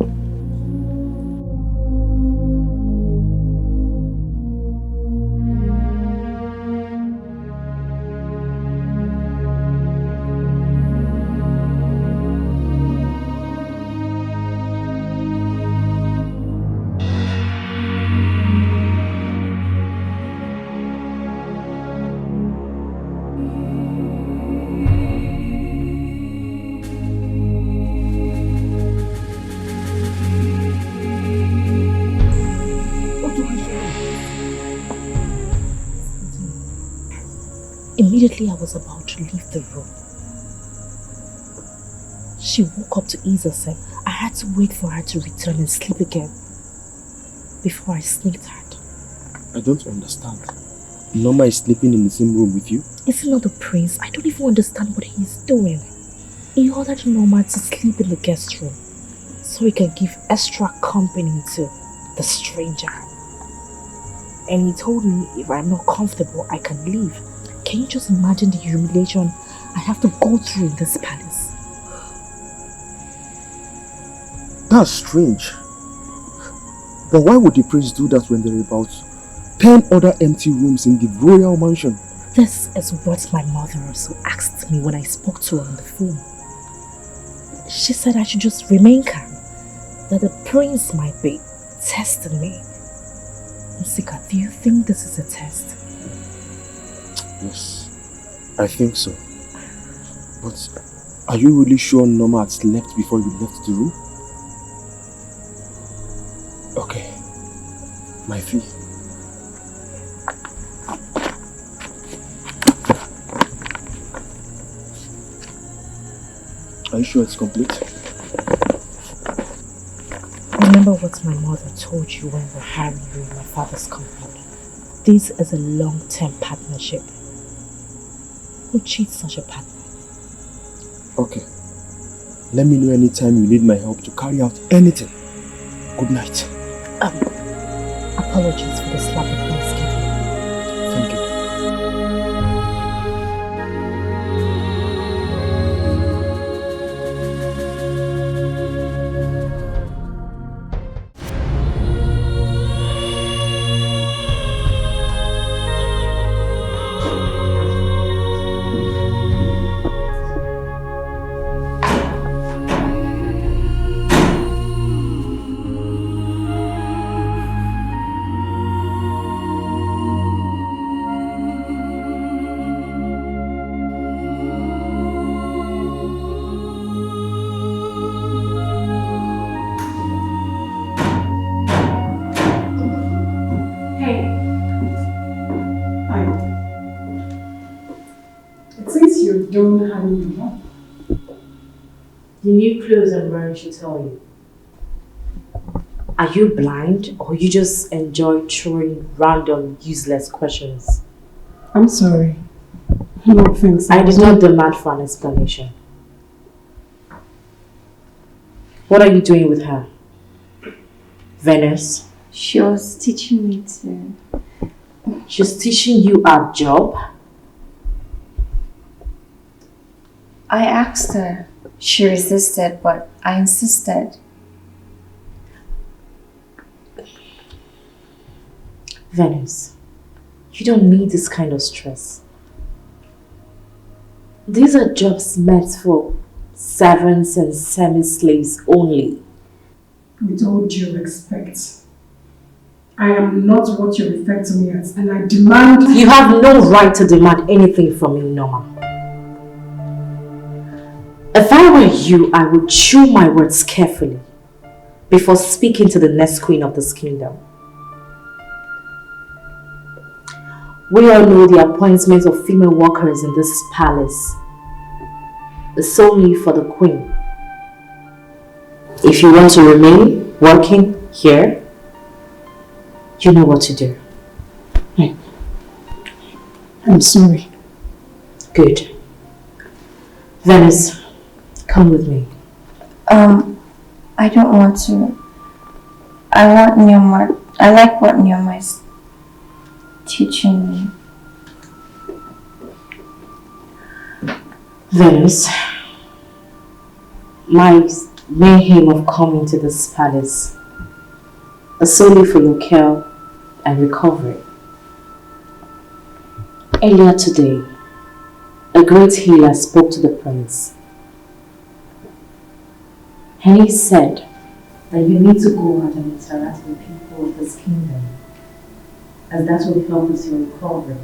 Immediately I was about to leave the room, she woke up to ease herself. I had to wait for her to return and sleep again before I sneaked out. I don't understand. Norma is sleeping in the same room with you? Is he not the prince? I don't even understand what he's doing. He ordered Norma to sleep in the guest room so he can give extra company to the stranger. And he told me if I'm not comfortable, I can leave. Can you just imagine the humiliation I have to go through in this palace? That's strange. But why would the prince do that when there are about 10 other empty rooms in the royal mansion? This is what my mother also asked me when I spoke to her on the phone. She said I should just remain calm, that the prince might be testing me. Sika, do you think this is a test? Yes, I think so. But are you really sure Norma had slept before you left the room? Okay, my fee. Are you sure it's complete? Remember what my mother told you when we were hiring you in my father's company. This is a long-term partnership. Who cheats such a partner? Okay. Let me know anytime you need my help to carry out anything. Good night. Apologies for the slap the prince gave you. Thank you. Don't hang you up. The new clothes I'm wearing should tell you. Are you blind or you just enjoy throwing random, useless questions? I'm sorry. No offense. I did not demand for an explanation. What are you doing with her? Venice? She was teaching me to... She's teaching you our job? I asked her. She resisted, but I insisted. Venice, you don't need this kind of stress. These are jobs meant for servants and semi-slaves only. With all due respect, I am not what you refer to me as, and I demand... You have no right to demand anything from me, Norma. If I were you, I would chew my words carefully before speaking to the next queen of this kingdom. We all know the appointment of female workers in this palace is solely for the queen. If you want to remain working here, you know what to do. I'm sorry. Good. Venice, come with me. I don't want to. I want Nyoma. I like what Nyoma is teaching me. Venice, my main aim of coming to this palace is solely for your care and recovery. Earlier today, a great healer spoke to the prince, and he said that you need to go out and interact with people of this kingdom, as that will help with your recovery.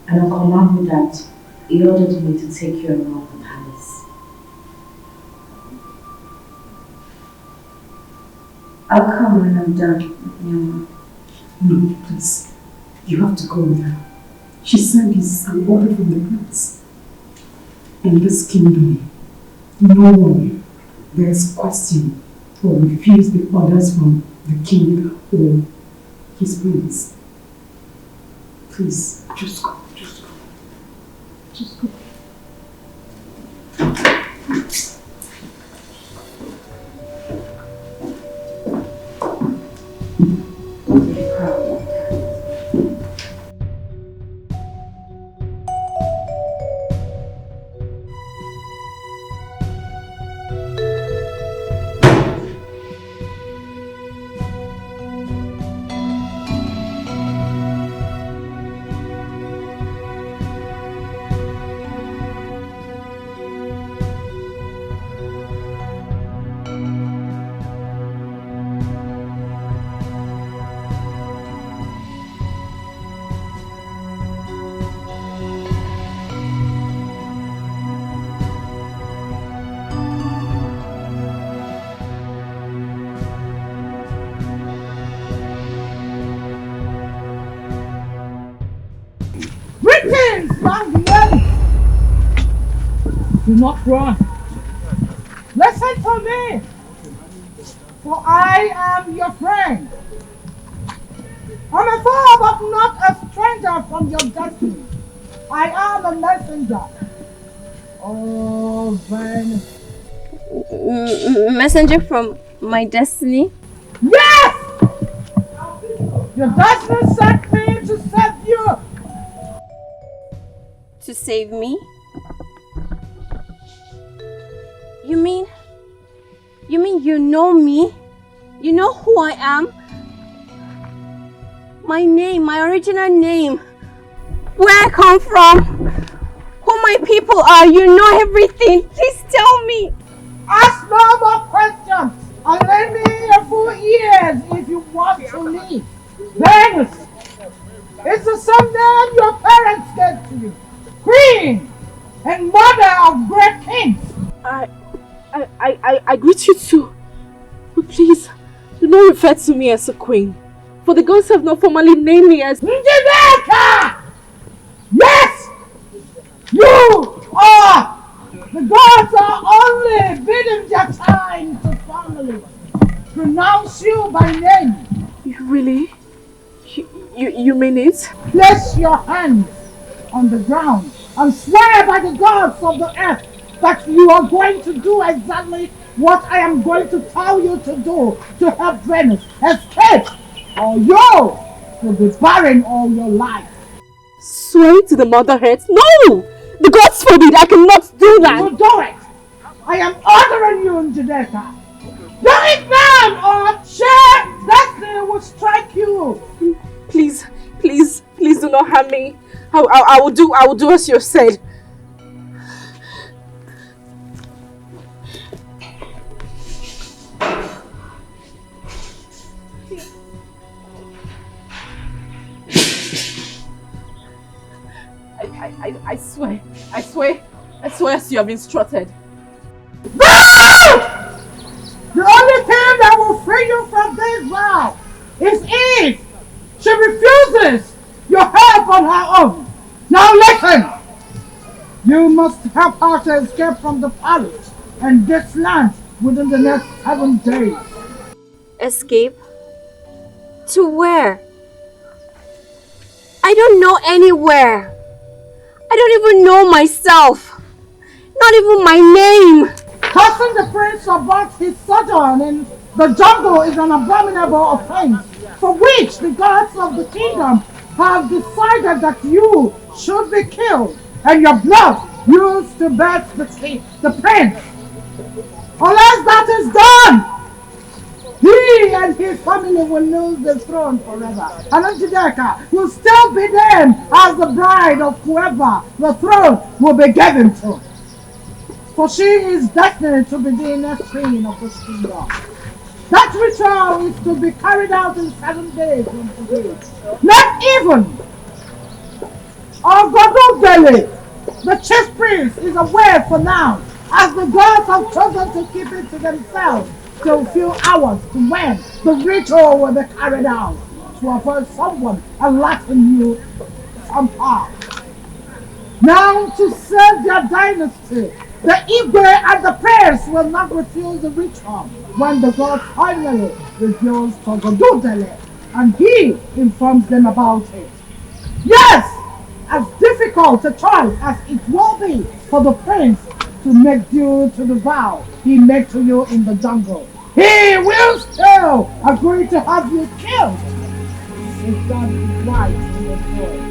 And on command of that, he ordered me to take you around the palace. I'll come when I'm done with Nyama. No, please. You have to go with her. She said it's an order from the prince. In this kingdom, no one dares question or refuse the orders from the king or his prince. Please, just go, just go. Just go. Greetings, young men! Do not run. Listen to me, for I am your friend. I'm a foe, but not a stranger from your destiny. I am a messenger. Oh, Venice. Messenger from my destiny? Yes! Your destiny sent me to save you. To save me? You mean you know me? You know who I am? My name, my original name. Where I come from? Who my people are? You know everything. Please tell me. Ask no more questions and lend me a full ears if you want to leave. Venus! It's the same name your parents gave to you. Queen and mother of great kings. I greet you too. But please, do not refer to me as a queen. For the gods have not formally named me as Njideka! Yes! You are! The gods are only bidding their time to formally pronounce you by name. Really? You mean it? Place your hands on the ground and swear by the gods of the earth that you are going to do exactly what I am going to tell you to do to help Venus escape, or you will be barren all your life. Swear to the mother earth? No! The gods forbid, I cannot do that! You will do it! I am ordering you, Njideka. Do it now, or sheer destiny will strike you. Please do not harm me. I will do as you said. I swear as you have instructed. No! The only thing that will free you from this vow is if she refuses your help on her own. Now listen! You must help her to escape from the palace and this land within the next 7 days. Escape? To where? I don't know anywhere. I don't even know myself. Not even my name. Causing the prince about his sojourn in the jungle is an abominable offense, for which the gods of the kingdom have decided that you should be killed, and your blood used to birth the prince. Unless that is done, he and his family will lose the throne forever. And Njideka will still be named as the bride of whoever the throne will be given to. For she is destined to be the next queen of this kingdom. That ritual is to be carried out in 7 days from today. Not even Ogodobele, the chief priest, is aware for now, as the gods have chosen to keep it to themselves till a few hours to when the ritual will be carried out, to avoid someone alerting you somehow. Now, to save their dynasty, the Igwe and the priests will not refuse the ritual when the god finally reveals Togodudele and he informs them about it. Yes! As difficult a choice as it will be for the prince to make due to the vow he made to you in the jungle, he will still agree to have you killed if that is right in your choice.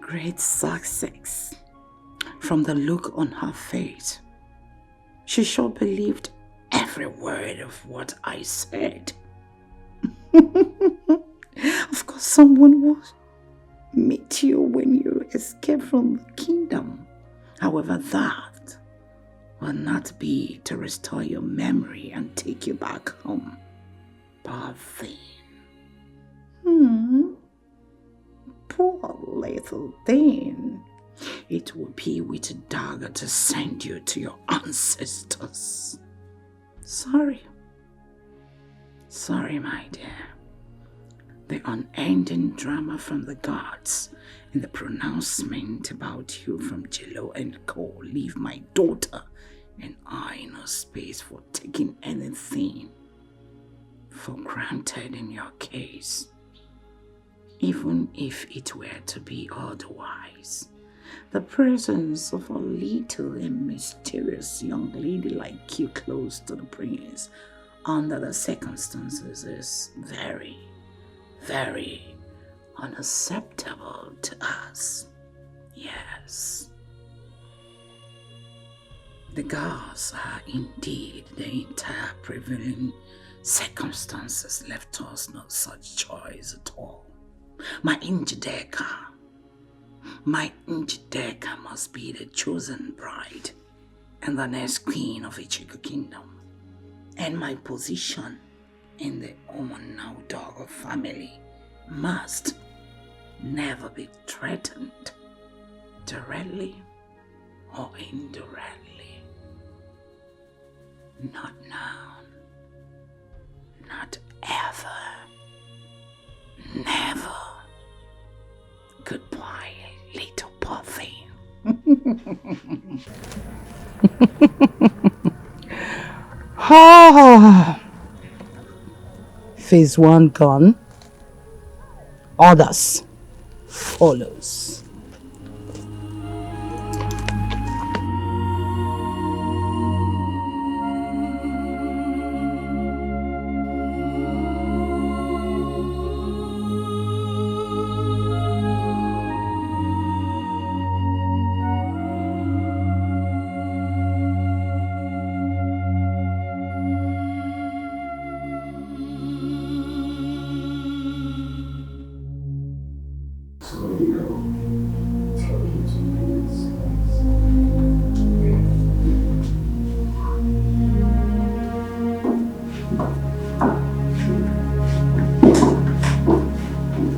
Great success. From the look on her face, she sure believed every word of what I said. Of course, someone will meet you when you escape from the kingdom. However, that will not be to restore your memory and take you back home. Poor thing. Poor little thing. It will be with a dagger to send you to your ancestors. Sorry. Sorry, my dear. The unending drama from the gods and the pronouncement about you from Jello and Co. leave my daughter and I no space for taking anything for granted in your case. Even if it were to be otherwise, the presence of a little and mysterious young lady like you close to the prince under the circumstances is very, very unacceptable to us. Yes. The gods are indeed the entire prevailing circumstances left us no such choice at all. My Njideka must be the chosen bride and the next queen of Ichigo Kingdom. And my position in the Omonaudogo family must never be threatened, directly or indirectly. Not now. Not ever. Never. Goodbye, little puppy. Phase 1 gone. Others follows.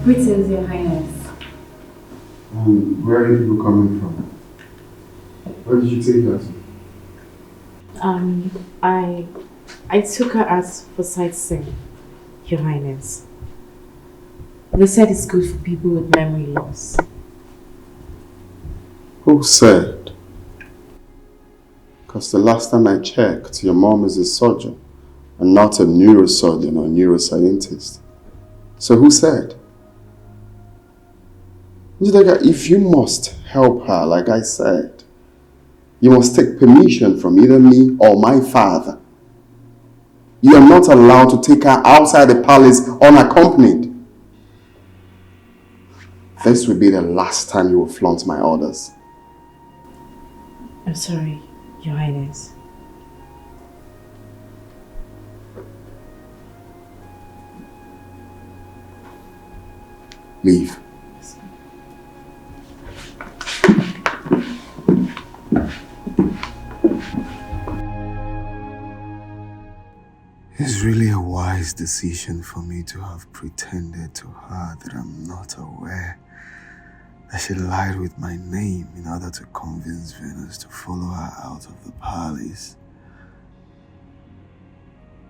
Greetings, Your Highness. Where are you people coming from? Where did you take her to? I I took her out for sightseeing, Your Highness. They said it's good for people with memory loss. Who said? Because the last time I checked, your mom is a surgeon and not a neurosurgeon or neuroscientist. So who said? If you must help her, like I said, you must take permission from either me or my father. You are not allowed to take her outside the palace unaccompanied. This will be the last time you will flaunt my orders. I'm sorry, Your Highness. Leave. It's really a wise decision for me to have pretended to her that I'm not aware that she lied with my name in order to convince Venus to follow her out of the palace.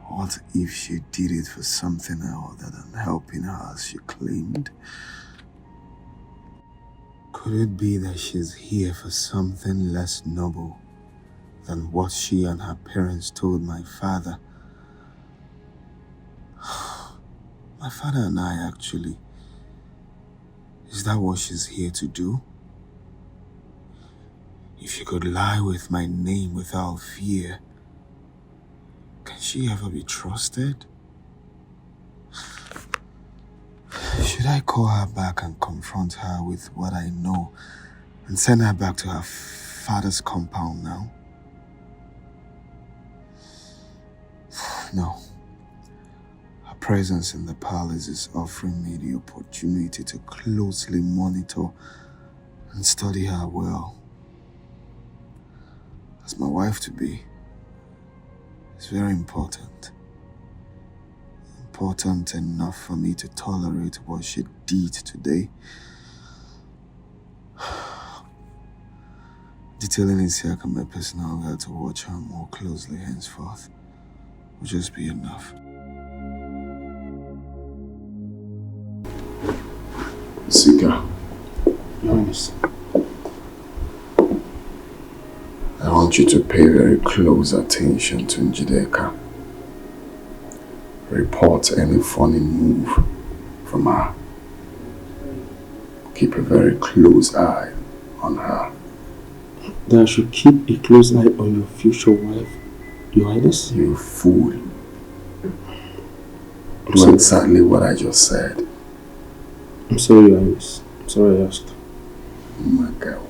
What if she did it for something other than helping her as she claimed? Could it be that she's here for something less noble than what she and her parents told my father? My father and I, actually. Is that what she's here to do? If she could lie with my name without fear, can she ever be trusted? Should I call her back and confront her with what I know and send her back to her father's compound now? No. Her presence in the palace is offering me the opportunity to closely monitor and study her well. As my wife-to-be, it's very important. Important enough for me to tolerate what she did today. Detailing Isiaka, my personal guide, to watch her more closely henceforth will just be enough. Sika, Yes. I want you to pay very close attention to Njideka. Report any funny move from her. Keep a very close eye on her. That I should keep a close eye on your future wife, Your Highness? You fool. Do exactly what I just said. I'm sorry, Your Highness. I'm sorry I asked. My girl.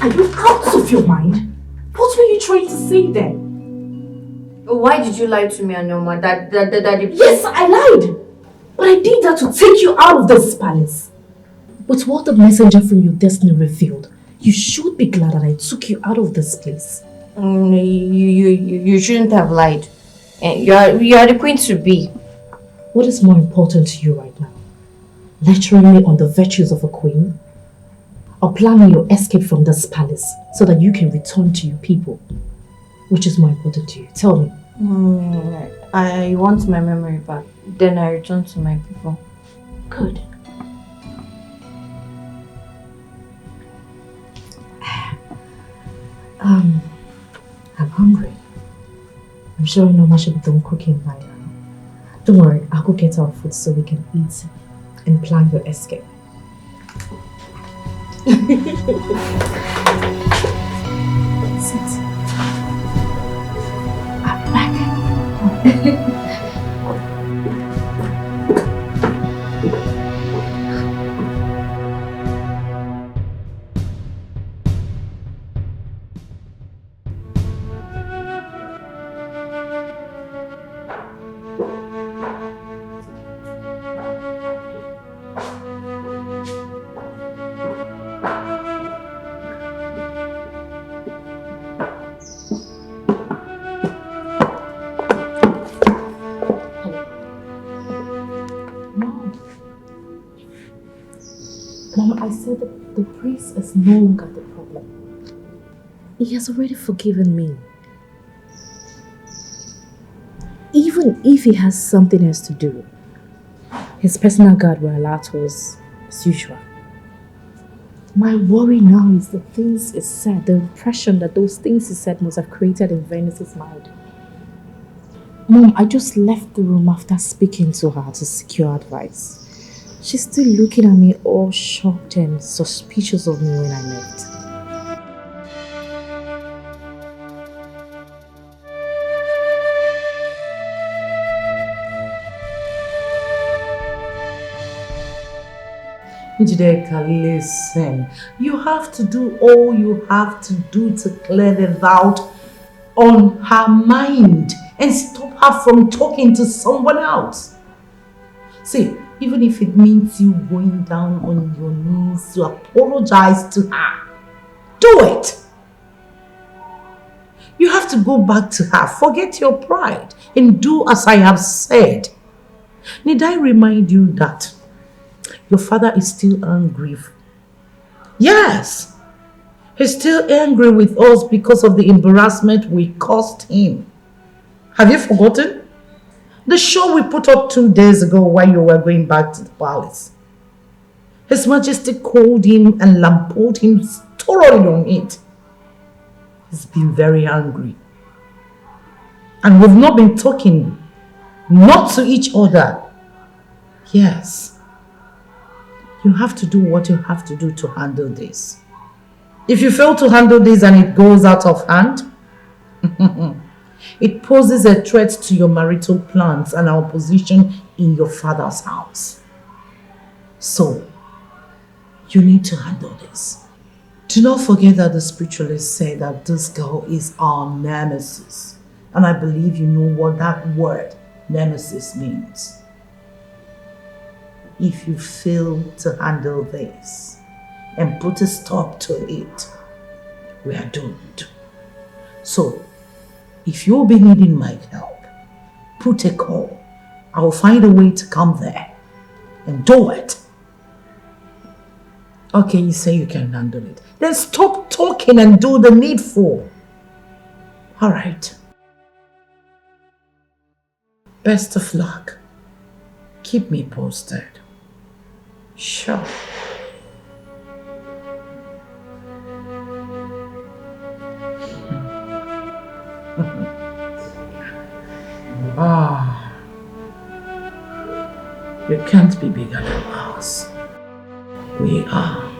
Are you out of your mind? What were you trying to say then? Why did you lie to me and Norma? That Yes, I lied! But I did that to take you out of this palace. But what the messenger from your destiny revealed, you should be glad that I took you out of this place. You shouldn't have lied. You are the queen to be. What is more important to you right now? Lecturing me on the virtues of a queen? Or planning your escape from this palace so that you can return to your people? Which is more important to you? Tell me. I want my memory back. Then I return to my people. Good. I'm hungry. I'm sure Norma should be done cooking by now. Don't worry, I'll go get our food so we can eat and plan your escape. Sit. I'm back. said that the priest is no longer the problem. He has already forgiven me. Even if he has something else to do, his personal guard will alert us as usual. My worry now is the things he said, the impression that those things he said must have created in Venice's mind. Mom, I just left the room after speaking to her to secure advice. She's still looking at me all shocked and suspicious of me when I left. Njideka, listen. You have to do all you have to do to clear the doubt on her mind and stop her from talking to someone else. See, even if it means you going down on your knees to apologize to her, do it. You have to go back to her, forget your pride, and do as I have said. Need I remind you that your father is still angry? Yes, he's still angry with us because of the embarrassment we caused him. Have you forgotten? The show we put up 2 days ago while you were going back to the palace. His Majesty called him and lampooned him thoroughly on it. He's been very angry. And we've not been talking, not to each other. Yes. You have to do what you have to do to handle this. If you fail to handle this and it goes out of hand, it poses a threat to your marital plans and our position in your father's house. So, you need to handle this. Do not forget that the spiritualists say that this girl is our nemesis. And I believe you know what that word, nemesis, means. If you fail to handle this and put a stop to it, we are doomed. So, if you'll be needing my help, put a call. I will find a way to come there and do it. Okay, you say you can handle it. Then stop talking and do the needful. All right. Best of luck. Keep me posted. Sure. Ah, you can't be bigger than us. We are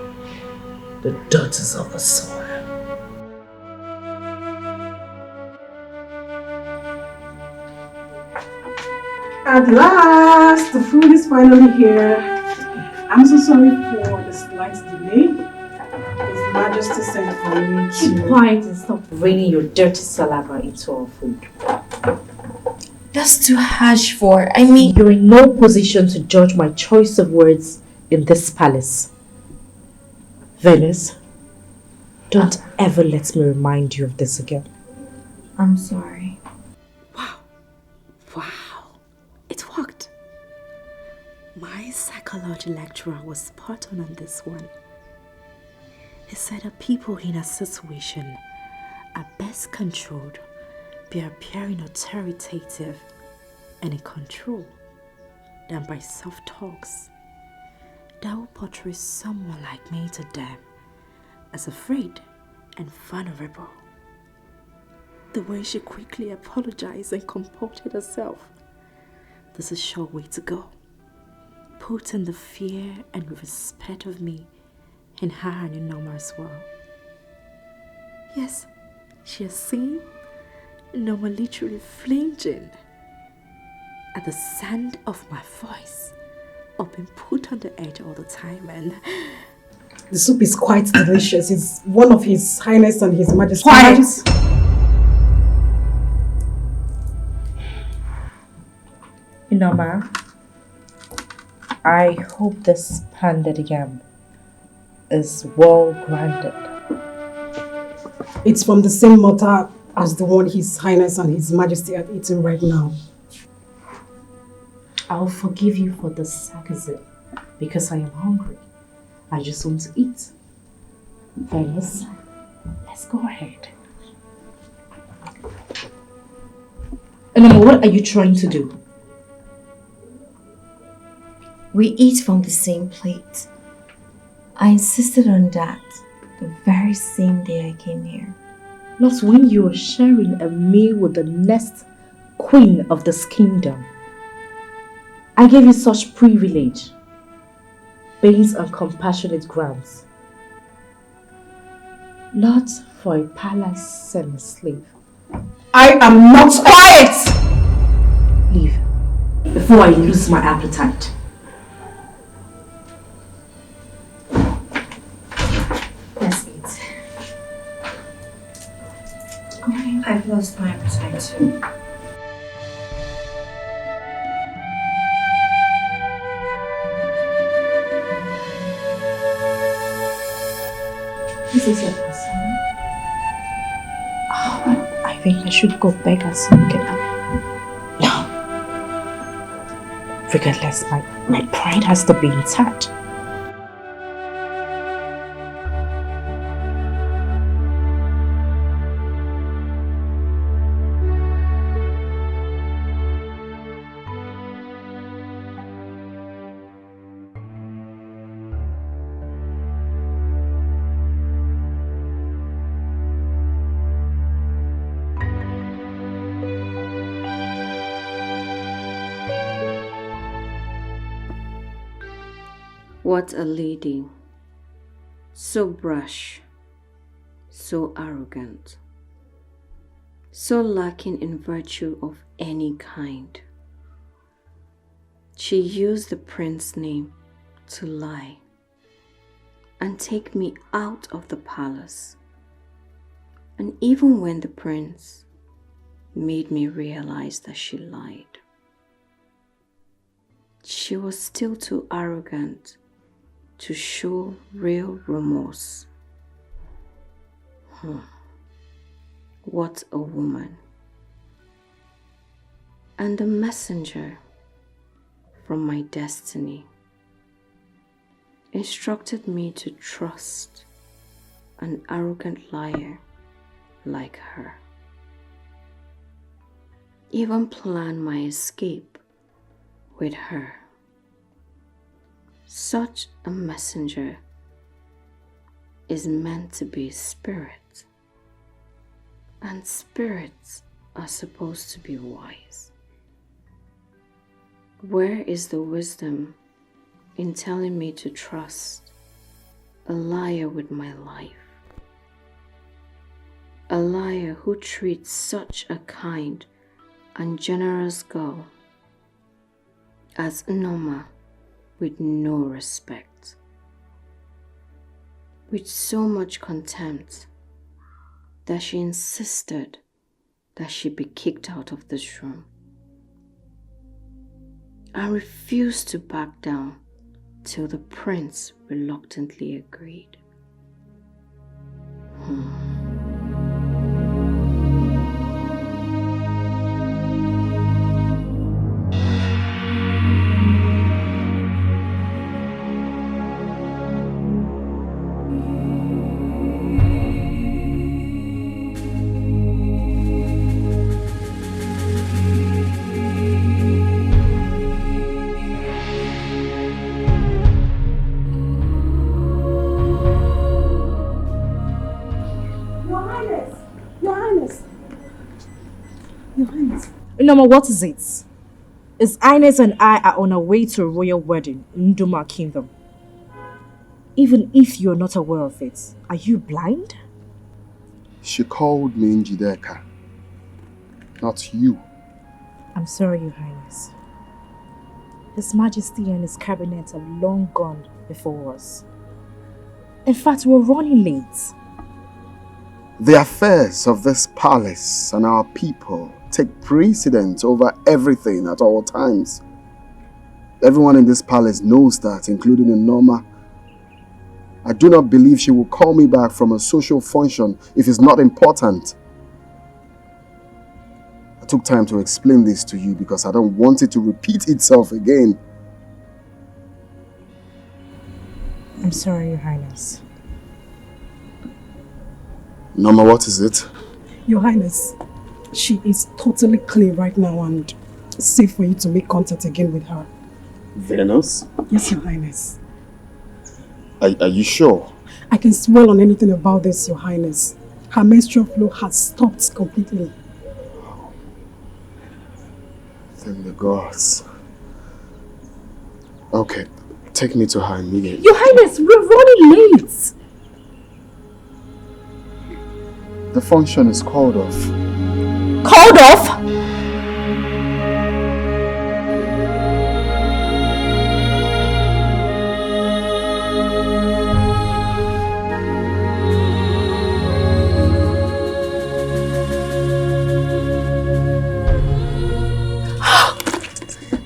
the daughters of the soil. At last, the food is finally here. I'm so sorry for the slight delay. His Majesty sent for me to... Keep quiet and stop raining your dirty saliva into our food. That's too harsh for, I mean... You're in no position to judge my choice of words in this palace. Venice, don't ever let me remind you of this again. I'm sorry. Wow, it worked. My psychology lecturer was spot on this one. He said that people in a situation are best controlled by appearing authoritative and in control than by soft talks that will portray someone like me to them as afraid and vulnerable. The way she quickly apologized and comported herself. This is a sure way to go. Putting the fear and respect of me in her and in Norma as well. Yes, she has seen Norma literally flinching at the sound of my voice or being put on the edge all the time, and the soup is quite delicious. It's one of His Highness and His Majesty. Quiet! Norma, I hope this pounded yam is well grounded. It's from the same mortar as the one His Highness and His Majesty are eating right now. I'll forgive you for the sarcasm because I am hungry. I just want to eat. Fellas, let's go ahead. And what are you trying to do? We eat from the same plate. I insisted on that the very same day I came here. Not when you were sharing a meal with the next queen of this kingdom. I gave you such privilege based on compassionate grounds. Not for a palace and a slave. I am not quiet! Leave before I lose my appetite. Let's eat. I've lost my appetite too. This is your first time. Oh, I think I should go beg her so we can have. No. Regardless, my pride has to be intact. What a lady. So brash, so arrogant, so lacking in virtue of any kind. She used the prince's name to lie and take me out of the palace. And even when the prince made me realize that she lied, she was still too arrogant to show real remorse. What a woman. And the messenger from my destiny instructed me to trust an arrogant liar like her. Even plan my escape with her. Such a messenger is meant to be a spirit, and spirits are supposed to be wise. Where is the wisdom in telling me to trust a liar with my life? A liar who treats such a kind and generous girl as Noma with no respect, with so much contempt that she insisted that she be kicked out of this room. I refused to back down till the prince reluctantly agreed. Noma, what is it? His Highness and I are on our way to a royal wedding in Nduma Kingdom. Even if you're not aware of it, are you blind? She called me Njideka, not you. I'm sorry, Your Highness. His Majesty and his cabinet have long gone before us. In fact, we're running late. The affairs of this palace and our people take precedence over everything at all times. Everyone in this palace knows that, including Noma. I do not believe she will call me back from a social function if it's not important. I took time to explain this to you because I don't want it to repeat itself again. I'm sorry, Your Highness. Norma, what is it? Your Highness, she is totally clear right now and safe for you to make contact again with her. Venus? Yes, Your Highness. Are you sure? I can swear on anything about this, Your Highness. Her menstrual flow has stopped completely. Thank the gods. Okay, take me to her immediately. Your Highness, we're running late. The function is called off. Called off?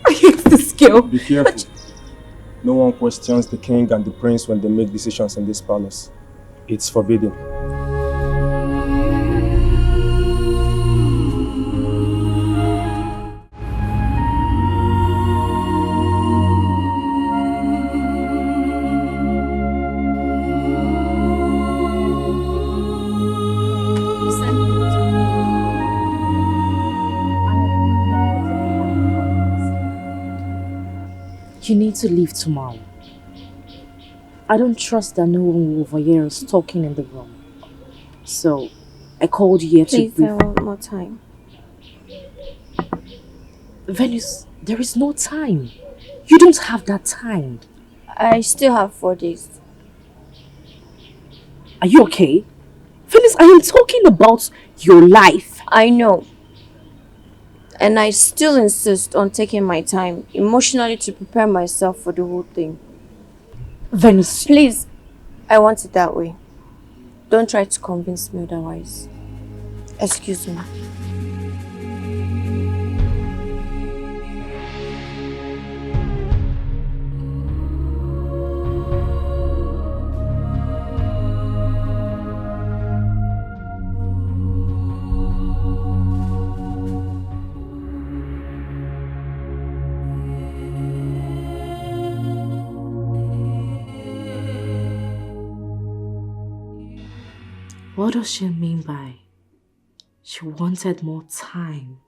I hate this girl. Be careful. No one questions the king and the prince when they make decisions in this palace. It's forbidden. You need to leave tomorrow. I don't trust that no one will overhear us talking in the room. So, I called you here to Please, brief. I want more time. Venus, there is no time. You don't have that time. I still have 4 days. Are you okay? Venus, I am talking about your life. I know. And I still insist on taking my time emotionally to prepare myself for the whole thing. Venus. Please, I want it that way. Don't try to convince me otherwise. Excuse me. What does she mean by she wanted more time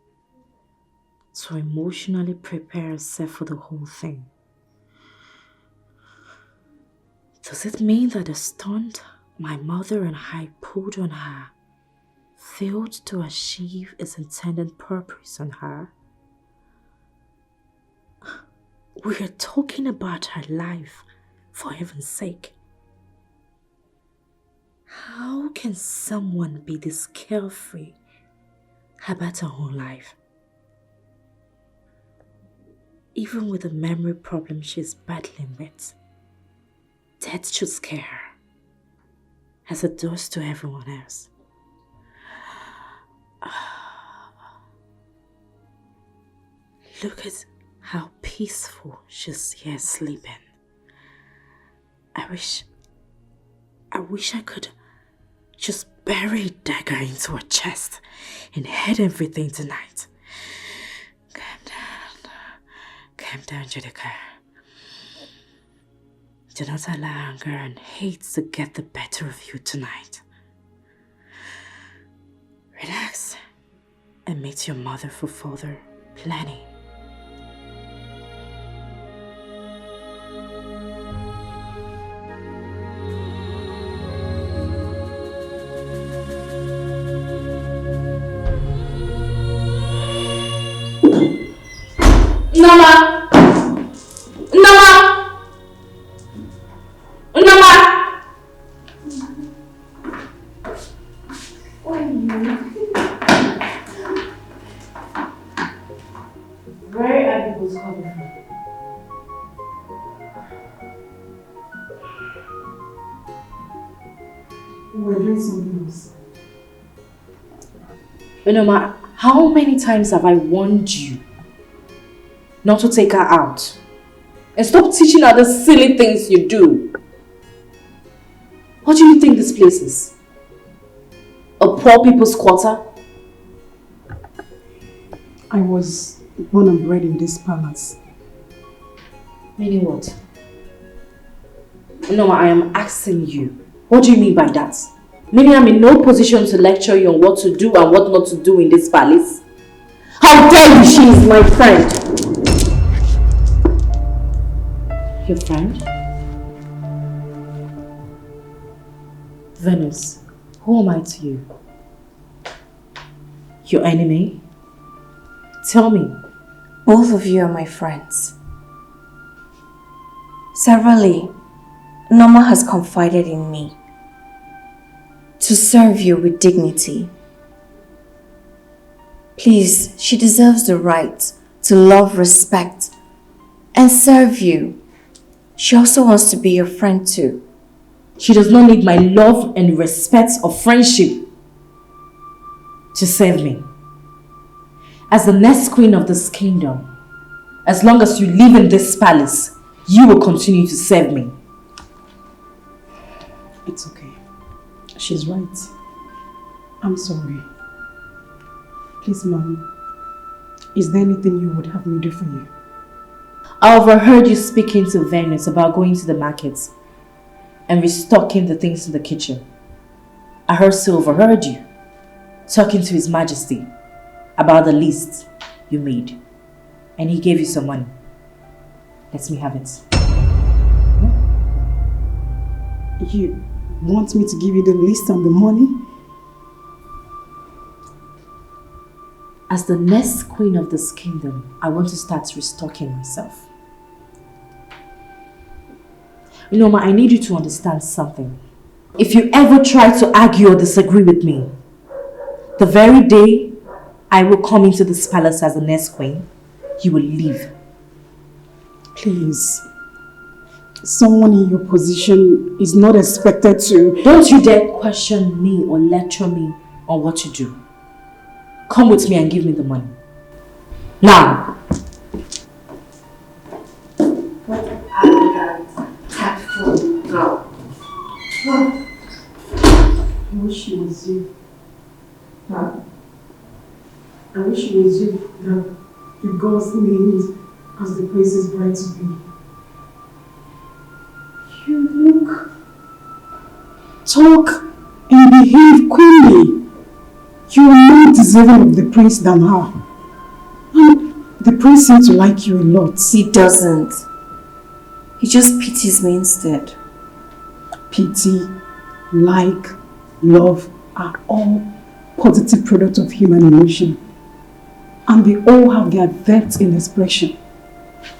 to emotionally prepare herself for the whole thing? Does it mean that the stunt my mother and I pulled on her failed to achieve its intended purpose on her? We are talking about her life, for heaven's sake. How can someone be this carefree about her own life? Even with the memory problem she's battling with, death should scare her, as it does to everyone else. Look at how peaceful she's here sleeping. I wish I could just bury a dagger into her chest and hide everything tonight. Calm down, Judika. Do not allow anger and hate to get the better of you tonight. Relax and meet your mother for further planning. Nama! Nama! Nama! Where are you? Where are people coming from? We're doing something else. Nama, how many times have I warned you not to take her out? And stop teaching her the silly things you do. What do you think this place is? A poor people's quarter? I was born and bred in this palace. Meaning what? No, I am asking you. What do you mean by that? Maybe I'm in no position to lecture you on what to do and what not to do in this palace. How dare you? She is my friend. Your friend? Venus, who am I to you? Your enemy? Tell me. Both of you are my friends. Severally, Norma has confided in me to serve you with dignity. Please, she deserves the right to love, respect, and serve you. She also wants to be your friend too. She does not need my love and respect or friendship to serve me. As the next queen of this kingdom, as long as you live in this palace, you will continue to serve me. It's okay. She's right. I'm sorry. Please, Mom, is there anything you would have me do for you? I overheard you speaking to Venus about going to the markets and restocking the things in the kitchen. I also overheard you talking to His Majesty about the list you made, and he gave you some money. Let me have it. You want me to give you the list and the money? As the next queen of this kingdom, I want to start restocking myself. You know, I need you to understand something. If you ever try to argue or disagree with me, the very day I will come into this palace as the next queen, you will leave. Please. Someone in your position is not expected to... Don't you dare question me or lecture me on what to do. Come with me and give me the money. Now! What an arrogant, tactful girl. I wish it was you. I wish it was you that the gods named as the prince's bride to be. You look, talk, and behave queenly. You are more deserving of the prince than her. And the prince seems to like you a lot. He doesn't. He just pities me instead. Pity, like, love are all positive products of human emotion. And they all have their depth in expression.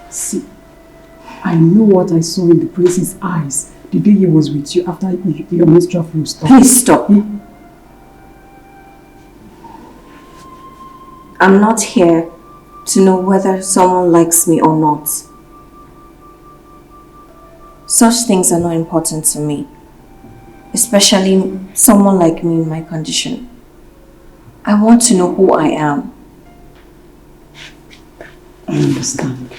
See, I know what I saw in the prince's eyes the day he was with you after your menstrual flow stopped. Please stop. I'm not here to know whether someone likes me or not. Such things are not important to me, especially someone like me in my condition. I want to know who I am. I understand.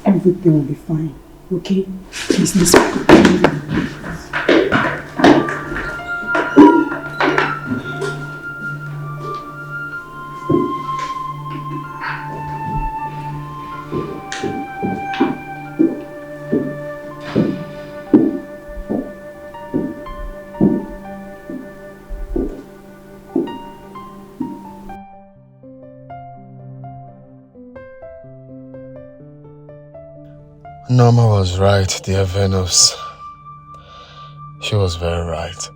Everything will be fine, okay? Please listen. Norma was right, dear Venus. She was very right.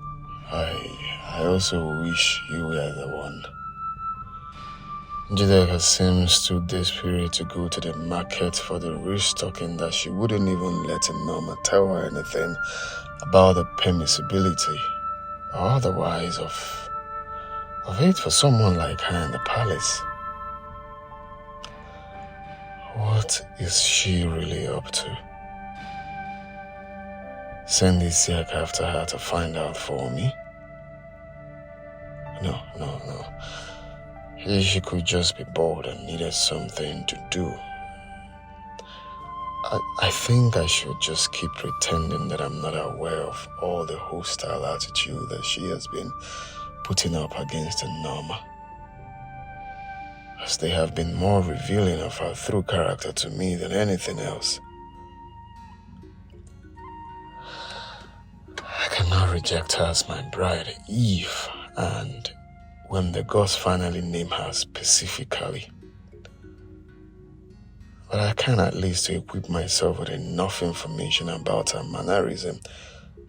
I also wish you were the one. Jideka seems too desperate to go to the market for the restocking that she wouldn't even let Norma tell her anything about the permissibility or otherwise of it for someone like her in the palace. What is she really up to? Send this yak after her to find out for me? No. She could just be bored and needed something to do. I think I should just keep pretending that I'm not aware of all the hostile attitude that she has been putting up against Norma, as they have been more revealing of her true character to me than anything else. cannot reject her as my bride, Eve, and when the gods finally name her specifically. But I can at least equip myself with enough information about her mannerism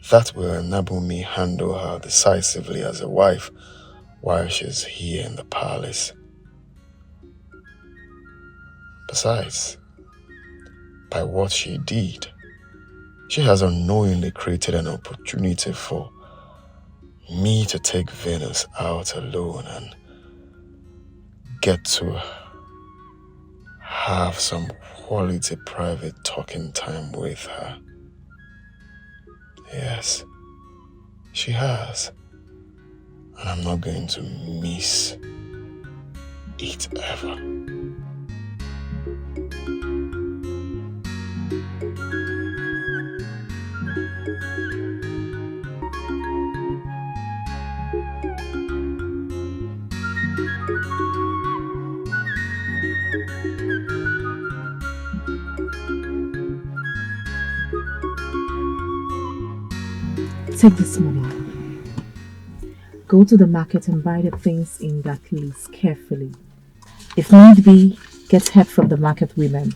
that will enable me handle her decisively as a wife while she's here in the palace. Besides, by what she did, she has unknowingly created an opportunity for me to take Venus out alone and get to have some quality private talking time with her. Yes, she has. And I'm not going to miss it ever. Take this money. Go to the market and buy the things in that list carefully. If need be, get help from the market women.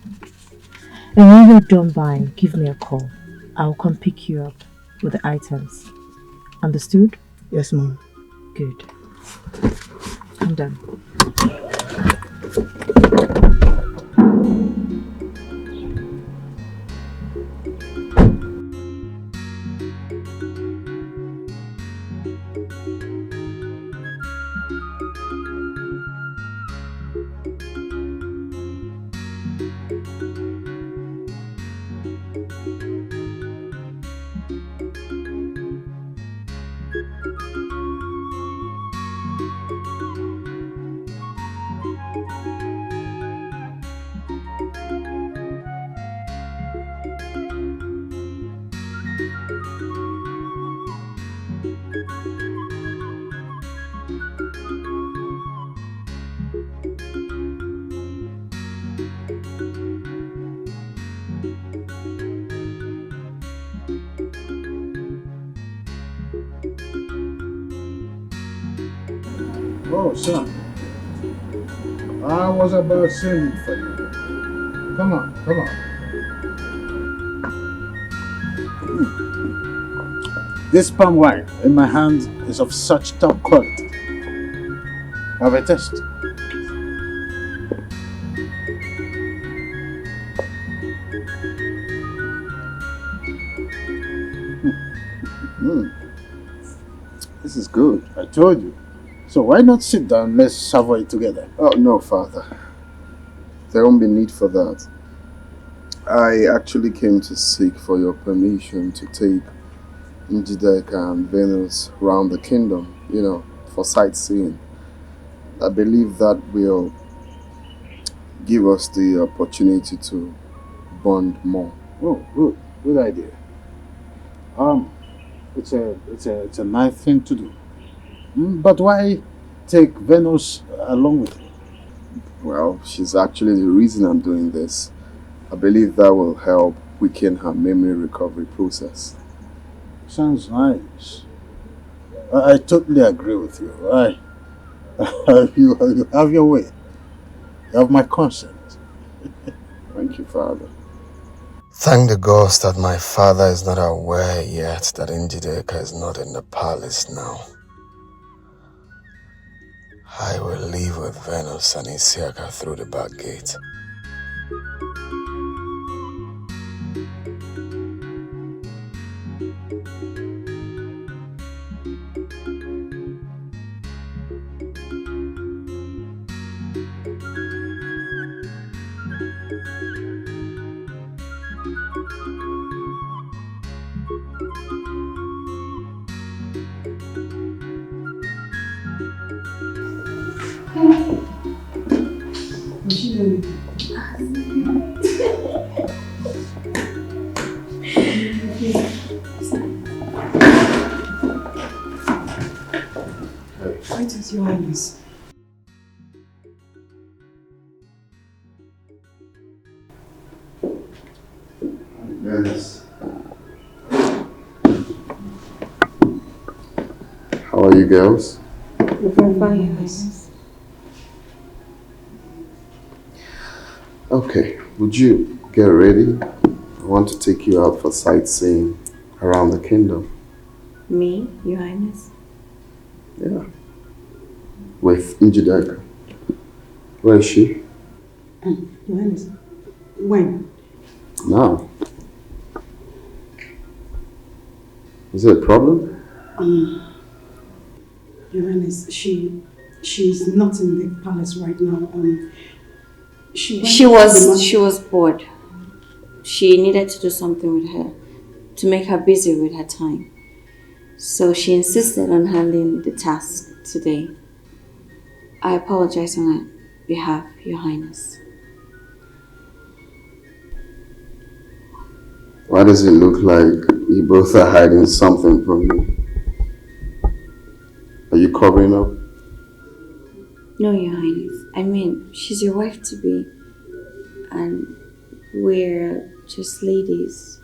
And when you're done buying, give me a call. I'll come pick you up with the items. Understood? Yes, Mom. Good. I'm done. Oh, son. I was about sending for you. Come on, come on. This palm wine in my hand is of such top quality. Have a taste. This is good. I told you. So why not sit down? Let's savour it together. Oh, no, Father. There won't be need for that. I actually came to seek for your permission to take Njideka and Venus around the kingdom, for sightseeing. I believe that will give us the opportunity to bond more. Oh, good idea. It's a nice thing to do. But why take Venus along with you? Well, she's actually the reason I'm doing this. I believe that will help weaken her memory recovery process. Sounds nice. I totally agree with you. You have your way. You have my consent. Thank you, Father. Thank the gods that my father is not aware yet that Njideka is not in the palace now. I will leave with Venus and Isiaka through the back gate. What is your Highness? Yes. are you girls? We're fine, yes. Okay, would you get ready? I want to take you out for sightseeing around the kingdom. Me, Your Highness? Yeah. With Njideka. Where is she? Your Highness, when? Now. Is there a problem? Your Highness, she's not in the palace right now. She was bored. She needed to do something with her to make her busy with her time. So she insisted on handling the task today. I apologize on her behalf, Your Highness. Why does it look like you both are hiding something from me? Are you covering up? No, Your Highness. I mean, she's your wife-to-be. And we're just ladies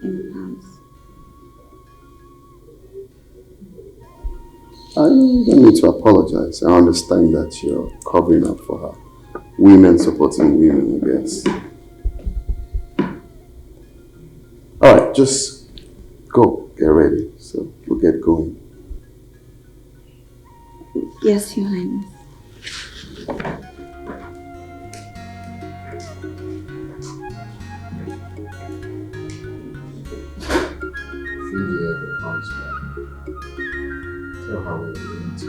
in the palace. I don't need to apologize. I understand that you're covering up for her. Women supporting women, I guess. Alright, just go, get ready. So we'll get going. Yes, Your Highness. If India ever comes back, tell her we're going to.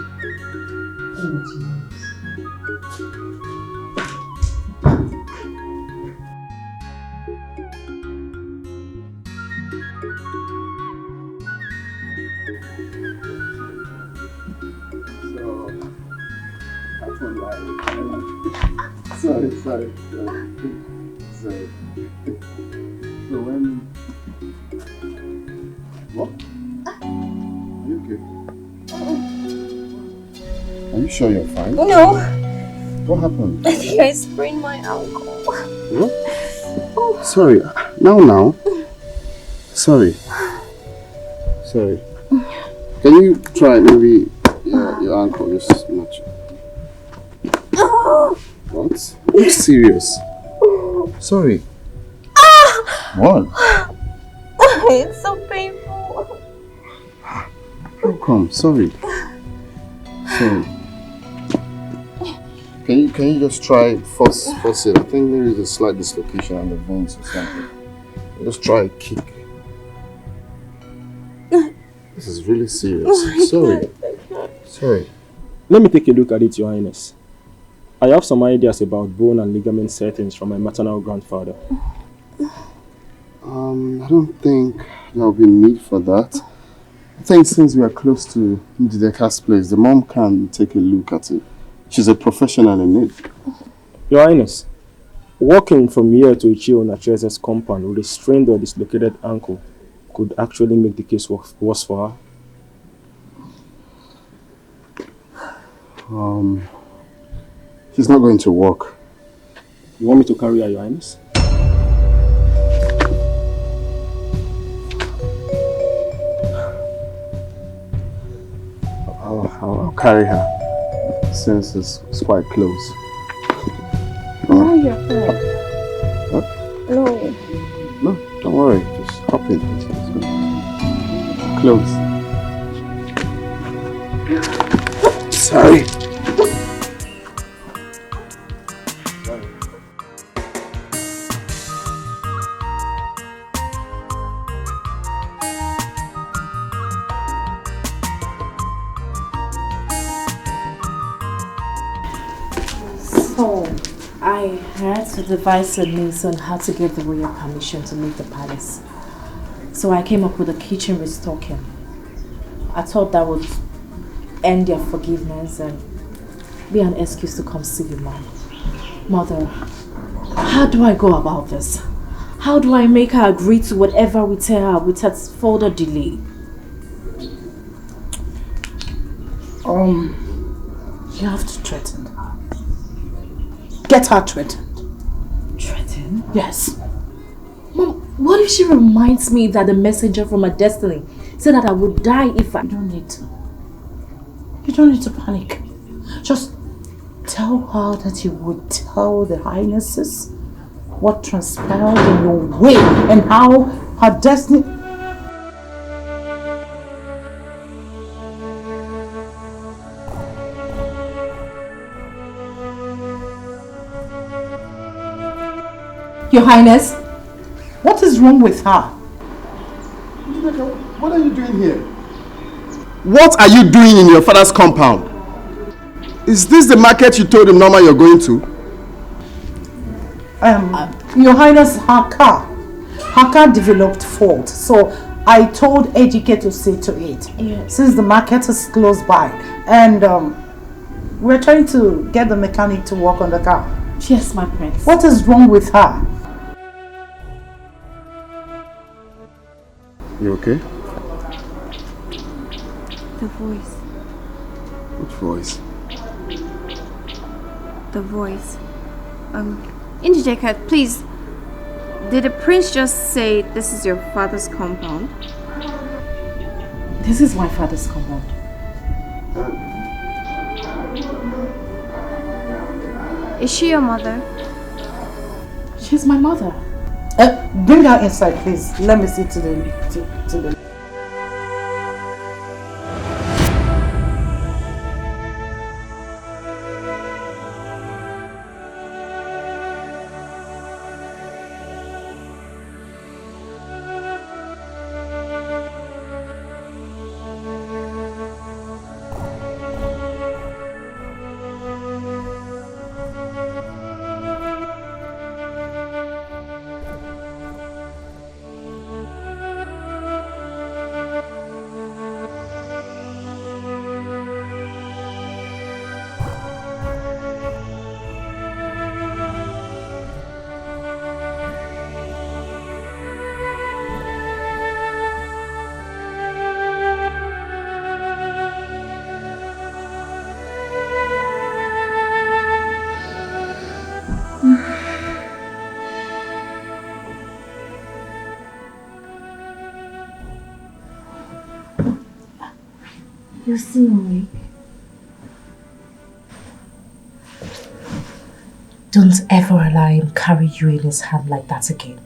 Sorry. So when... What? Are you okay? Are you sure you're fine? No. What happened? I think I sprained my ankle. What? Oh. Sorry. Now. Sorry. Can you try maybe your ankle just much? What? Are you serious? Sorry. What? It's so painful. How come? Sorry. Can you just try force it? I think there is a slight dislocation on the veins or something. Just try a kick. This is really serious. Sorry. Let me take a look at it, Your Highness. I have some ideas about bone and ligament settings from my maternal grandfather. I don't think there will be need for that. I think since we are close to Njideka's place, the mom can take a look at it. She's a professional in it. Your Highness, walking from here to Ichio Nachese's compound with a strained or dislocated ankle could actually make the case worse for her. She's not going to walk. You want me to carry her, Your Highness? I'll carry her since it's quite close. No, you're fine. What? No, don't worry. Just hop in. Close. Sorry. So, I had to devise a means on how to get the royal permission to leave the palace. So I came up with a kitchen restocking. I thought that would end their forgiveness and be an excuse to come see you, Mom. Mother, how do I go about this? How do I make her agree to whatever we tell her without further delay? You have to threaten her. Get her threatened. Threatened? Yes. Mom, what if she reminds me that the messenger from her destiny said that I would die if I... You don't need to. You don't need to panic. Just tell her that you would tell the Highnesses what transpired in your way and how her destiny... Your Highness, what is wrong with her? What are you doing here? What are you doing in your father's compound? Is this the market you told him Norma you're going to? Your Highness, her car developed fault, so I told Ejike to see to it. Yes. Since the market is close by, and we're trying to get the mechanic to work on the car. Yes, my prince. What is wrong with her? You okay? The voice. Which voice? The voice. Njideka, please. Did the prince just say this is your father's compound? This is my father's compound. Is she your mother? She's my mother. Bring her inside, please. Let me see to the... You're still awake. Don't ever allow him carry you in his hand like that again.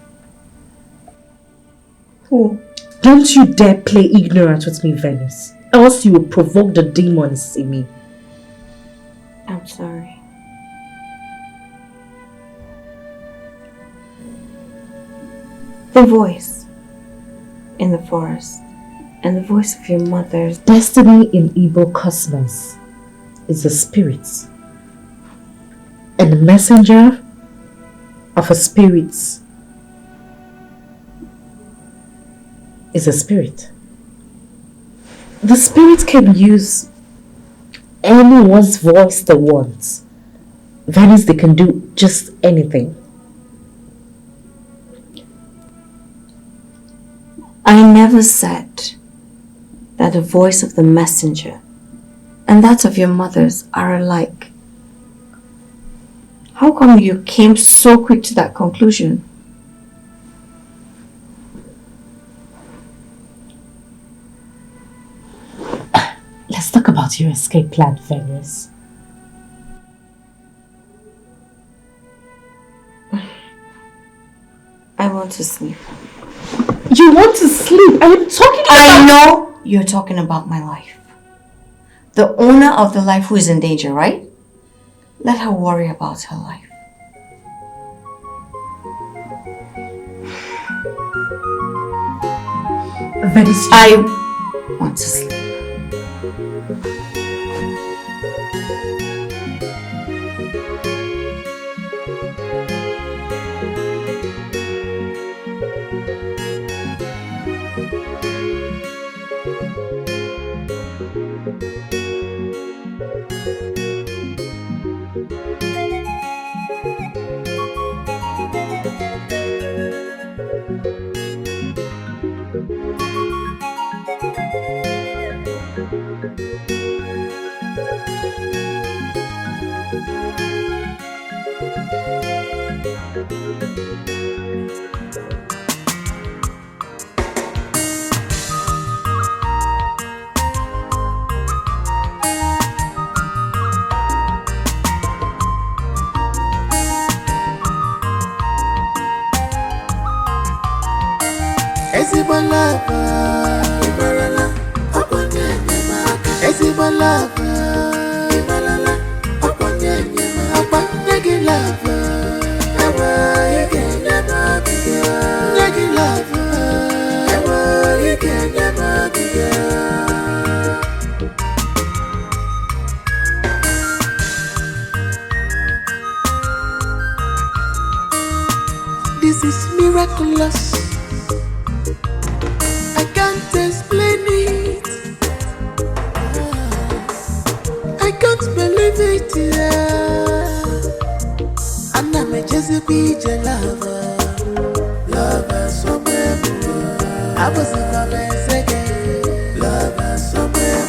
Who? Don't you dare play ignorant with me, Venus. Else you will provoke the demons in me. I'm sorry. The voice in the forest and the voice of your mother's destiny in Igbo cosmos is a spirit. And the messenger of a spirit is a spirit. The spirit can use anyone's voice they want. That is, they can do just anything. I never said that the voice of the messenger and that of your mother's are alike. How come you came so quick to that conclusion? Let's talk about your escape plan, Venus. I want to sleep. You want to sleep? I am talking about... I know you're talking about my life. The owner of the life who is in danger, right? Let her worry about her life. Venus, I want to sleep. Ezimo love, Ibarala, Oponye Nyemaka. Ezimo love, Ibarala, Oponye Nyemaka. Nyegi love, Ewa Ike Nyemaka. Nyegi love, Ewa Ike Nyemaka. This is miraculous. I can't explain it. I can't believe it. Yeah. And I'm a Jezebel lover. Lover somewhere. I was in my message. Lover somewhere.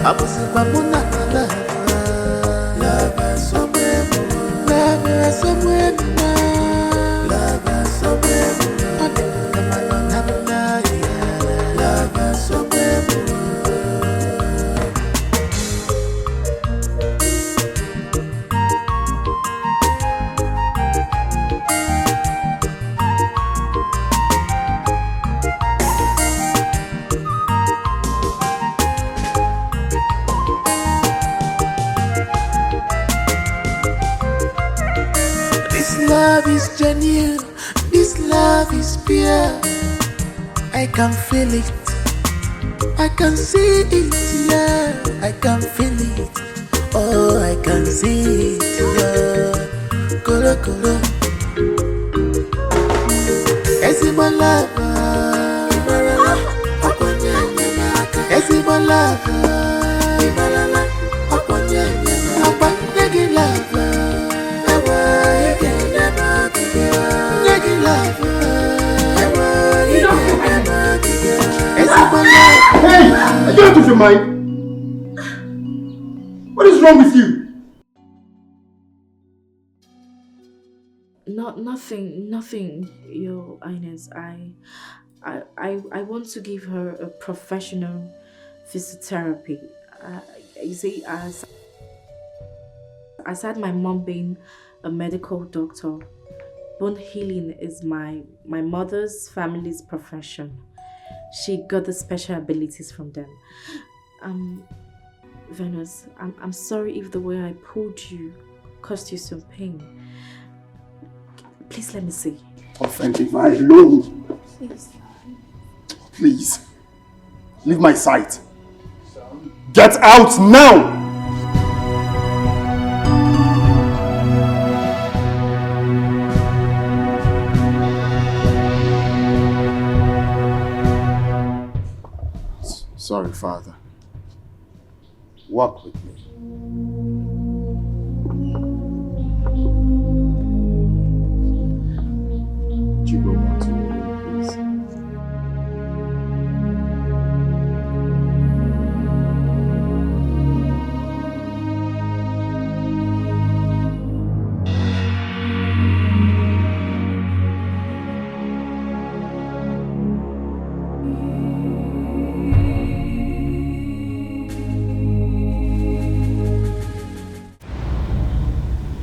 I was in my monaka. Lover somewhere. Lover somewhere. Lover somewhere. Lover somewhere. This love is genuine, this love is pure. I can feel it, I can see it, yeah. I can feel it, oh, I can see it, yeah. Kolo kolo, Ezimo love, Ibarala, Oponye Nyemaka. Ezimo love, Ibarala, Oponye Nyemaka. Nyegi love, Ewa Ike Nyemaka. Nyegi love, Ewa Ike Nyemaka. Ezimo love. Hey! Are you out of your mind? What is wrong with you? Nothing, Your Highness. I want to give her a professional physiotherapy. You see, aside my mom being a medical doctor, bone healing is my mother's family's profession. She got the special abilities from them. Venus, I'm sorry if the way I pulled you caused you some pain. Please let me see. Confronting my alone. Please. Please. Leave my sight. Get out now! Sorry, Father. Walk with me. Would you go back to your room, please?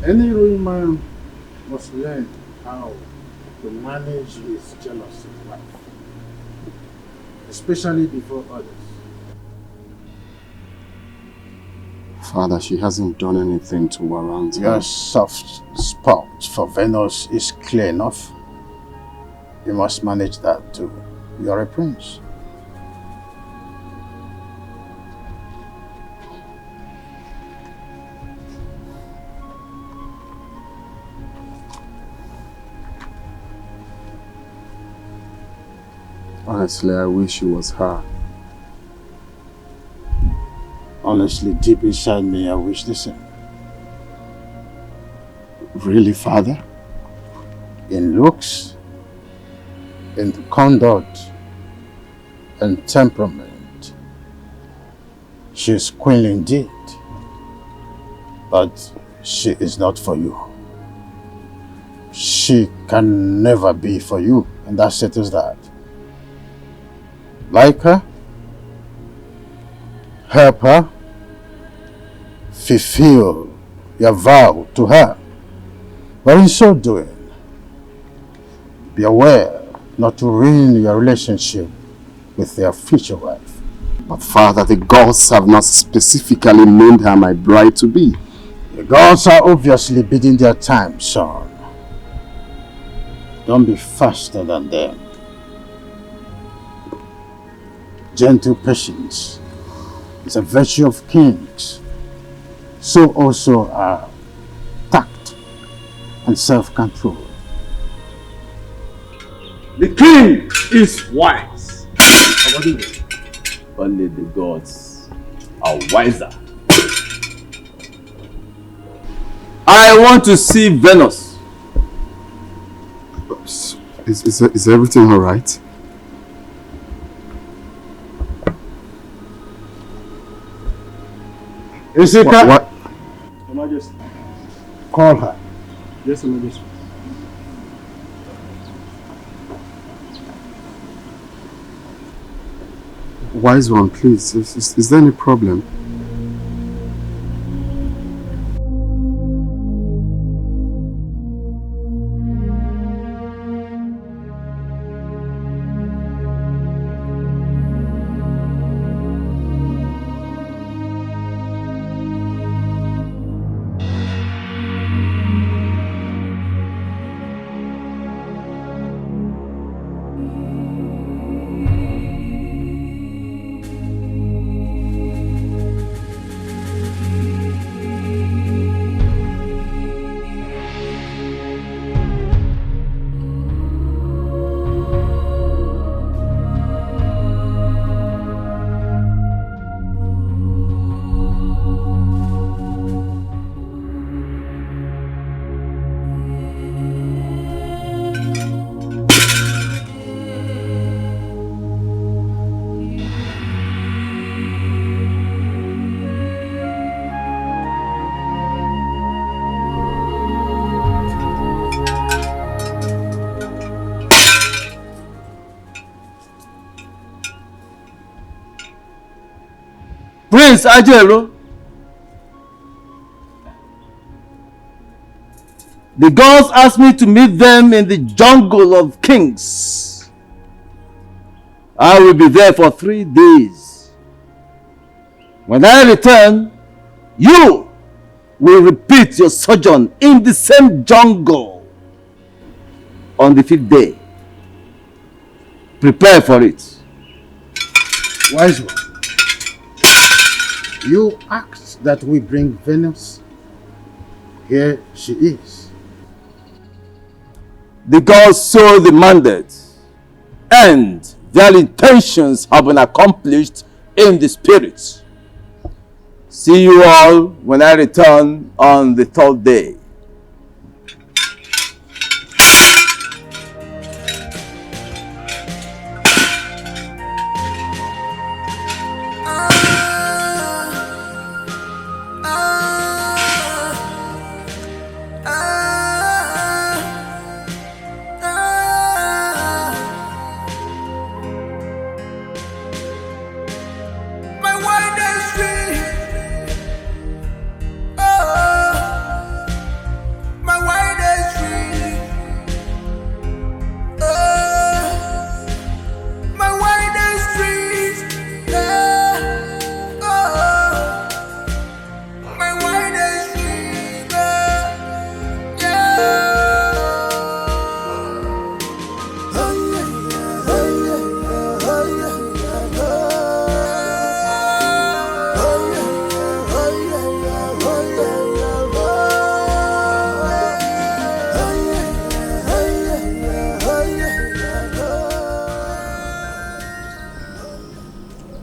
Any ruling man must learn how to manage his jealous wife, especially before others. Father, she hasn't done anything to warrant Your her. soft spot for Venus is clear enough. You must manage that too. You are a prince. Honestly, I wish it was her. Honestly, deep inside me, I wish the same. Really, Father? In looks, in conduct, and temperament, she is queen indeed. But she is not for you. She can never be for you, and that settles that. Like her, help her, fulfill your vow to her. But in so doing, be aware not to ruin your relationship with their future wife. But Father, the gods have not specifically named her my bride to be. The gods are obviously biding their time, son. Don't be faster than them. Gentle patience is a virtue of kings. So also are tact and self-control. The king is wise. Only the gods are wiser. I want to see Venus. Is everything all right? Isika, What? Your Majesty. Call her. Yes, Your Majesty. Wise one, please. Is there any problem? Prince Ajero, the gods asked me to meet them in the jungle of kings. I will be there for 3 days. When I return, you will repeat your sojourn in the same jungle on the 5th day. Prepare for it. Wise one. You asked that we bring Venus. Here she is. The gods so demanded, and their intentions have been accomplished in the spirit. See you all when I return on the 3rd day.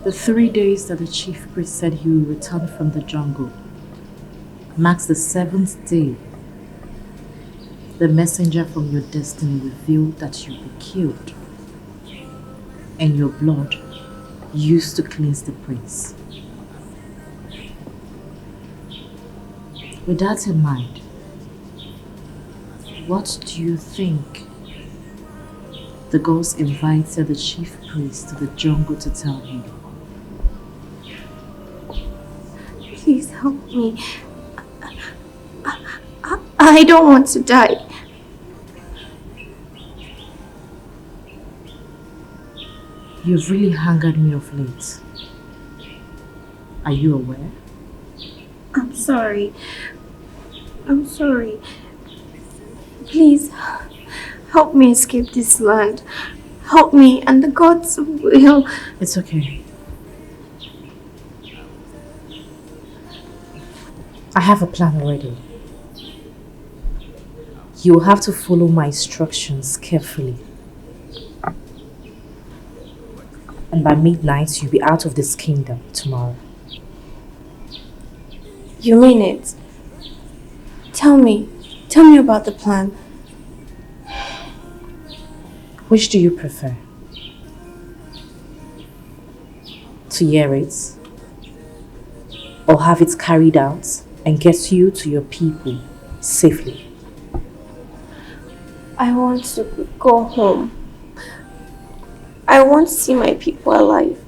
The 3 days that the chief priest said he will return from the jungle marks the 7th day. The messenger from your destiny revealed that you'll be killed, and your blood used to cleanse the prince. With that in mind, what do you think the gods invited the chief priest to the jungle to tell him? Please help me. I don't want to die. You've really angered me of late. Are you aware? I'm sorry. I'm sorry. Please, help me escape this land. Help me and the gods will. It's okay. I have a plan already. You will have to follow my instructions carefully. And by midnight, you'll be out of this kingdom tomorrow. You mean it? Tell me about the plan. Which do you prefer? To hear it? Or have it carried out and get you to your people safely? I want to go home. I want to see my people alive.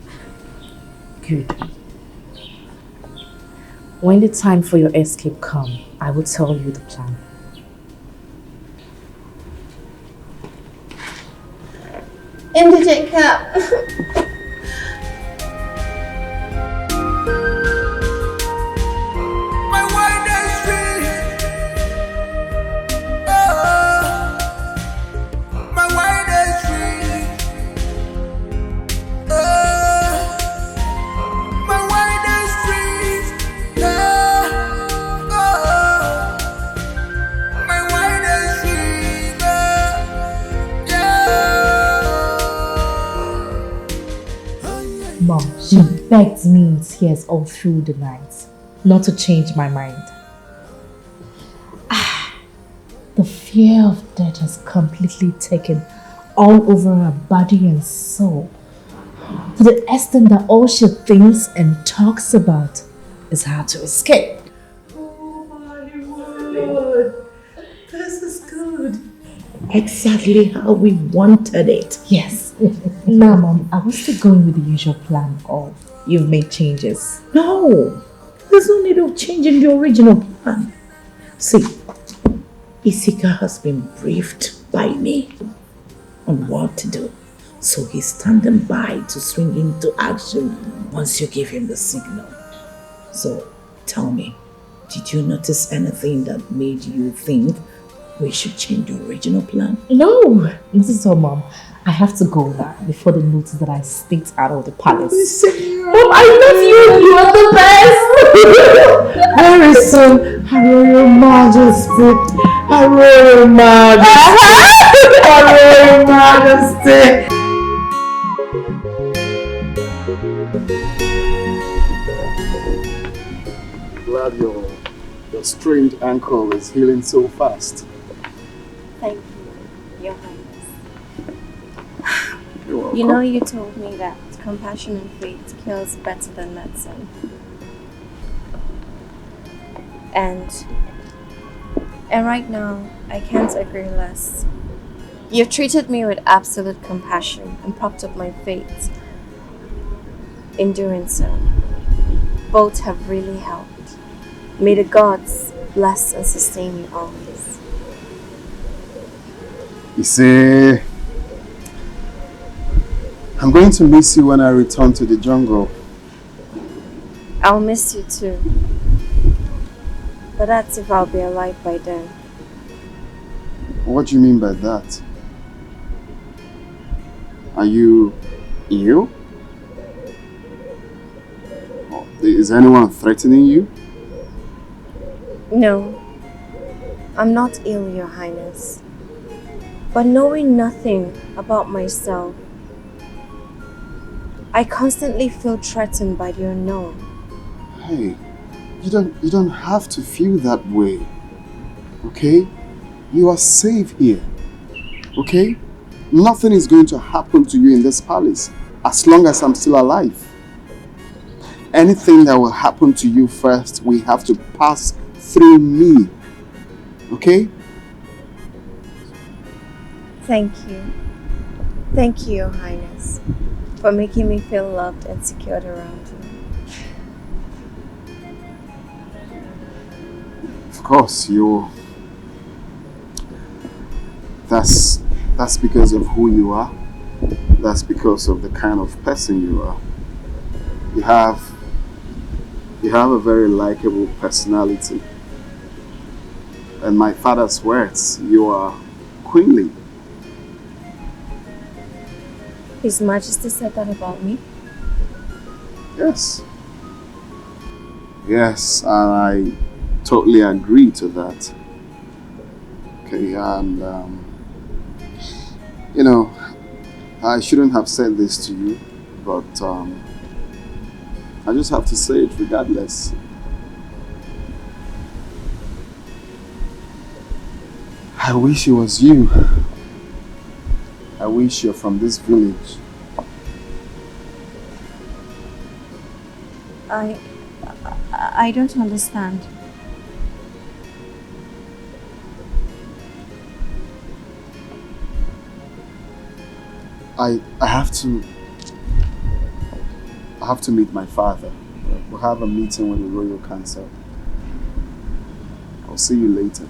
Good. When the time for your escape comes, I will tell you the plan. Indigent cap. Mom, she begged me in tears all through the night not to change my mind. The fear of death has completely taken all over her body and soul, to the extent that all she thinks and talks about is how to escape. Oh my word! This is good. Exactly how we wanted it. Yes. Now, Mom, are we still going with the usual plan or you've made changes? No! There's no need of changing the original plan. See, Isika has been briefed by me on what to do. So he's standing by to swing into action once you give him the signal. So, tell me, did you notice anything that made you think we should change the original plan? No, not at all, Mom. I have to go now before they notice that I sneaked out of the palace. Mom, I love you! You are the best! Very soon, Her Royal Majesty! Her Royal Majesty! Her Royal Majesty! Glad your strained ankle is healing so fast. Thank you, Your Highness. You're welcome. You know, you told me that compassion and faith kills better than medicine. And right now, I can't agree less. You've treated me with absolute compassion and propped up my faith. In doing so, both have really helped. May the gods bless and sustain you always. You see, I'm going to miss you when I return to the jungle. I'll miss you too. But that's if I'll be alive by then. What do you mean by that? Are you ill? Is anyone threatening you? No, I'm not ill, Your Highness. But knowing nothing about myself, I constantly feel threatened by the unknown. Hey, you don't have to feel that way. Okay? You are safe here. Okay? Nothing is going to happen to you in this palace as long as I'm still alive. Anything that will happen to you first, we have to pass through me. Okay? Thank you. Thank you, Your Highness, for making me feel loved and secured around you. Of course, that's because of who you are That's because of the kind of person you are. You have a very likable personality. And my father's words, you are queenly. His Majesty said that about me? Yes. Yes, and I totally agree to that. Okay, and I shouldn't have said this to you, but I just have to say it regardless. I wish it was you. I wish you're from this village. I don't understand. I have to meet my father. We'll have a meeting with the Royal Council. I'll see you later.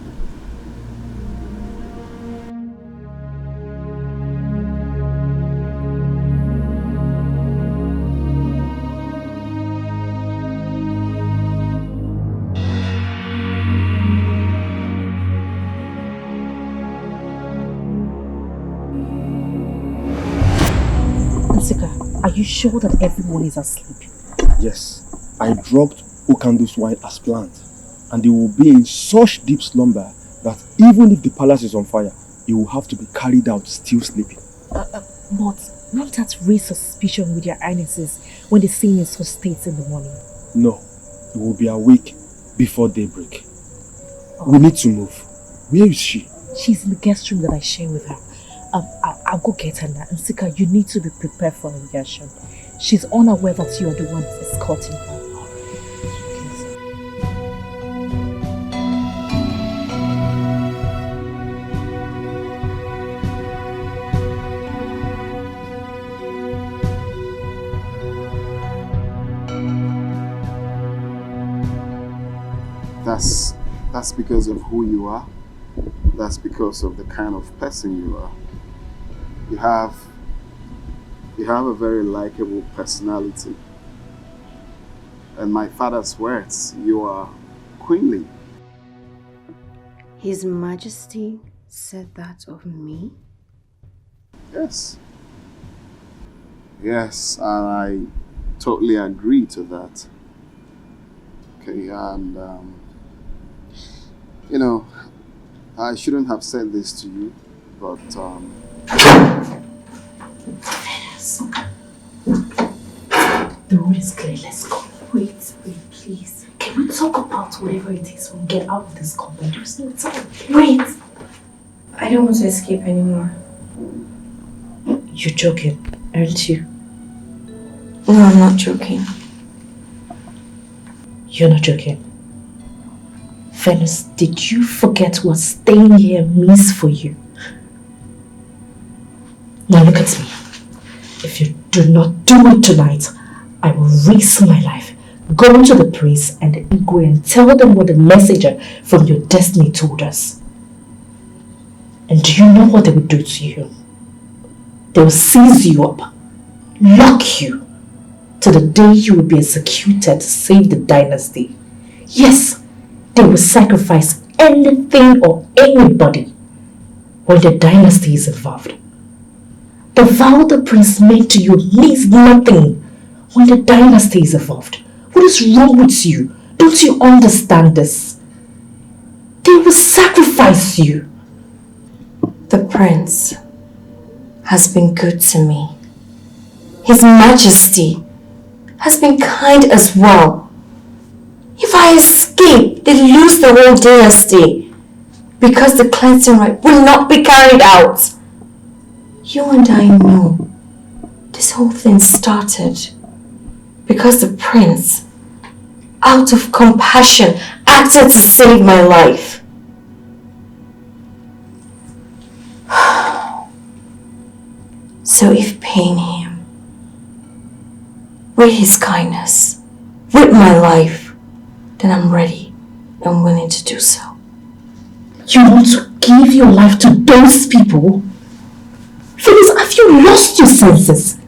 Are you sure that everyone is asleep? Yes, I drugged Okando's wine as planned, and they will be in such deep slumber that even if the palace is on fire, it will have to be carried out still sleeping. But won't that raise suspicion with your highnesses when they see me in such states in the morning? No, it will be awake before daybreak. We need to move. Where is she? She's in the guest room that I share with her. I'll go get her now. And Sika, you need to be prepared for her reaction. She's unaware that you are the one escorting her. That's because of who you are. That's because of the kind of person you are. You have a very likable personality. And my father's words, you are queenly. His Majesty said that of me? Yes. Yes, and I totally agree to that. Okay, and I shouldn't have said this to you, but The road is clear, let's go. Wait, please. Can we talk about whatever it is when we get out of this compound? There's no time. Wait! I don't want to escape anymore. You're joking, aren't you? No, I'm not joking. You're not joking. Venus, did you forget what staying here means for you? Now look at me. If you do not do it tonight, I will risk my life, go to the priest and the Igwe and tell them what the messenger from your destiny told us. And do you know what they will do to you? They will seize you up, lock you, to the day you will be executed to save the dynasty. Yes, they will sacrifice anything or anybody when the dynasty is involved. The vow the prince made to you means nothing when the dynasty is involved. What is wrong with you? Don't you understand this? They will sacrifice you. The prince has been good to me. His Majesty has been kind as well. If I escape, they lose the whole dynasty because the cleansing rite will not be carried out. You and I know this whole thing started because the prince, out of compassion, acted to save my life. So if paying him with his kindness, with my life, then I'm ready and willing to do so. You want to give your life to those people? Phyllis, have you lost your senses?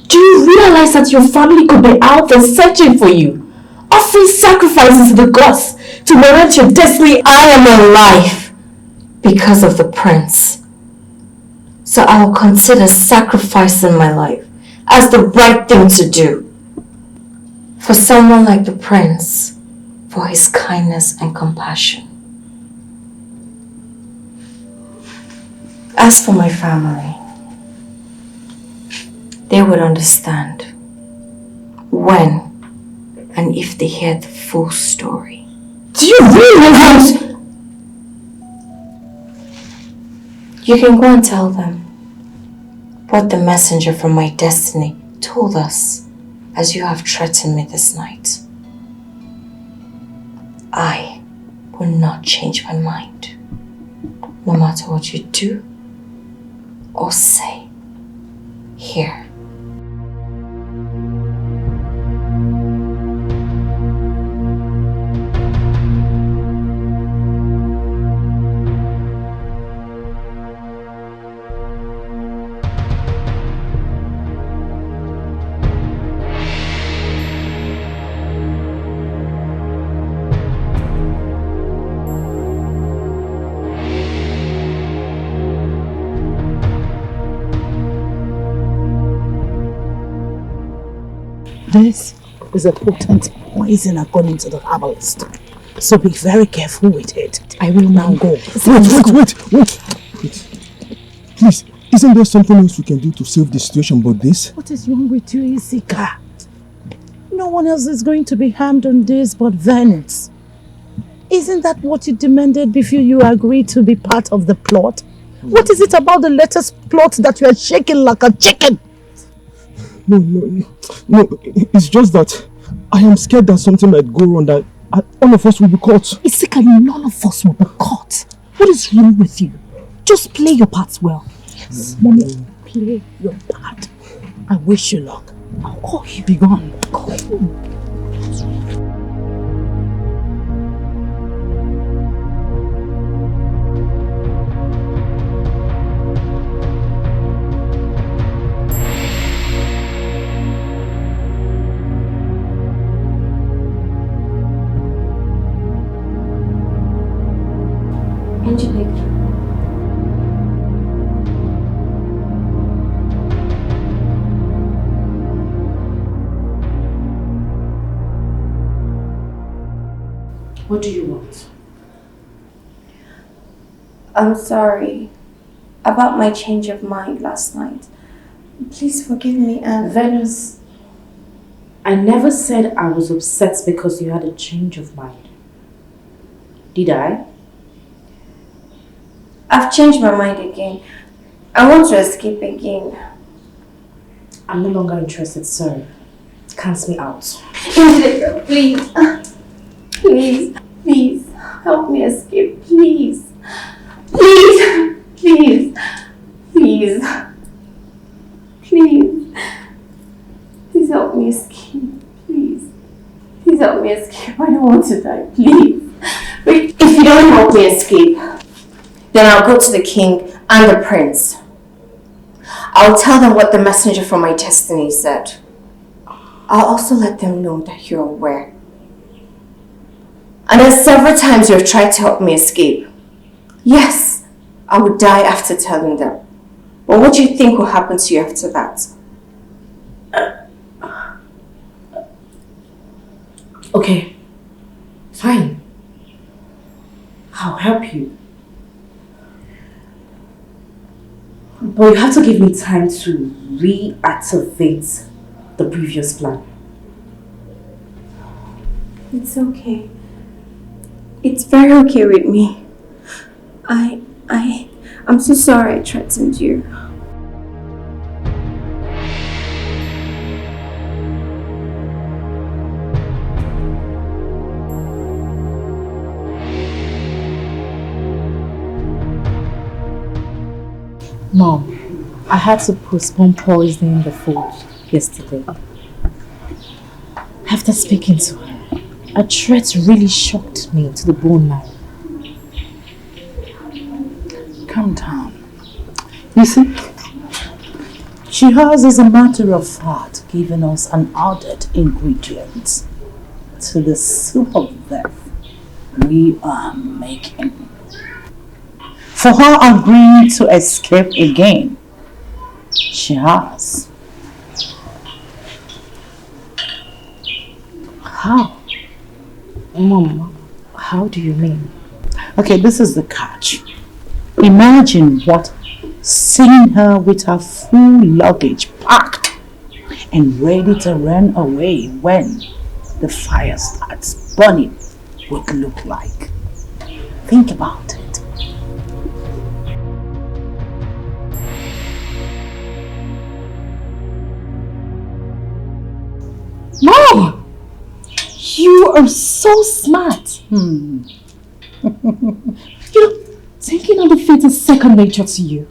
Do you realize that your family could be out there searching for you? Offering sacrifices to the gods to warrant your destiny? I am alive because of the prince. So I will consider sacrificing my life as the right thing to do. For someone like the prince, for his kindness and compassion. As for my family, they would understand when and if they hear the full story. Do you realize? You can go and tell them what the messenger from my destiny told us, as you have threatened me this night. I will not change my mind, no matter what you do or say here. This is a potent poison according to the herbalist. So be very careful with it. I will now go. Wait. Please, isn't there something else we can do to save the situation but this? What is wrong with you, Isika? No one else is going to be harmed on this but Venice. Isn't that what you demanded before you agreed to be part of the plot? What is it about the latest plot that you are shaking like a chicken? No, it's just that I am scared that something might go wrong, that all of us will be caught. Isika, none of us will be caught. What is wrong with you? Just play your parts well. Yes, Mommy, play your part. I wish you luck. I'll call you. Be gone. Call you. Angelica. What do you want? I'm sorry about my change of mind last night. Please forgive me, and Venus, I never said I was upset because you had a change of mind. Did I? I've changed my mind again. I want to escape again. I'm no longer interested, sir. Cancel me out. Angelica, please. Please, help me escape, please. Please help me escape, please help me escape. I don't want to die, please. But if you don't help me escape, then I'll go to the king and the prince. I'll tell them what the messenger from my destiny said. I'll also let them know that you're aware. And that several times you have tried to help me escape. Yes, I would die after telling them. But what do you think will happen to you after that? Okay, fine. I'll help you. But you have to give me time to reactivate the previous plan. It's okay. It's very okay with me. I'm so sorry I threatened you. Mom, I had to postpone poisoning the food yesterday. After speaking to her, a threat really shocked me to the bone marrow. Calm down. You see, She has, as a matter of fact, given us an added ingredient to the soup of death we are making. For her agreeing to escape again, she has. How? Mom, how do you mean? Okay, this is the catch. Imagine seeing her with her full luggage packed and ready to run away when the fire starts burning would look like. Think about it. Mom! You are so smart. Thinking on the fate is second nature to you.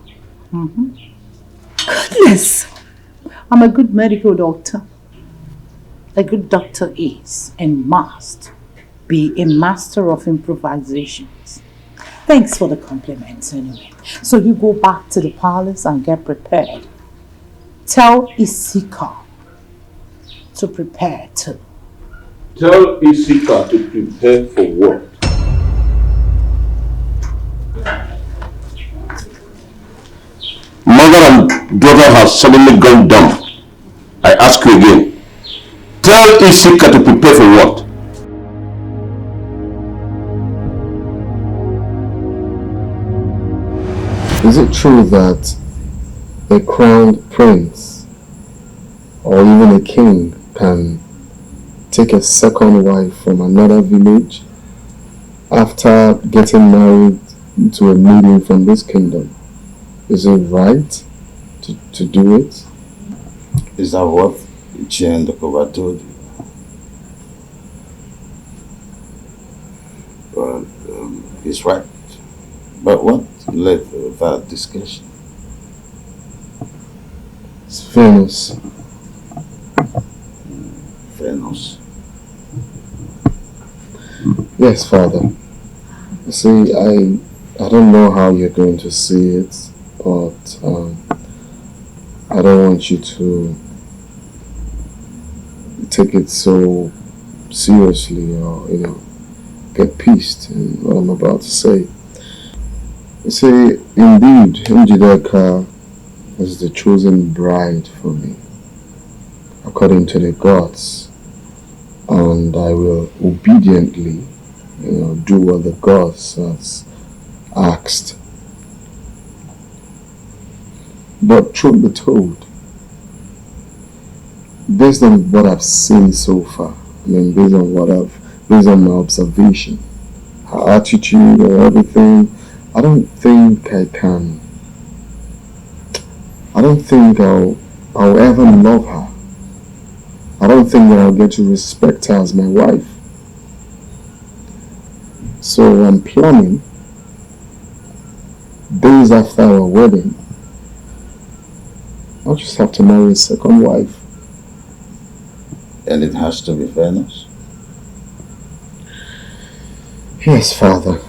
Goodness! I'm a good medical doctor. A good doctor is and must be a master of improvisations. Thanks for the compliments anyway. So you go back to the palace and get prepared. Tell Isika to prepare too. Tell Isika to prepare for what? Mother and daughter have suddenly gone dumb. I ask you again. Tell Isika to prepare for what? Is it true that a crowned prince or even a king can take a second wife from another village after getting married to a maiden from this kingdom? Is it right to do it? Is that what Chen Dokova told you? Well, he's right. But what led to that discussion? It's Venus. Venus? Yes, Father. You see, I don't know how you're going to see it, but I don't want you to take it so seriously or, get pissed in what I'm about to say. You see, indeed, Njideka is the chosen bride for me, according to the gods, and I will obediently, do what the gods has asked. But truth be told, based on what I've seen so far, based on my observation, her attitude or everything, I don't think I'll ever love her. I don't think that I'll get to respect her as my wife. So I'm planning, days after our wedding, I'll just have to marry a second wife. And it has to be Venus? Yes, Father.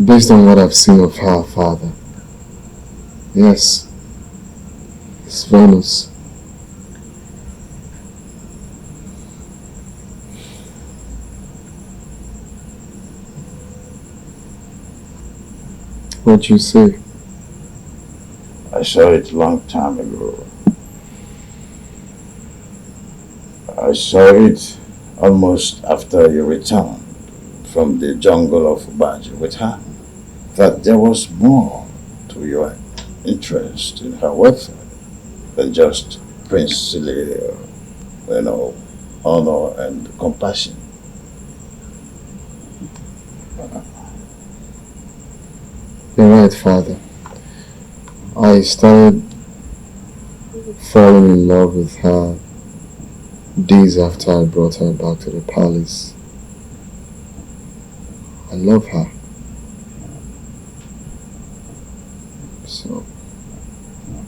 Based on what I've seen of her, Father. Yes, it's Venus. What you say? I saw it long time ago. I saw it almost after you returned from the jungle of Baji with her. That there was more to your interest in her welfare than just princely, honor and compassion. You're right, Father. I started falling in love with her days after I brought her back to the palace. I love her. So,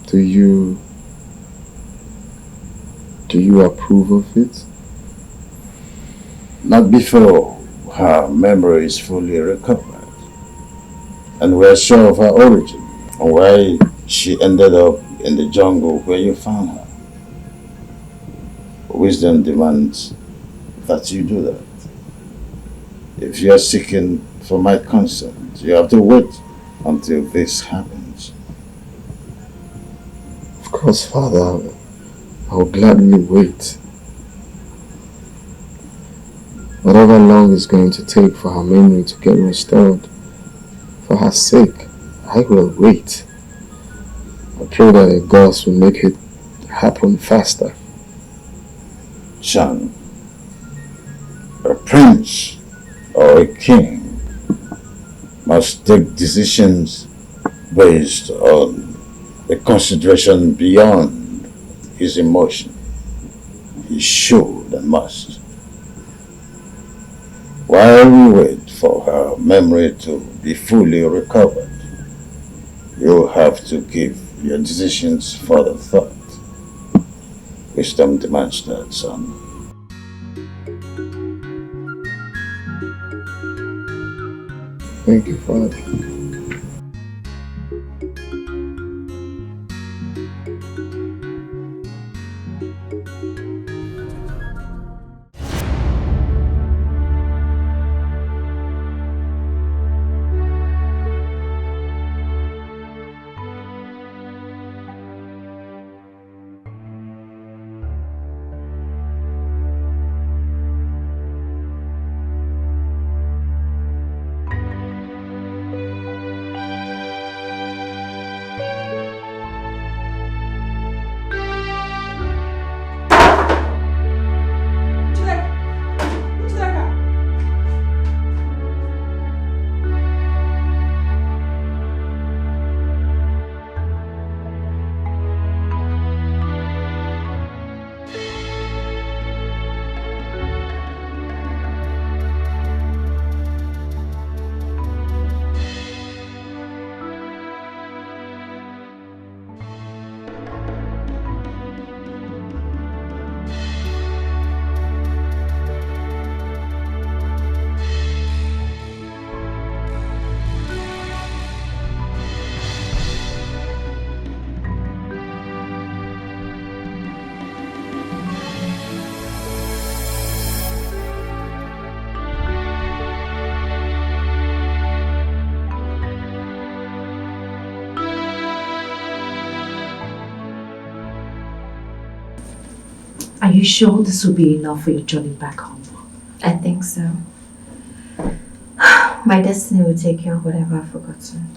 do you approve of it? Not before her memory is fully recovered and we're sure of her origin. on why she ended up in the jungle where you found her. Wisdom demands that you do that. If you are seeking for my consent, you have to wait until this happens. Of course, Father, I will gladly wait. Whatever long it's going to take for her memory to get restored, for her sake, I will wait. I pray that the gods will make it happen faster. Son, a prince or a king must take decisions based on a consideration beyond his emotion. He should and must. While we wait for her memory to be fully recovered, you have to give your decisions further thought. Wisdom demands that, son. Thank you, Father. Are you sure this will be enough for your journey back home? I think so. My destiny will take care of whatever I've forgotten.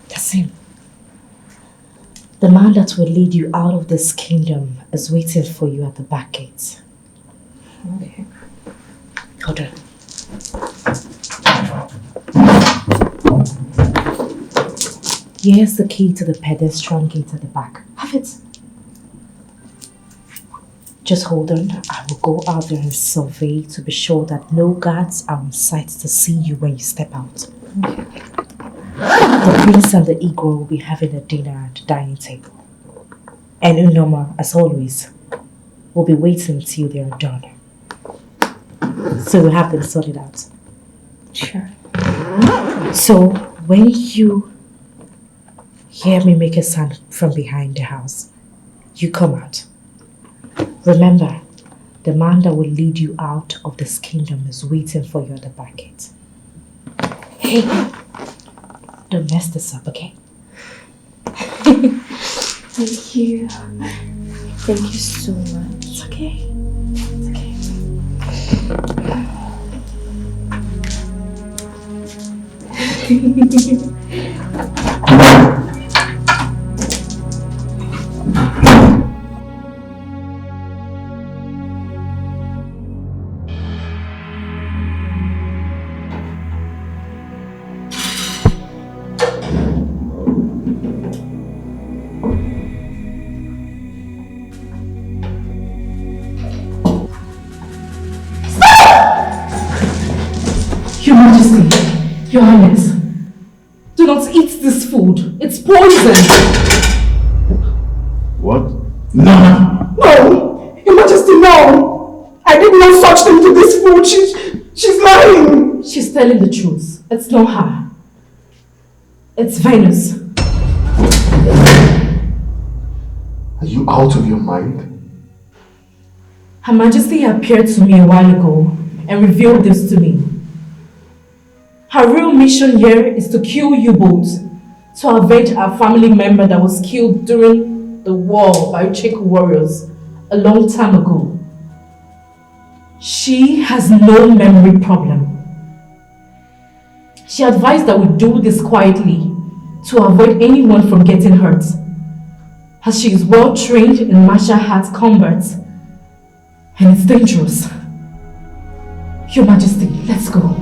That's him. The man that will lead you out of this kingdom is waiting for you at the back gate. Okay. Hold on. Here's the key to the pedestrian gate at the back. Have it. Just hold on. I will go out there and survey to be sure that no guards are on sight to see you when you step out. The prince and the eagle will be having a dinner at the dining table. And Unoma, as always, will be waiting until they are done. So we'll have them sorted out. Sure. So when you hear me make a sound from behind the house, you come out. Remember, the man that will lead you out of this kingdom is waiting for you at the back gate. Hey, don't mess this up, okay? Thank you. Thank you so much. It's okay. It's okay. Your Majesty, Your Highness, do not eat this food. It's poison. What? No! No! Your Majesty, no! I did no such thing to this food. She's lying! She's telling the truth. It's not her. It's Venus. Are you out of your mind? Her Majesty appeared to me a while ago and revealed this to me. Her real mission here is to kill you both, to avenge our family member that was killed during the war by Wazico warriors a long time ago. She has no memory problem. She advised that we do this quietly to avoid anyone from getting hurt, as she is well trained in martial arts combat and it's dangerous. Your Majesty, let's go.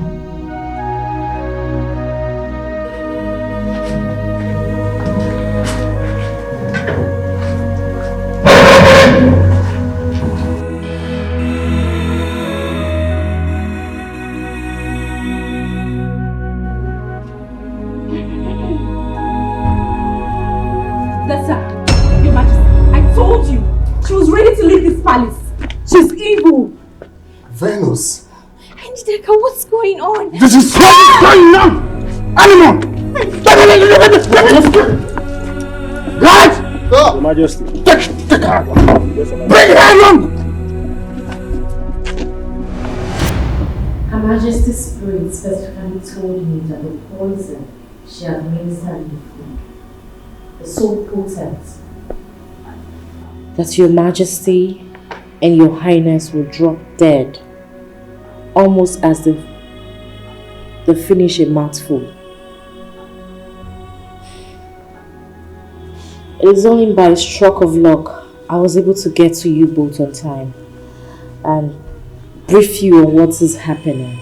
Your Majesty, I told you, she was ready to leave this palace. She's evil. Venus. Njideka, what's going on? This is what's going on! Animal! Right? Your Majesty. Take her! Bring her along! Her Majesty's spirit specifically told me that the poison she administered in the food is so potent that Your Majesty and Your Highness will drop dead almost as they finish a mouthful. It is only by a stroke of luck I was able to get to you both on time and brief you on what is happening.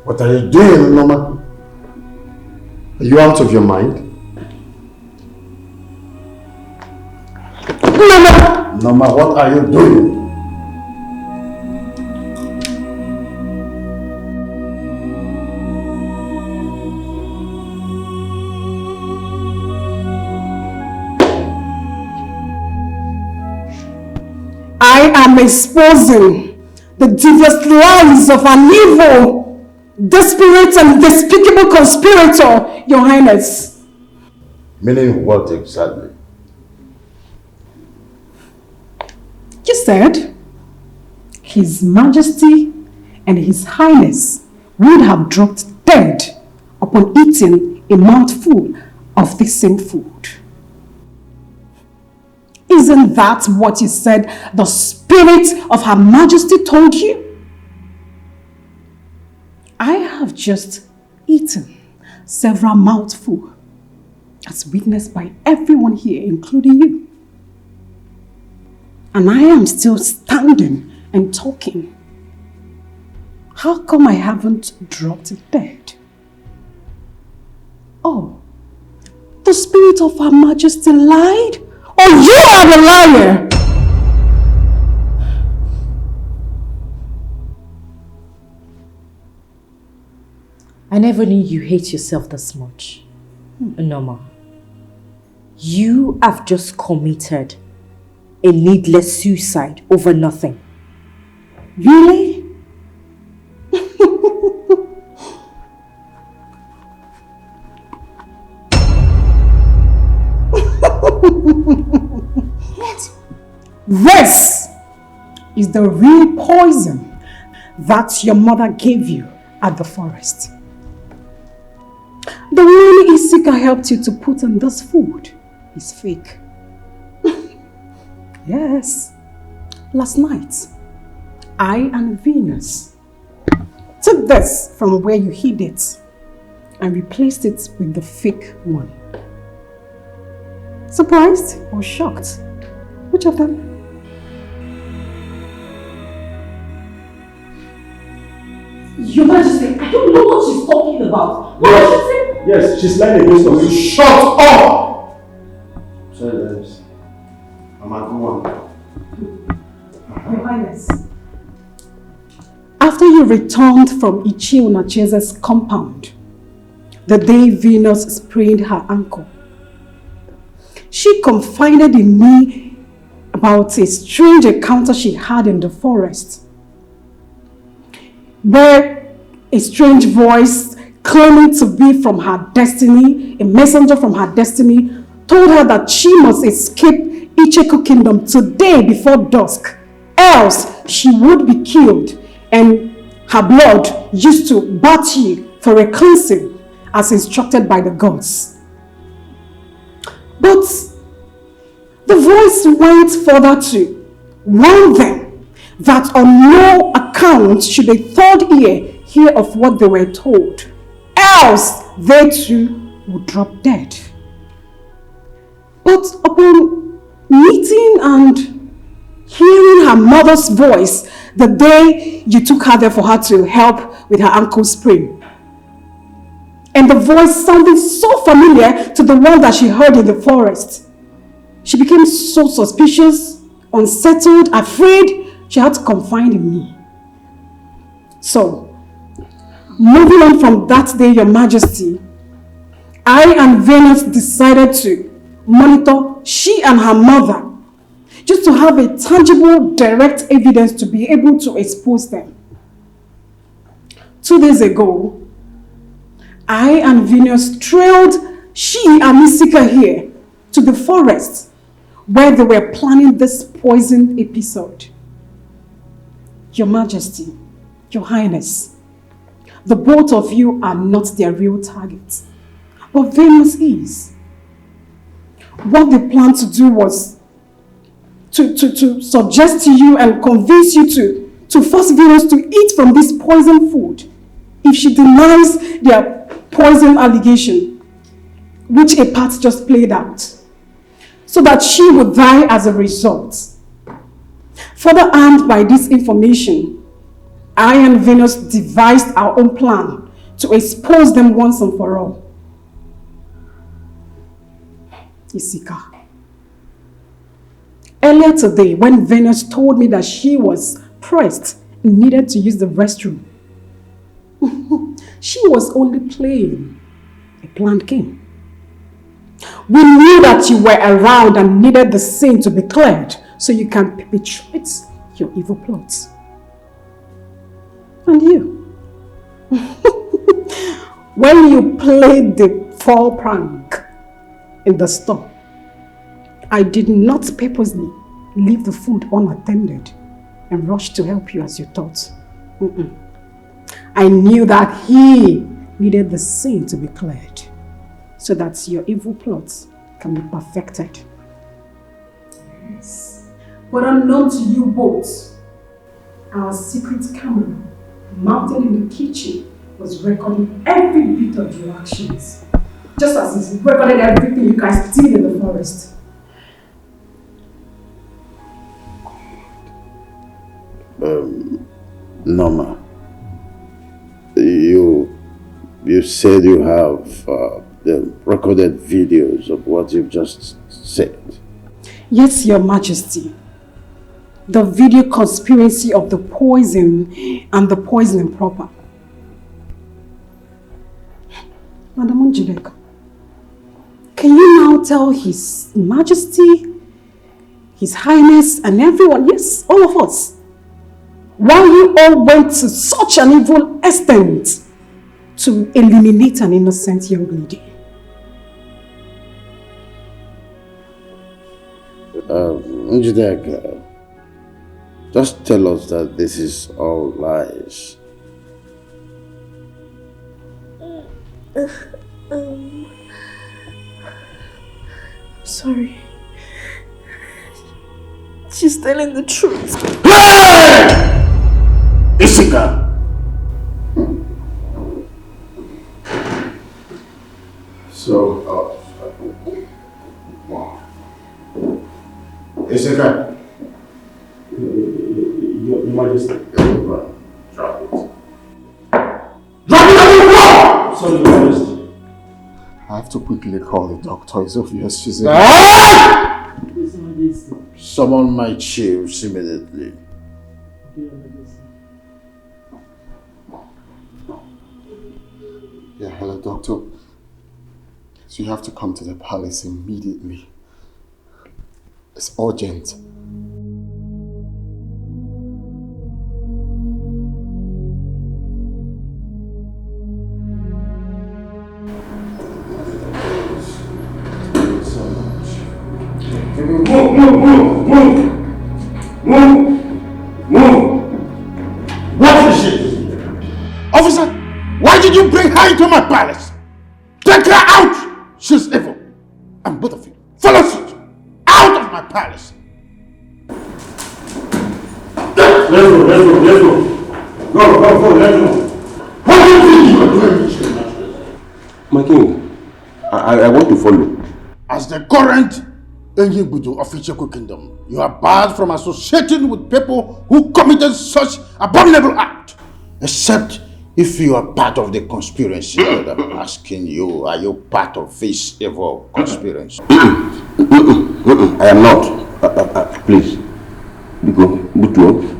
What are you doing, Norma? Are you out of your mind? Norma, what are you doing? I am exposing the devious lies of an evil, desperate and despicable conspirator, Your Highness. Meaning what exactly? You said His Majesty and His Highness would have dropped dead upon eating a mouthful of the same food. Isn't that what you said the spirit of Her Majesty told you? I have just eaten several mouthfuls, as witnessed by everyone here, including you. And I am still standing and talking. How come I haven't dropped dead? Oh, the spirit of Her Majesty lied? Or you are the liar? I never knew you hate yourself this much, Norma. You have just committed a needless suicide over nothing. Really? This is the real poison that your mother gave you at the forest. The one Isika helped you to put in this food is fake. Yes. Last night, I and Venus took this from where you hid it and replaced it with the fake one. Surprised or shocked? Which of them? Your Majesty, I don't know what she's talking about. What did she say? Yes, she's lying against us. You shut up! Sorry, guys. I'm at one. Your Highness. After you returned from Ichio Nacheza's compound, the day Venus sprained her ankle, she confided in me about a strange encounter she had in the forest, where a strange voice claiming to be from her destiny, a messenger from her destiny, told her that she must escape Icheku Kingdom today before dusk, else she would be killed and her blood used to Bachi for a cleansing as instructed by the gods. But the voice went further to warn them that on no account should a third ear hear of what they were told, else they too would drop dead. But upon meeting and hearing her mother's voice the day you took her there for her to help with her ankle sprain, and the voice sounded so familiar to the one that she heard in the forest, she became so suspicious, unsettled, afraid. She had to confide in me. So, moving on from that day, Your Majesty, I and Venus decided to monitor she and her mother, just to have a tangible, direct evidence to be able to expose them. 2 days ago, I and Venus trailed she and Misika here to the forest where they were planning this poison episode. Your Majesty, Your Highness, the both of you are not their real targets, but Venus is. What they planned to do was to suggest to you and convince you to force Venus to eat from this poison food if she denies their poison allegation, which a part just played out, so that she would die as a result. Further armed by this information, I and Venus devised our own plan to expose them once and for all. Isika. Earlier today, when Venus told me that she was pressed and needed to use the restroom, she was only playing a planned game. We knew that you were around and needed the sin to be cleared so you can perpetrate your evil plots. And you, when you played the fall prank in the store, I did not purposely leave the food unattended and rush to help you as you thought. I knew that he needed the sin to be cleared so that your evil plots can be perfected. Yes. But unknown to you both, our secret camera mounted in the kitchen was recording every bit of your actions, just as it recorded everything you guys did in the forest. Norma, you said you have the recorded videos of what you've just said. Yes, Your Majesty. The video conspiracy of the poison and the poisoning proper. Madam Njideka, can you now tell His Majesty, His Highness and everyone, yes, all of us, why you all went to such an evil extent to eliminate an innocent young lady? Njideka, just tell us that this is all lies. I'm sorry. She's telling the truth. Isika! So, Isika. Your Majesty. Drop it. Drop it on the floor! Sorry, Your Majesty. I have to quickly call the doctor. It's obvious she's in. Summon my chiefs immediately. Yeah, hello, doctor. So you have to come to the palace immediately. It's urgent. Move! What is it? Officer, why did you bring her into my palace? Take her out! She's evil. And both of you, follow suit. Out of my palace! Let's go. Go, let's go. What do you think you are doing? My king, I want to follow. As the current Enyibudu of Icheku Kingdom, you are barred from associating with people who committed such abominable act. Except if you are part of the conspiracy that I'm asking you, are you part of this evil conspiracy? I am not. Please. Biko, Butuo.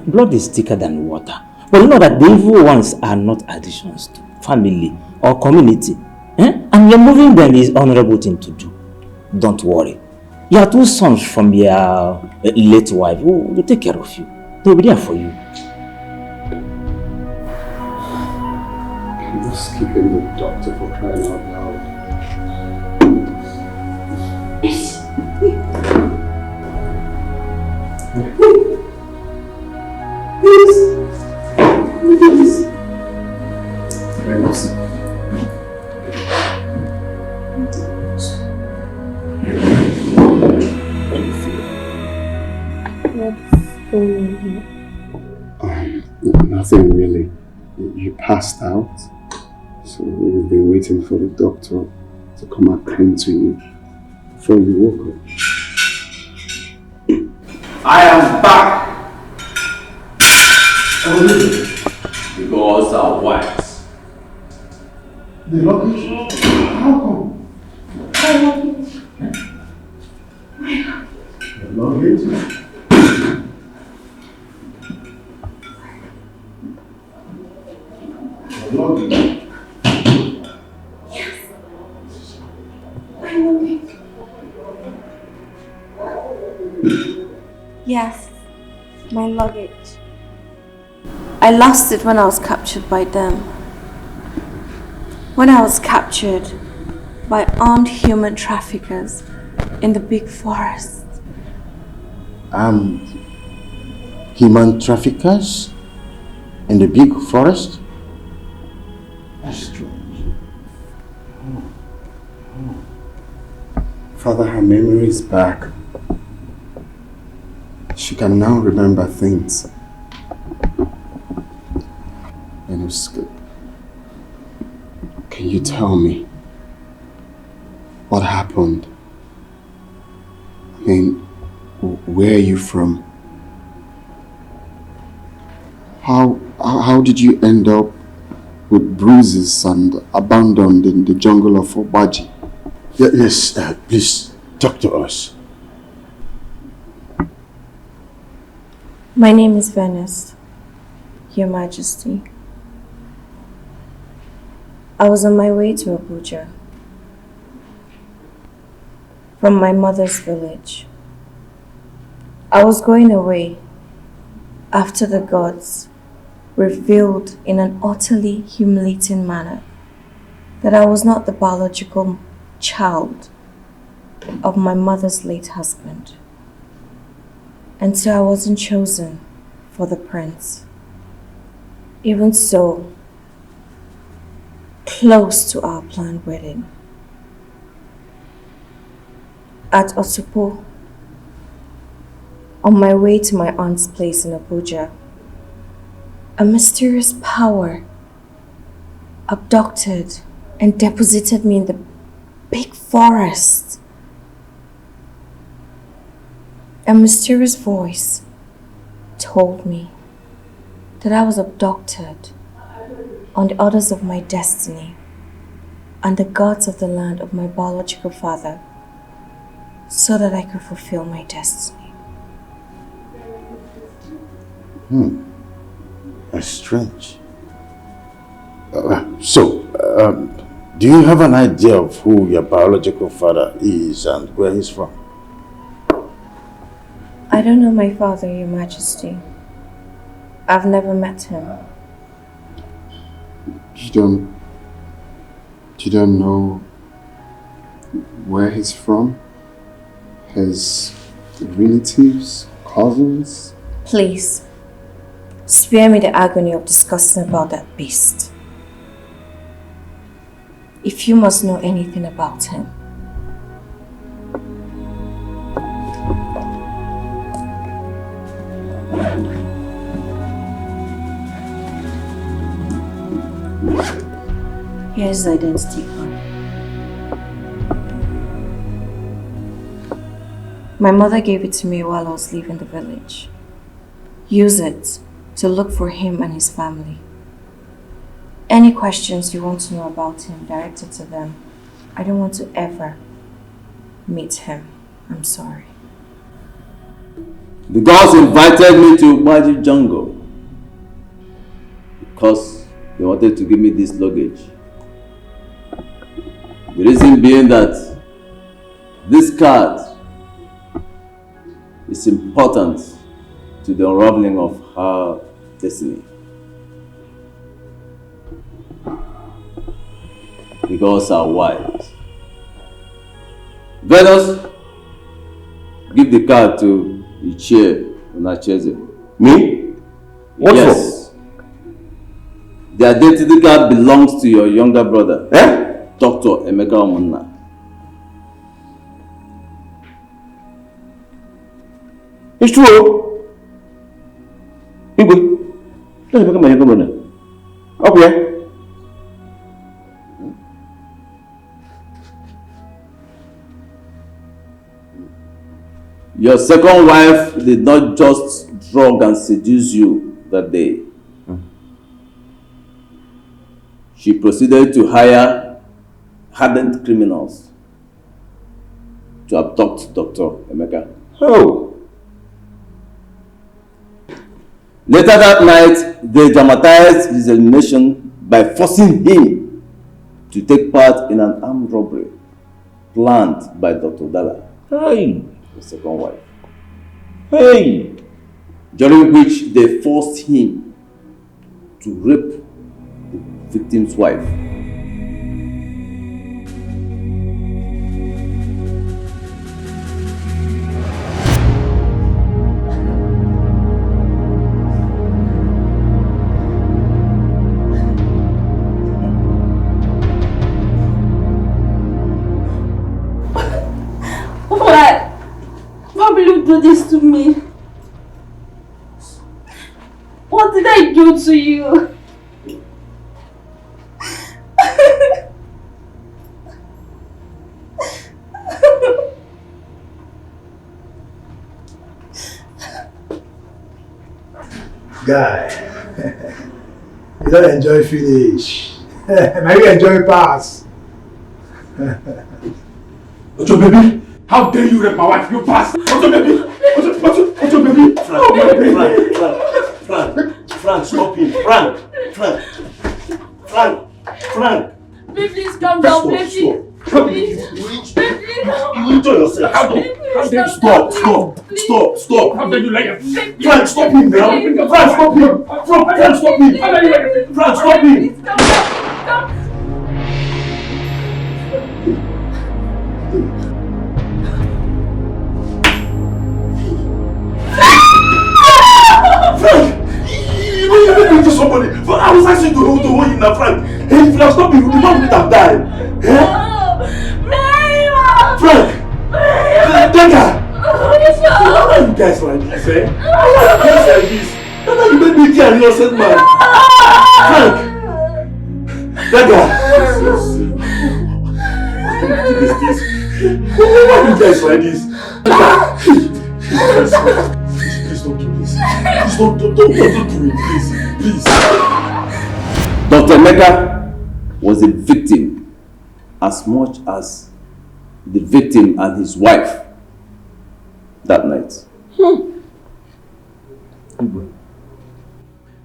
Blood is thicker than water. But you know that the evil ones are not additions to family or community. And you're moving them is honorable thing to do. Don't worry. Your two sons from your late wife will take care of you. They'll be there for you. I'm just keeping the doctor for crying out loud. Please. Very nice. What's going on here? Nothing really. You passed out, so we've been waiting for the doctor to come attend to you before you woke up. I am back! The gods are wise. The luggage? How come? The luggage? Yes, my luggage. I lost it when I was captured by them. When I was captured by armed human traffickers in the big forest. Human traffickers in the big forest? That's strange. Father, her memory is back. She can now remember things. And it's good. Can you tell me what happened? I mean, where are you from? How did you end up with bruises and abandoned in the jungle of Obaji? Yes, please talk to us. My name is Venice, Your Majesty. I was on my way to Abuja from my mother's village. I was going away after the gods revealed in an utterly humiliating manner that I was not the biological child of my mother's late husband. And so I wasn't chosen for the prince. Even so, close to our planned wedding, at Osupo, on my way to my aunt's place in Abuja, a mysterious power abducted and deposited me in the big forest. A mysterious voice told me that I was abducted on the orders of my destiny and the gods of the land of my biological father so that I could fulfill my destiny. That's strange. Do you have an idea of who your biological father is and where he's from? I don't know my father, Your Majesty. I've never met him. You don't know where he's from? His relatives, cousins? Please, spare me the agony of discussing about that beast. If you must know anything about him. Here's his identity card. My mother gave it to me while I was leaving the village. Use it to look for him and his family. Any questions you want to know about him, direct it to them. I don't want to ever meet him. I'm sorry. The gods invited me to Magic Jungle because they wanted to give me this luggage. The reason being that this card is important to the unraveling of her destiny. The gods are wise. Venus, give the card to Ichie Onacheze. Me? What yes. The identity card belongs to your younger brother, Dr. Emeka Omunna. It's true. Igwe, let's become my younger brother. Okay. Your second wife did not just drug and seduce you that day. She proceeded to hire hardened criminals to abduct Dr. Emeka. Oh. Later that night, they dramatized his elimination by forcing him to take part in an armed robbery planned by Dr. Dala, Hey. the second wife. Hey. During which they forced him to rape the victim's wife. Why will you do this to me? What did I do to you? Guy, you don't enjoy finish. Now you enjoy pass. Ojo baby, how dare you rape my wife? You pass. Ojo baby, Ojo baby. Frank, stop him. Frank. Baby, please calm down, please. You enjoy yourself. How dare you? Stop. How dare you lie? Frank, stop him now. Frank, stop him. Frank, stop him. How dare you lie? Frank, stop him. Frank, you made me to somebody. I was asking to hold him now, Frank. Hey, if you have stopped him, the man would have died. Frank! Dagger! Why are you guys like this, eh? Why are you guys like this? Dagger, you made me kill an innocent man. Frank! Dagger! Why are you guys like this? Please don't do this. Please don't do it, please. Dr. Emeka was a victim as much as the victim and his wife that night.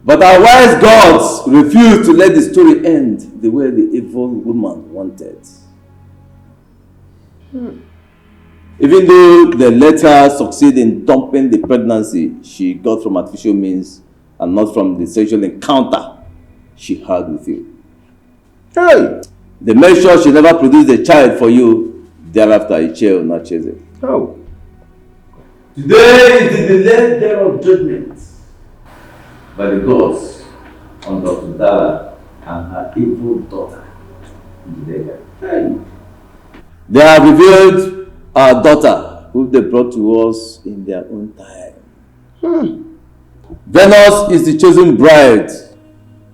But our wise gods refused to let the story end the way the evil woman wanted. Even though they let her succeed in dumping the pregnancy she got from artificial means and not from the sexual encounter she had with you. Hey! They made sure she never produced a child for you. Thereafter, a child will not chase it. Oh. Today is the delayed day of judgment by the gods on Dr. Dala and her evil daughter. Hey. They have revealed our daughter, who they brought to us in their own time. Venus is the chosen bride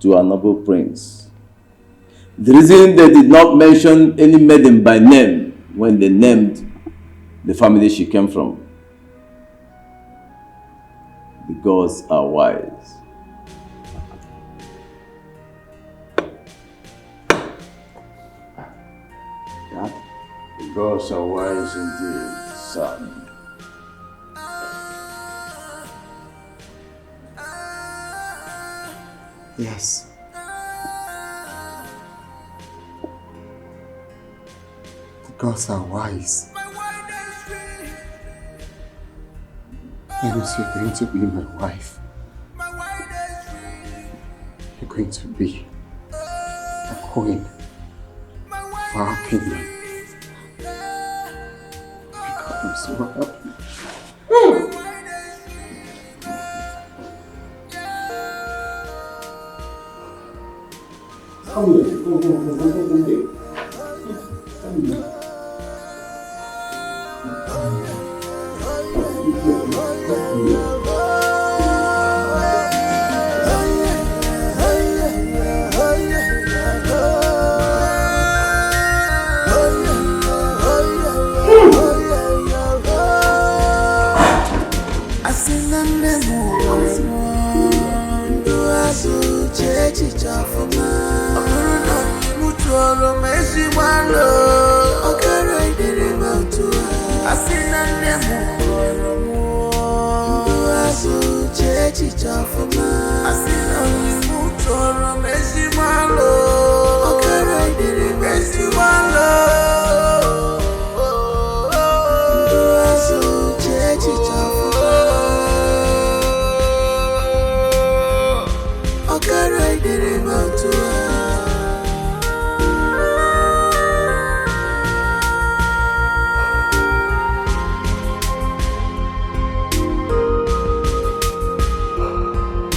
to our noble prince. The reason they did not mention any maiden by name when they named the family she came from. The gods are wise. The gods are wise indeed, son. Yes. The gods are wise. Venus, you're going to be my wife. You're going to be a queen for our kingdom. God, I'm so happy.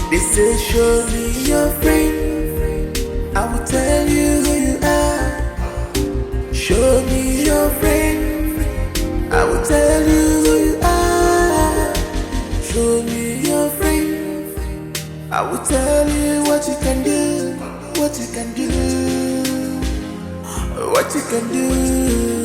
They say show me your friend, I will tell you who you are. Show me your friend, I will tell you who you are. Show me your friend, I will tell you what you can do, what you can do, what you can do.